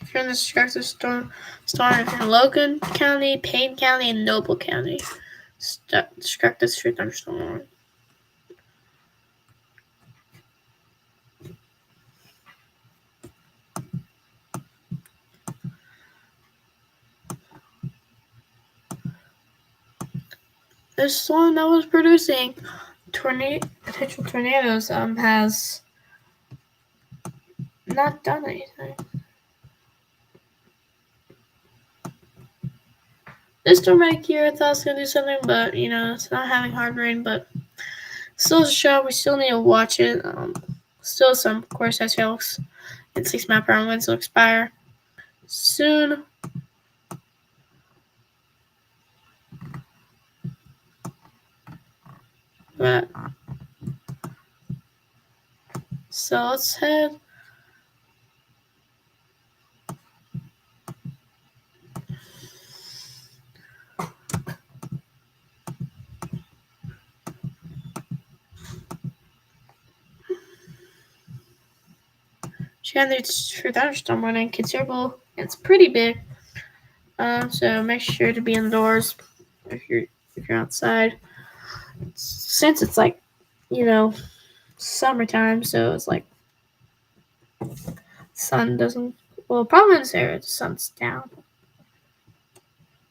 A: If you're in the destructive storm if you're in Logan County, Payne County, and Noble County. Destructive street thunderstorm. This storm that was producing potential tornadoes has not done anything. This storm right here, I thought it was gonna do something, but it's not having hard rain, but still a show. We still need to watch it. Still some, of course, has hails and 6 mile per hour winds will expire soon. But so let's head. Chances for thunderstorm warning considerable. It's pretty big. So make sure to be indoors if you're outside. Since it's like, summertime, so it's like sun doesn't. Well, probably in this area the sun's down.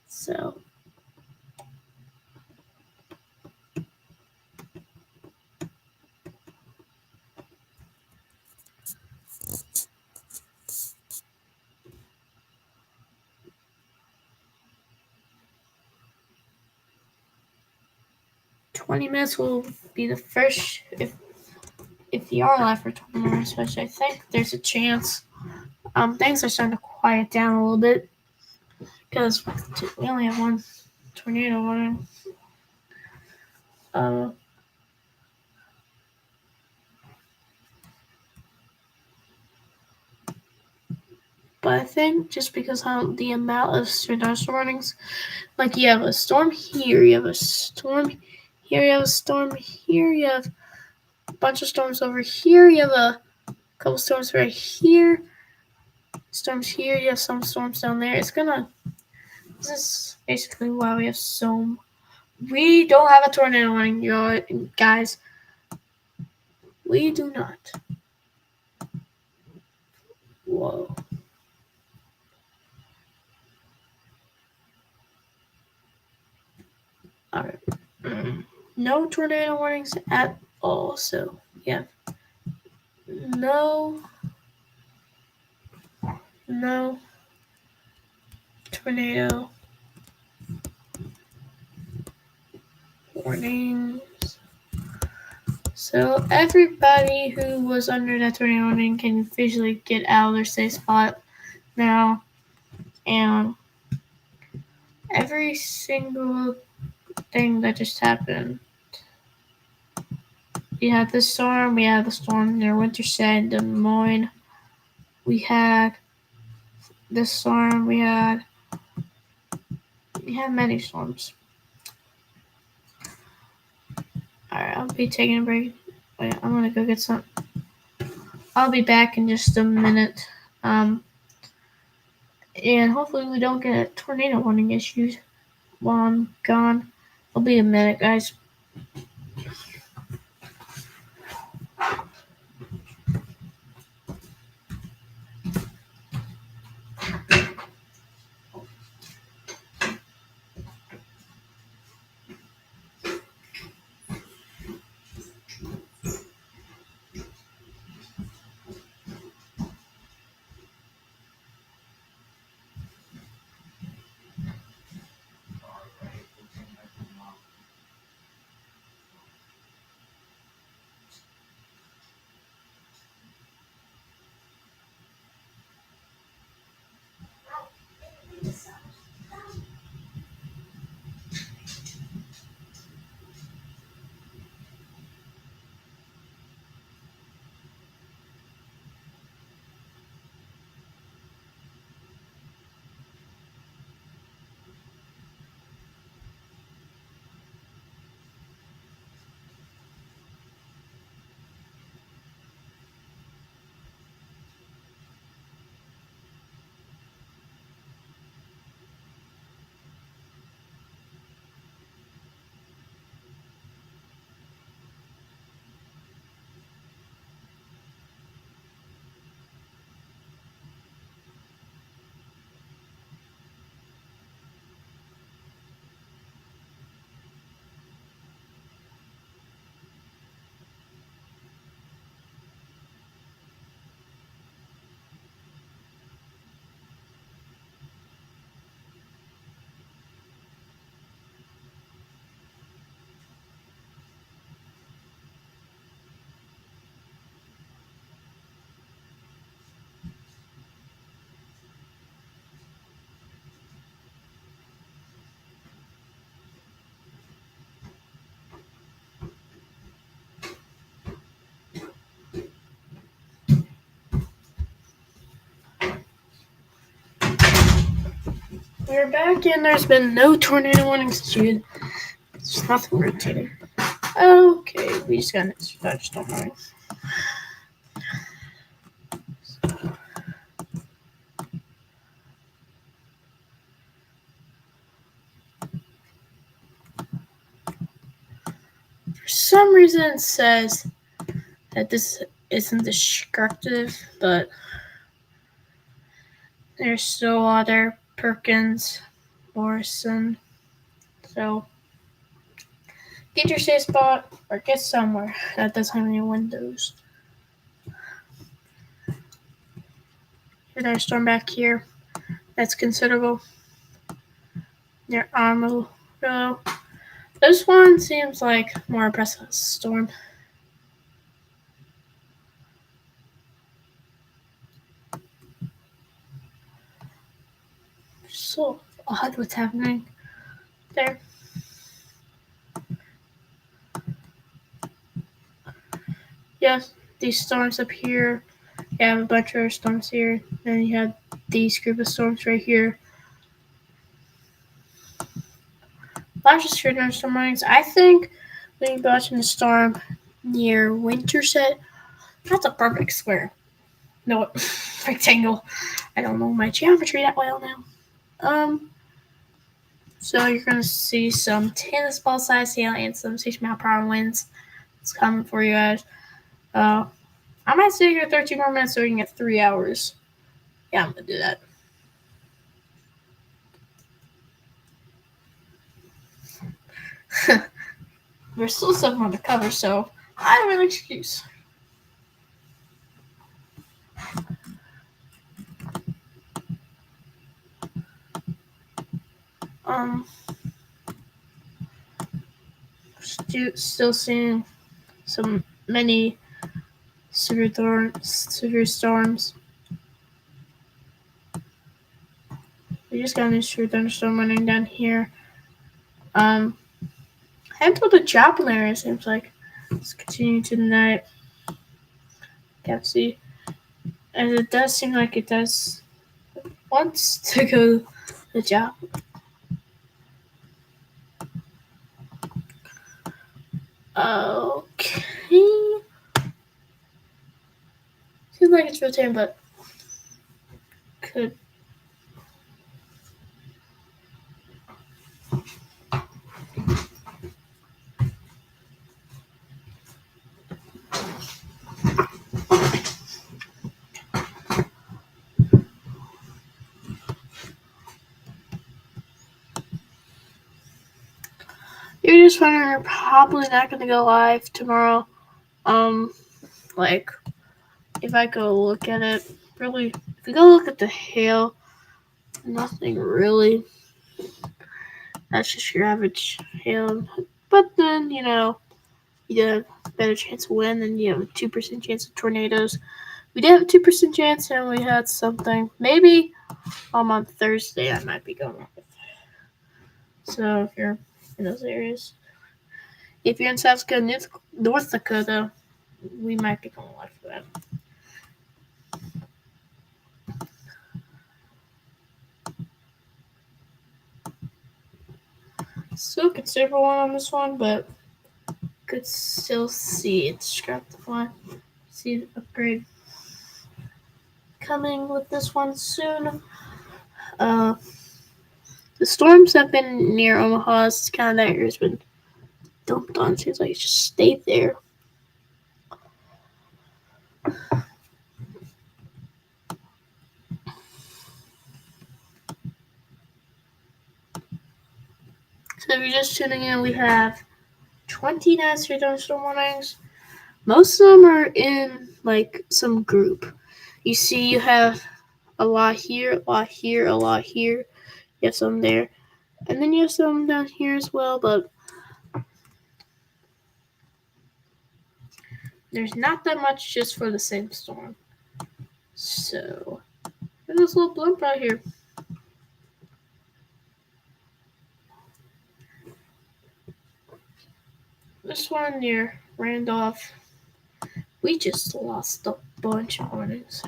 A: So. $20 will be the first if you are alive for 20 minutes, which I think there's a chance. Things are starting to quiet down a little bit because we only have one tornado warning. But I think just because how the amount of thunderstorm warnings, like you have a storm here, you have a storm here, you have a storm here, you have a bunch of storms over here, you have a couple storms right here, storms here, you have some storms down there. This is basically why we have we don't have a tornado warning, guys. We do not. Whoa. Alright. No tornado warnings at all. So, yeah. No tornado warnings. So, everybody who was under that tornado warning can visually get out of their safe spot now. And every single thing that just happened. We had the storm near Winterset in Des Moines. We had the storm, we had many storms. Alright, I'll be taking a break. Wait, I'm gonna go get some. I'll be back in just a minute. And hopefully we don't get tornado warning issues while I'm gone. I'll be a minute, guys. We're back and there's been no tornado warnings issued. There's nothing rotating. Okay, we just got it. Just don't worry. For some reason it says that this isn't destructive, but there's still other Perkins, Morrison. So get your safe spot or get somewhere that doesn't have any windows. Here's our storm back here. That's considerable. Near Amarillo. This one seems like more oppressive storm. So odd what's happening there. Yes, these storms up here. You have a bunch of storms here. Then you have these group of storms right here. Lots of storm warnings. I think when you're watching the storm near Winterset, that's a perfect square. No, rectangle. I don't know my geometry that well now. So you're gonna see some tennis ball size hail and some 6-mile-per-hour winds. It's coming for you guys. I might stay here 13 more minutes so we can get 3 hours. Yeah, I'm gonna do that. There's still something on the cover, so I have an excuse. Still seeing many severe storms. We just got a new severe thunderstorm running down here. Handle the Joplin area seems like it's continuing to the night. Can't see. And it does seem like it does wants to go to the Joplin. Okay. Seems like it's rotating, but could. You're just wondering, you're probably not going to go live tomorrow. Like, if I go look at it, really, if you go look at the hail, nothing really. That's just your average hail. But then, you have a better chance of wind, and you have a 2% chance of tornadoes. We did have a 2% chance, and we had something. Maybe on Thursday I might be going live. So if you're in those areas. If you're in South Dakota, North Dakota, we might be going live for that. Still considerable one on this one, but could still see it. Scrap the fly. See the upgrade coming with this one soon. The storms have been near Omaha. It's kind of that area's been dumped on. Seems like it just stayed there. So if you're just tuning in, we have 29 thunderstorm warnings. Most of them are in like some group. You see, you have a lot here, a lot here, a lot here. You have some there, and then you have some down here as well. But there's not that much just for the same storm. So there's this little blimp right here. This one near Randolph, we just lost a bunch of warnings.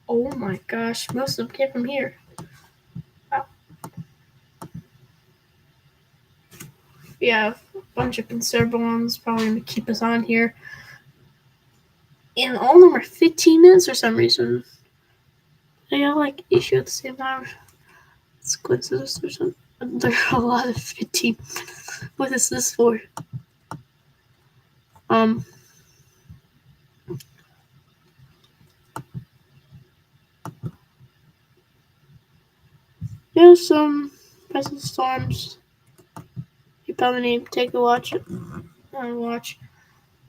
A: Oh my gosh, most of them came from here. We have a bunch of conservable ones probably going to keep us on here. And all of them are 15 minutes for some reason. They all like issue at the same time. It's coincidence or something. There are a lot of 15. What is this for? There's some present storms. You probably need to take a watch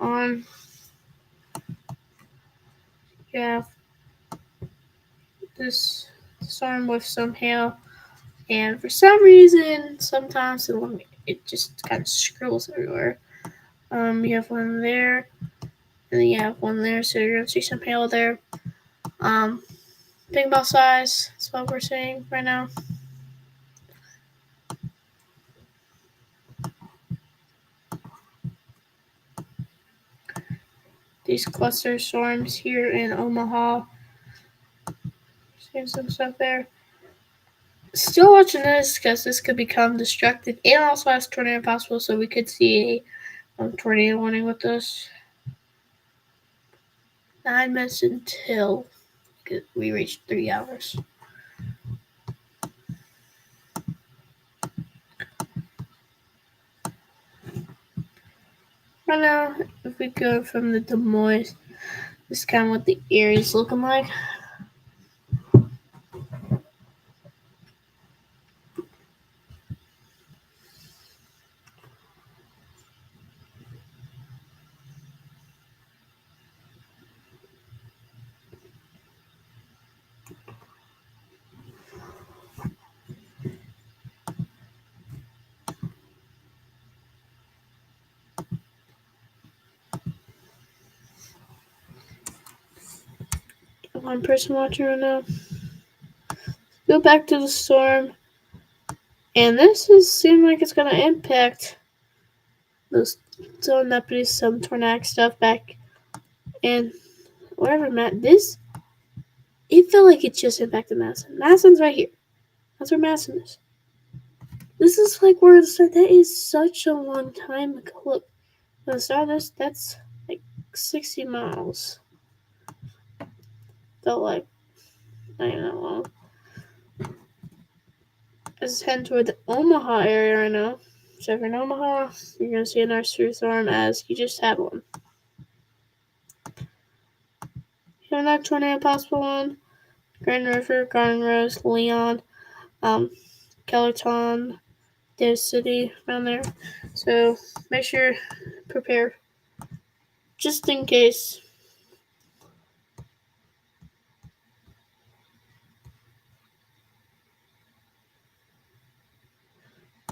A: on. Yeah, this storm with some hail, and for some reason, sometimes it just kind of scribbles everywhere. You have one there, and then you have one there, so you're gonna see some hail there. Ping ball size. That's what we're seeing right now. These cluster storms here in Omaha. Seeing some stuff there. Still watching this because this could become destructive and also has tornado possible, so we could see a tornado warning with this. 9 minutes until we reach 3 hours. Right now, if we go from the Des Moines, this is kind of what the area is looking like. One person watching right now. Go back to the storm. And this seems like it's going to impact those zone deputies, some tornadic stuff back. And wherever it felt like it just impacted Madison. Madison's right here. That's where Madison is. This is like where the start. That is such a long time ago. Look, the start of this, that's like 60 miles. Felt like not even that long. This is heading toward the Omaha area right now. So if you're in Omaha, you're gonna see a nice storm as you just had one. You have that tornado possible one. Grand River, Garden Rose, Leon, Kellerton, Davis City, around there. So make sure prepare just in case.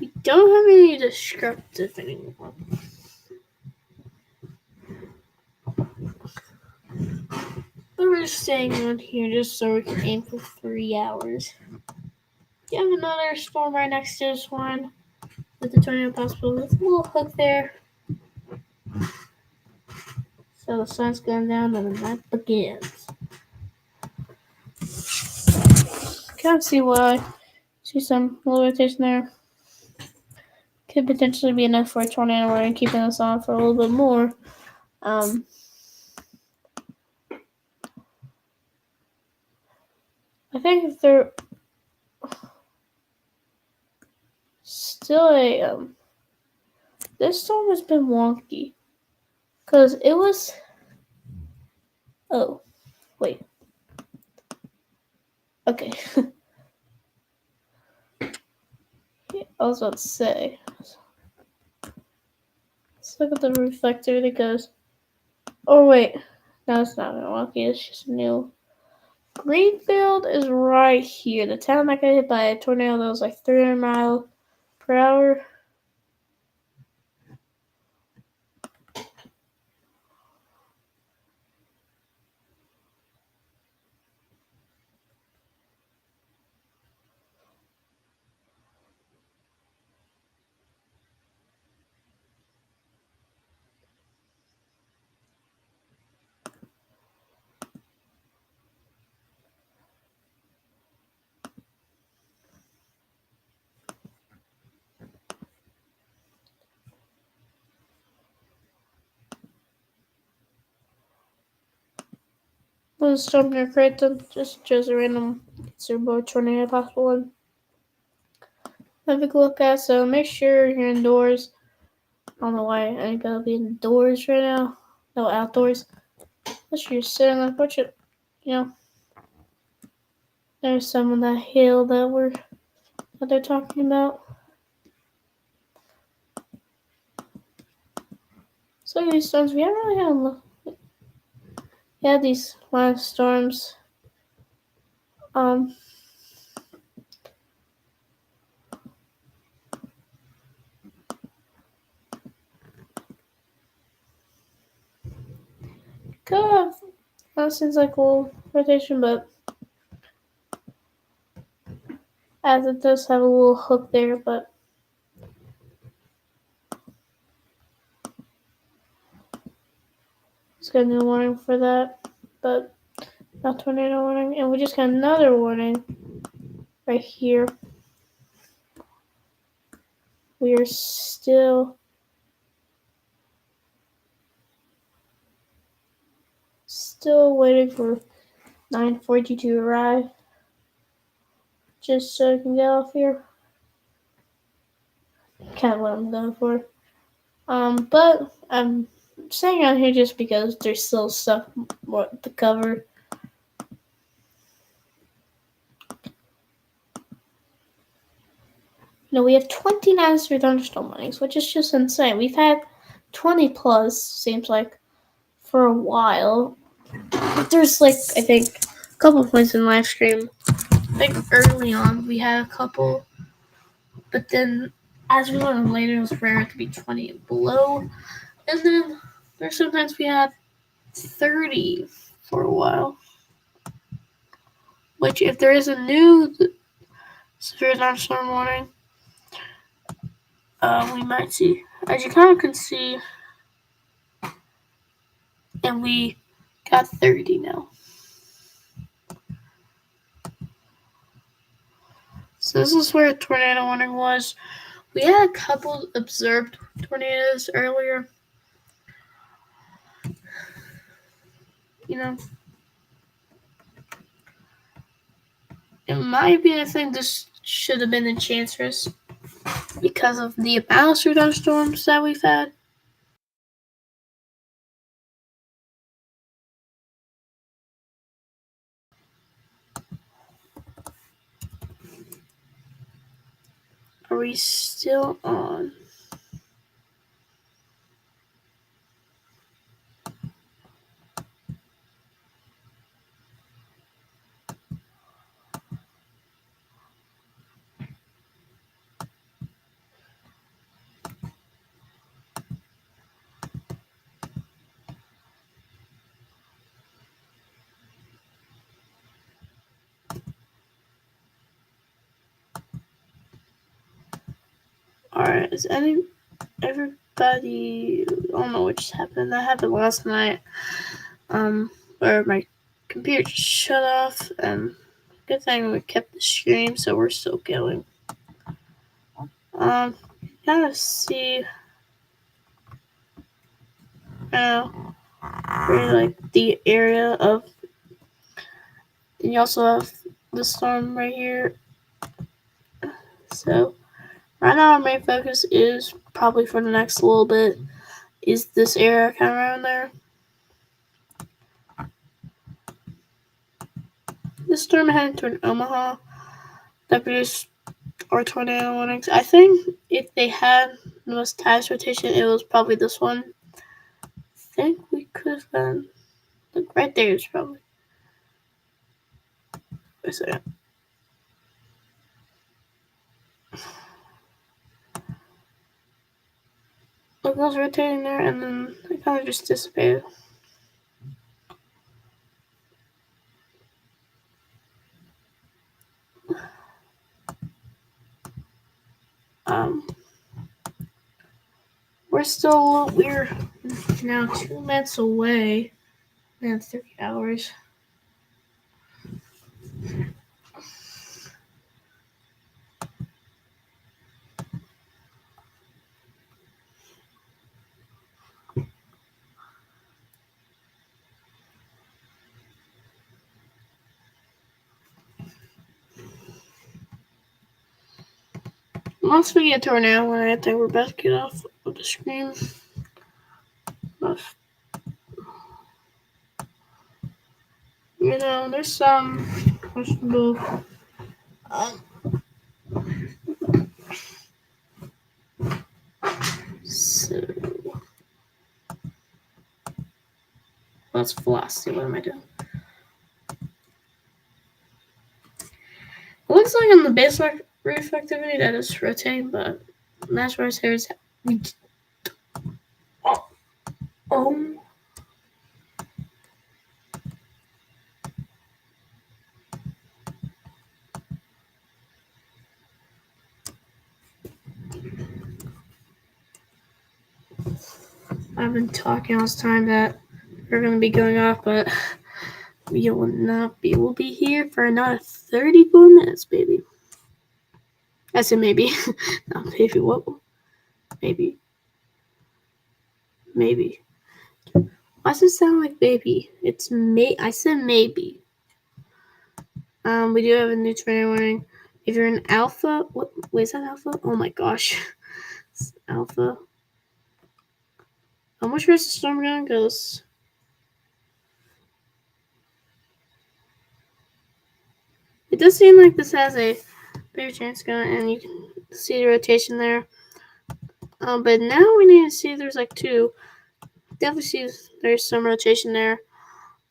A: We don't have any destructive anymore. But we're staying on here just so we can aim for 3 hours. You have another storm right next to this one with the tornado possible with a little hook there. So the sun's going down and the night begins. Can't see why. See some little rotation there. Could potentially be enough for a tornado warning, keeping us on for a little bit more. I think if they're still this storm has been wonky. Because it was... Oh, wait. Okay. I was about to say. Let's look at the reflector that goes... Oh, wait. No, it's not wonky. It's just new. Greenfield is right here. The town that got hit by a tornado that was like 300 miles per hour. When the storm gonna create them, just choose a random considerable tornado possible one. Have a look at, so make sure you're indoors. I don't know why I gotta be indoors right now. No, outdoors. Unless you're sitting on the porch, there's some on that hill that they're talking about. So these storms, we haven't really had these last storms. Could have, that seems like a little rotation, but as it does have a little hook there, but it's got no warning for that, but not tornado warning. And we just got another warning right here. We are still waiting for 940 to arrive, just so I can get off here. Kind of what I'm going for. But I'm staying out here just because there's still stuff more to cover. We have 29 thunderstorm warnings, which is just insane. We've had 20 plus, seems like, for a while. But there's, I think, a couple points in live stream. I think early on we had a couple, but then as we learned later, it was rare to be 20 and below. And then there's sometimes we had 30 for a while. Which, if there is a new severe thunderstorm warning, we might see. As you kind of can see, and we got 30 now. So this is where a tornado warning was. We had a couple observed tornadoes earlier. In my opinion, I think this should have been Enchantress because of the amount of thunderstorms that we've had. Are we still on? Alright, is everybody, I don't know what just happened. That happened last night, where my computer just shut off, and good thing we kept the stream, so we're still going. Kind of see, really the area of, and you also have the storm right here. So right now our main focus is probably for the next little bit is this area kind of around there. This storm headed toward Omaha that produced our tornado warnings. I think if they had the most highest rotation, it was probably this one. I think we could have gone, look, right there is probably. Wait a second. Look, it was rotating there, and then it kind of just dissipated. We're now 2 minutes away. And 3 hours. once we get to our now, I think we're about to get off of the screen. But, there's some questionable. So, that's velocity. What am I doing? It looks like on the base reflectivity that is rotating, but that's where it says oh. I've been talking all this time that we're going to be going off, but we will not be. We'll be here for another 34 minutes, baby. I said maybe. Not maybe. What? Maybe. Maybe. Why does it sound like baby? It's I said maybe. We do have a new tornado warning. If you're in alpha, wait, is that alpha? Oh my gosh. It's alpha. How much is the storm going? Goes. It does seem like this has a bigger chance going, and you can see the rotation there. But now we need to see there's like two. Definitely see there's some rotation there.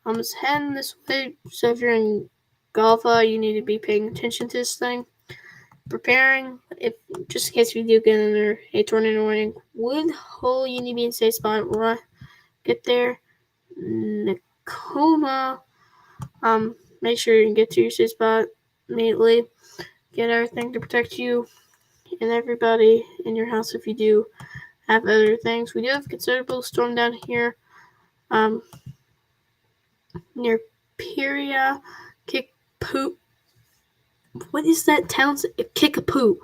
A: It's heading this way. So if you're in Golfa, you need to be paying attention to this thing. Preparing, if just in case we do get under a tornado warning. Wood hole, you need to be in safe spot. Right, get there. Nakoma, make sure you get to your safe spot immediately. Get everything to protect you and everybody in your house if you do have other things. We do have considerable storm down here. Near Piria, Kickapoo. What is that town? Kickapoo.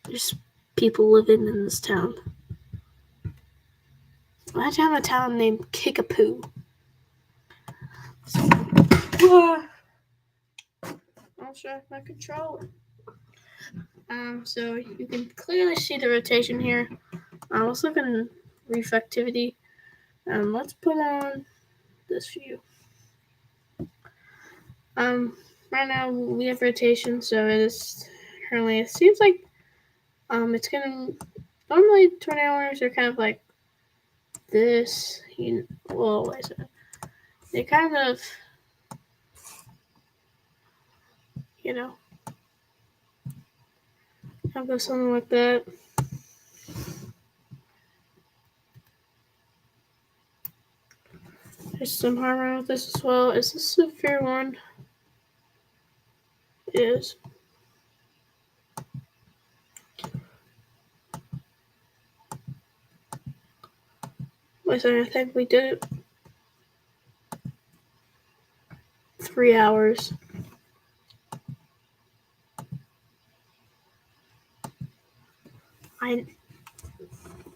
A: There's people living in this town. Imagine having a town named Kickapoo. I'll try my controller. So you can clearly see the rotation here. Let's look at reflectivity. Let's put on this view. Right now we have rotation, so it is currently. It seems like it's gonna. Normally tornado warnings are kind of like this. Well, wait a second. They kind of, I'll go something like that. There's some harm with this as well. Is this a fair one? It is. Wait a second, I think we did it. 3 hours.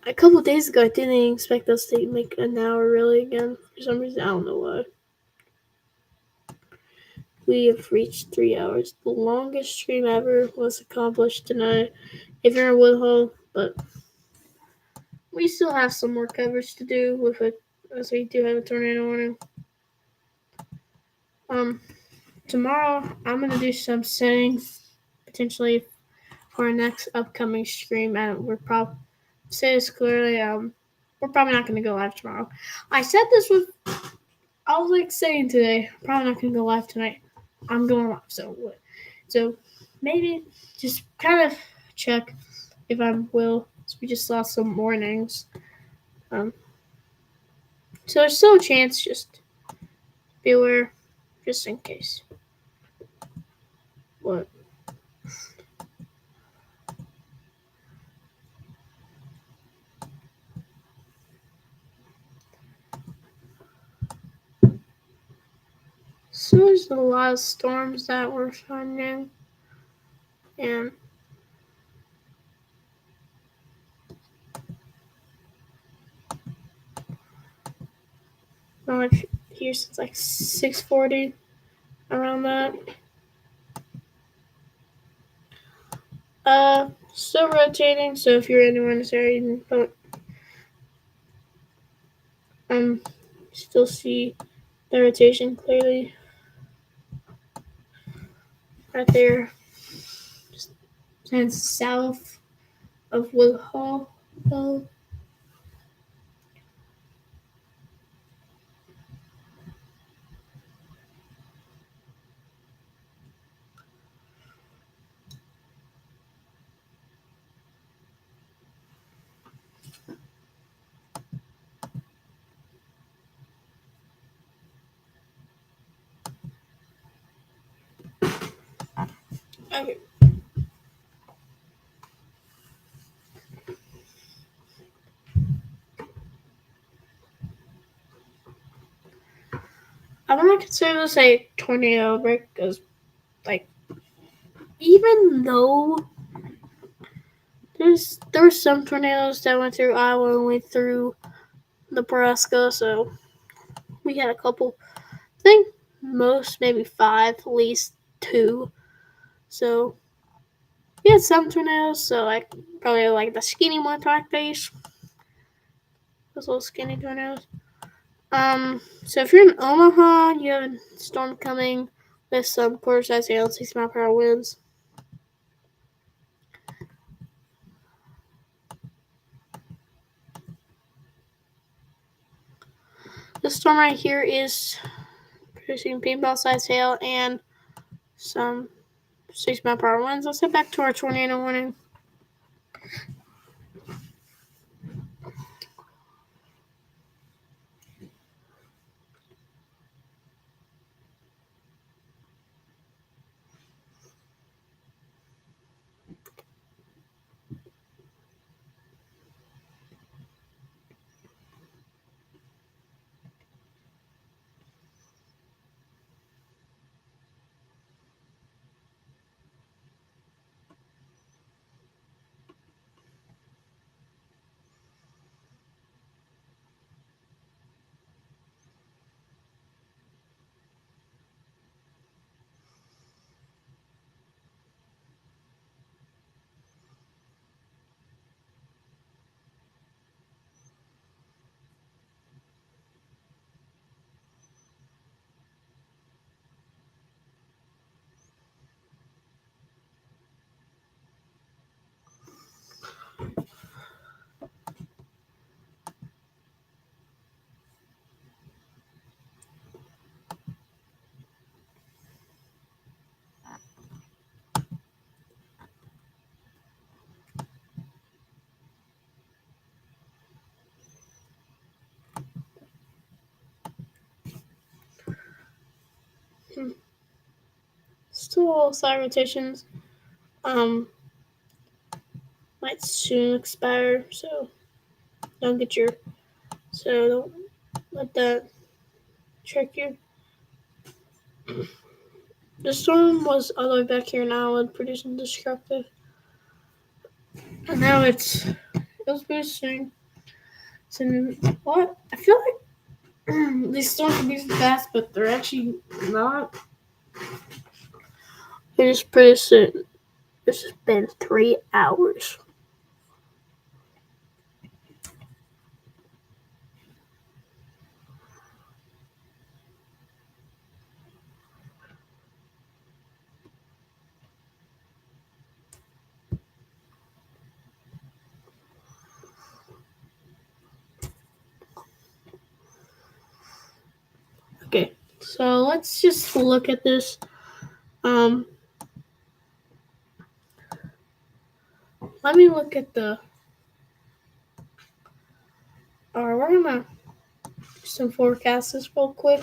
A: A couple days ago, I didn't expect us to make an hour really again. For some reason, I don't know why. We have reached 3 hours. The longest stream ever was accomplished tonight. If you're in Woodhull, but we still have some more coverage to do with it, as we do have a tornado warning. Tomorrow I'm gonna do some settings potentially for our next upcoming stream, and we're probably say this clearly. We're probably not gonna go live tomorrow. I said this with. I was like saying today, I'm probably not gonna go live tonight. I'm going live, so maybe just kind of check if I will. So we just lost some mornings. So there's still a chance. Just be aware, just in case. What? So there's a lot of storms that we're finding, and I'm here since like 6:40, around that. Still rotating, so if you're anywhere in this area, you don't still see the rotation clearly right there, just and south of Wood Hall. Okay. I don't want to consider this a tornado outbreak because, like, even though there were some tornadoes that went through Iowa and went through Nebraska, so we had a couple. I think most maybe 5, at least 2. So we had some tornadoes. So like probably like the skinny one like these, those little skinny tornadoes. So if you're in Omaha, you have a storm coming with some quarter-size hail, 60-mile-per-hour winds. This storm right here is producing paintball-sized hail and some 60-mile-per-hour winds. Let's head back to our tornado warning. Still side rotations. Might soon expire, so don't let that trick you. The storm was all the way back here in Iowa producing destructive. And now it was boosting. So what? I feel like these storms are moving fast, but they're actually not. It just producing. This has been 3 hours. Okay, so let's just look at this. Let me look at the. Alright, we're gonna do some forecasts real quick.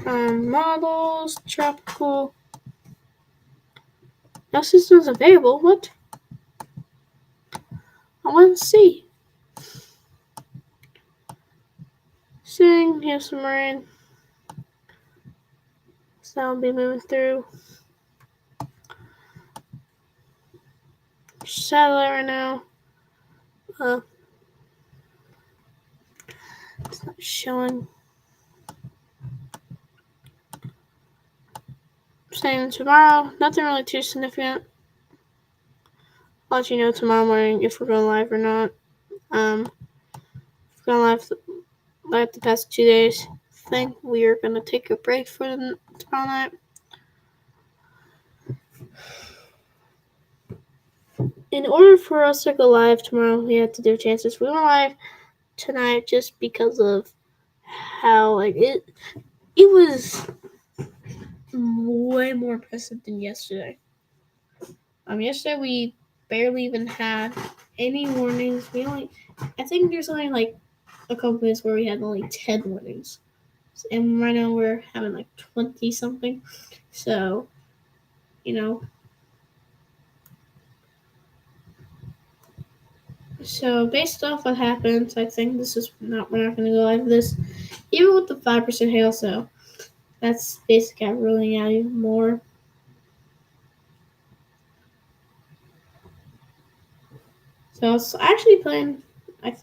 A: Models, tropical. No systems available. What? I want to see. Seeing here's some rain. So I'll be moving through. Satellite right now. It's not showing. saying tomorrow, nothing really too significant. I'll let you know tomorrow morning if we're going live or not. We've gone live like the past 2 days. I think we are going to take a break for tomorrow night. In order for us to go live tomorrow, we have to do chances. We went live tonight just because of how like it was way more impressive than yesterday. Yesterday we barely even had any warnings. I think there's only like a couple minutes where we had only 10 warnings, and right now we're having like 20 something. So, So based off what happens, I think we're not going to go live this, even with the 5% hail. So that's basically ruling out even more. So I was actually planning. I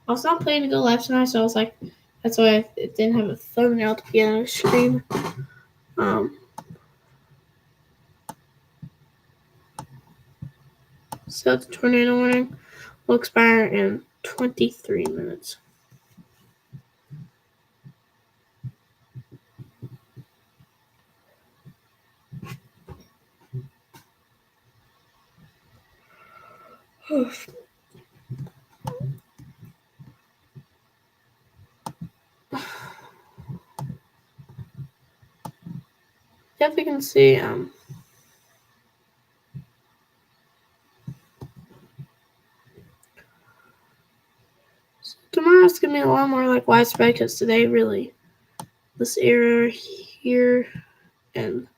A: was not planning to go live tonight, so I was like, that's why it didn't have a thumbnail to be on the screen. So the tornado warning will expire in 23 minutes. If we can see, so tomorrow's gonna be a lot more like widespread because today really this area here and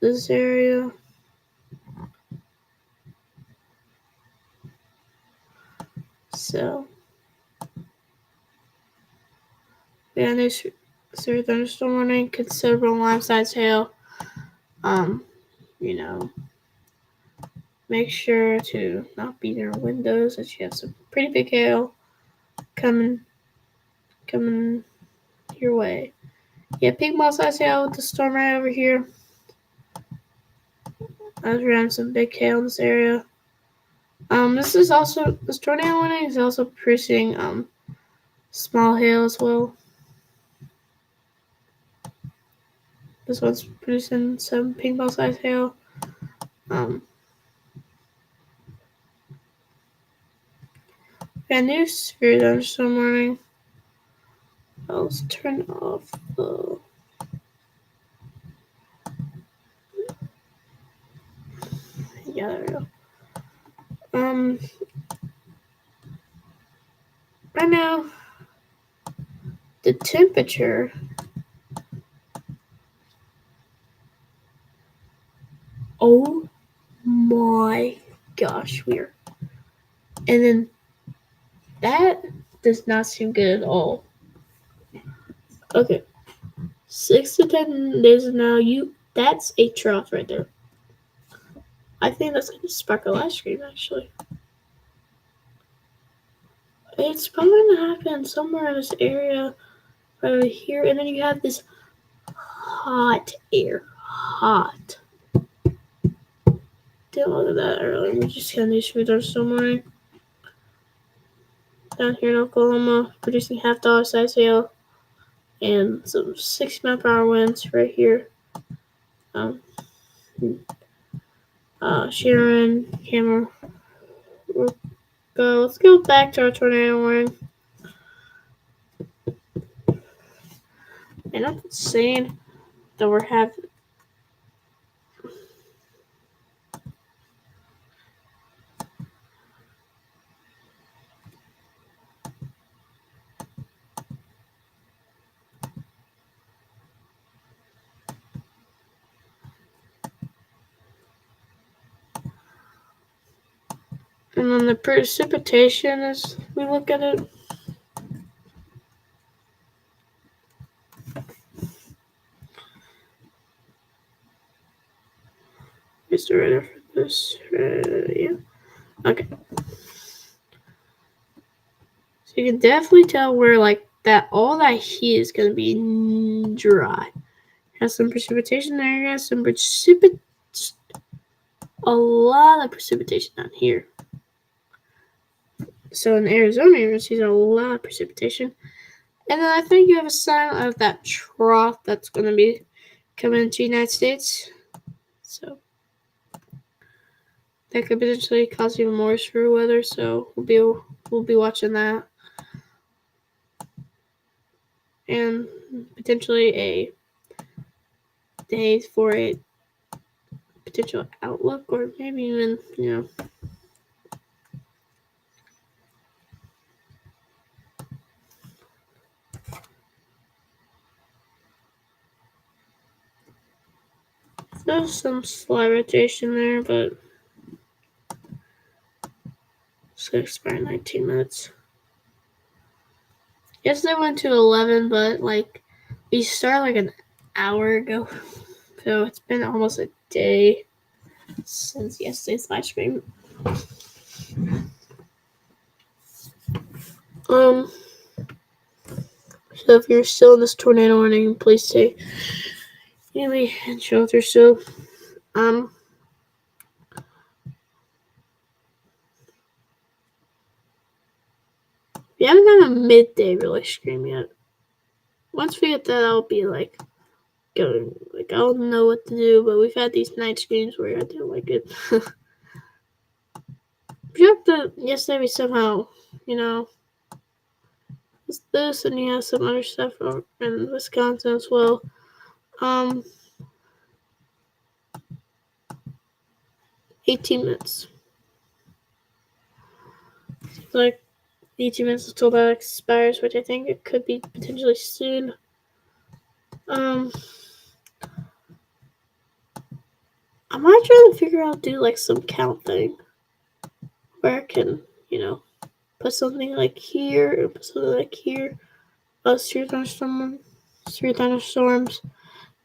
A: this area. So we had this severe thunderstorm warning, considerable line-size hail. Make sure to not be near windows as you have some pretty big hail coming your way. Yeah, big ball-size hail with the storm right over here. I was around some big hail in this area. This tornado warning is also producing small hail as well. This one's producing some ping ball size hail. And new severe thunderstorm warning. Let's turn off the. Yeah, there we go. Right now, the temperature oh my gosh, weird. And then that does not seem good at all. Okay. 6 to 10 days from now, that's a trough right there. I think that's gonna spark a live stream actually. It's probably gonna happen somewhere in this area right over here, and then you have this hot air. Hot. Didn't look at that earlier. We just got these food so morning. Down here in Oklahoma, producing $half size hail and some 60-mile-per-hour winds right here. Sharon, camera. Let's go back to our tornado warning. And I'm saying that we're having. And then the precipitation as we look at it. Is the ready for this? Yeah. Okay. So you can definitely tell where like that all that heat is gonna be dry. has some precipitation there. Has some a lot of precipitation down here. So in Arizona, you're going to see a lot of precipitation. And then I think you have a sign of that trough that's going to be coming into the United States. So that could potentially cause even more severe weather. So we'll be watching that. And potentially a day for a potential outlook, or maybe even, there's some slight rotation there, but it's going to expire in 19 minutes. Yesterday went to 11, but we started an hour ago. So it's been almost a day since yesterday's live stream. So if you're still in this tornado warning, please stay nearly and shelter still. We haven't done a midday release stream yet. Once we get that, I'll be going, I'll know what to do, but we've had these night streams where I didn't like it. Yesterday we somehow, this, and you have some other stuff in Wisconsin as well. 18 minutes. Seems 18 minutes until that expires, which I think it could be potentially soon. I might try to figure out, do some count thing where I can, put something here, or put something here. 3 thunderstorms.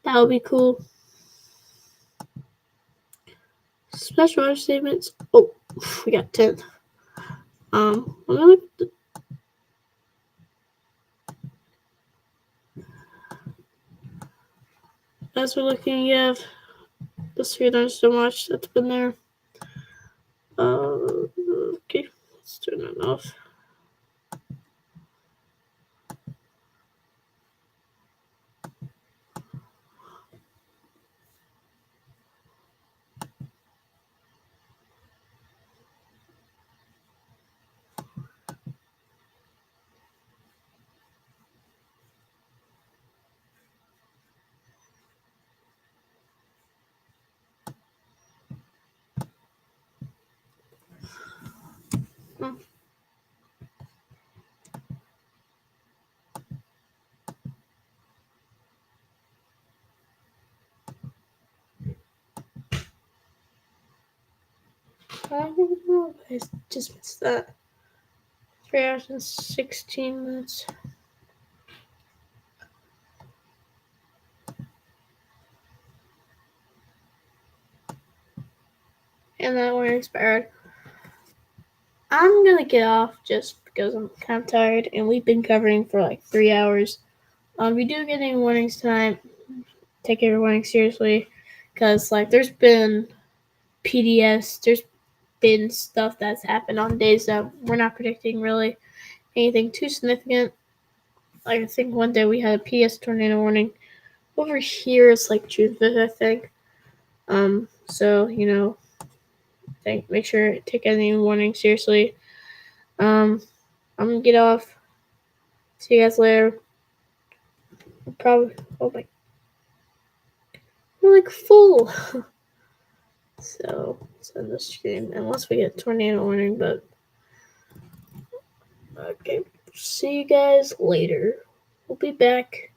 A: That would be cool. Special weather statements. Oh, we got 10. I'm gonna look at as we're looking, you have the 3 thunderstorm watch that's been there. Okay, let's turn that off. I don't know. I just missed that. 3 hours and 16 minutes. And that one expired. I'm gonna get off just because I'm kind of tired, and we've been covering for 3 hours. We do get any warnings tonight. Take every warning seriously, because there's been PDS, there's been stuff that's happened on days that we're not predicting really anything too significant. I think one day we had a PS tornado warning. Over here it's June 5th, I think. So, make sure to take any warning seriously. I'm gonna get off. See you guys later. Probably, we're full. So, let's end the stream unless we get a tornado warning, but okay. See you guys later. We'll be back.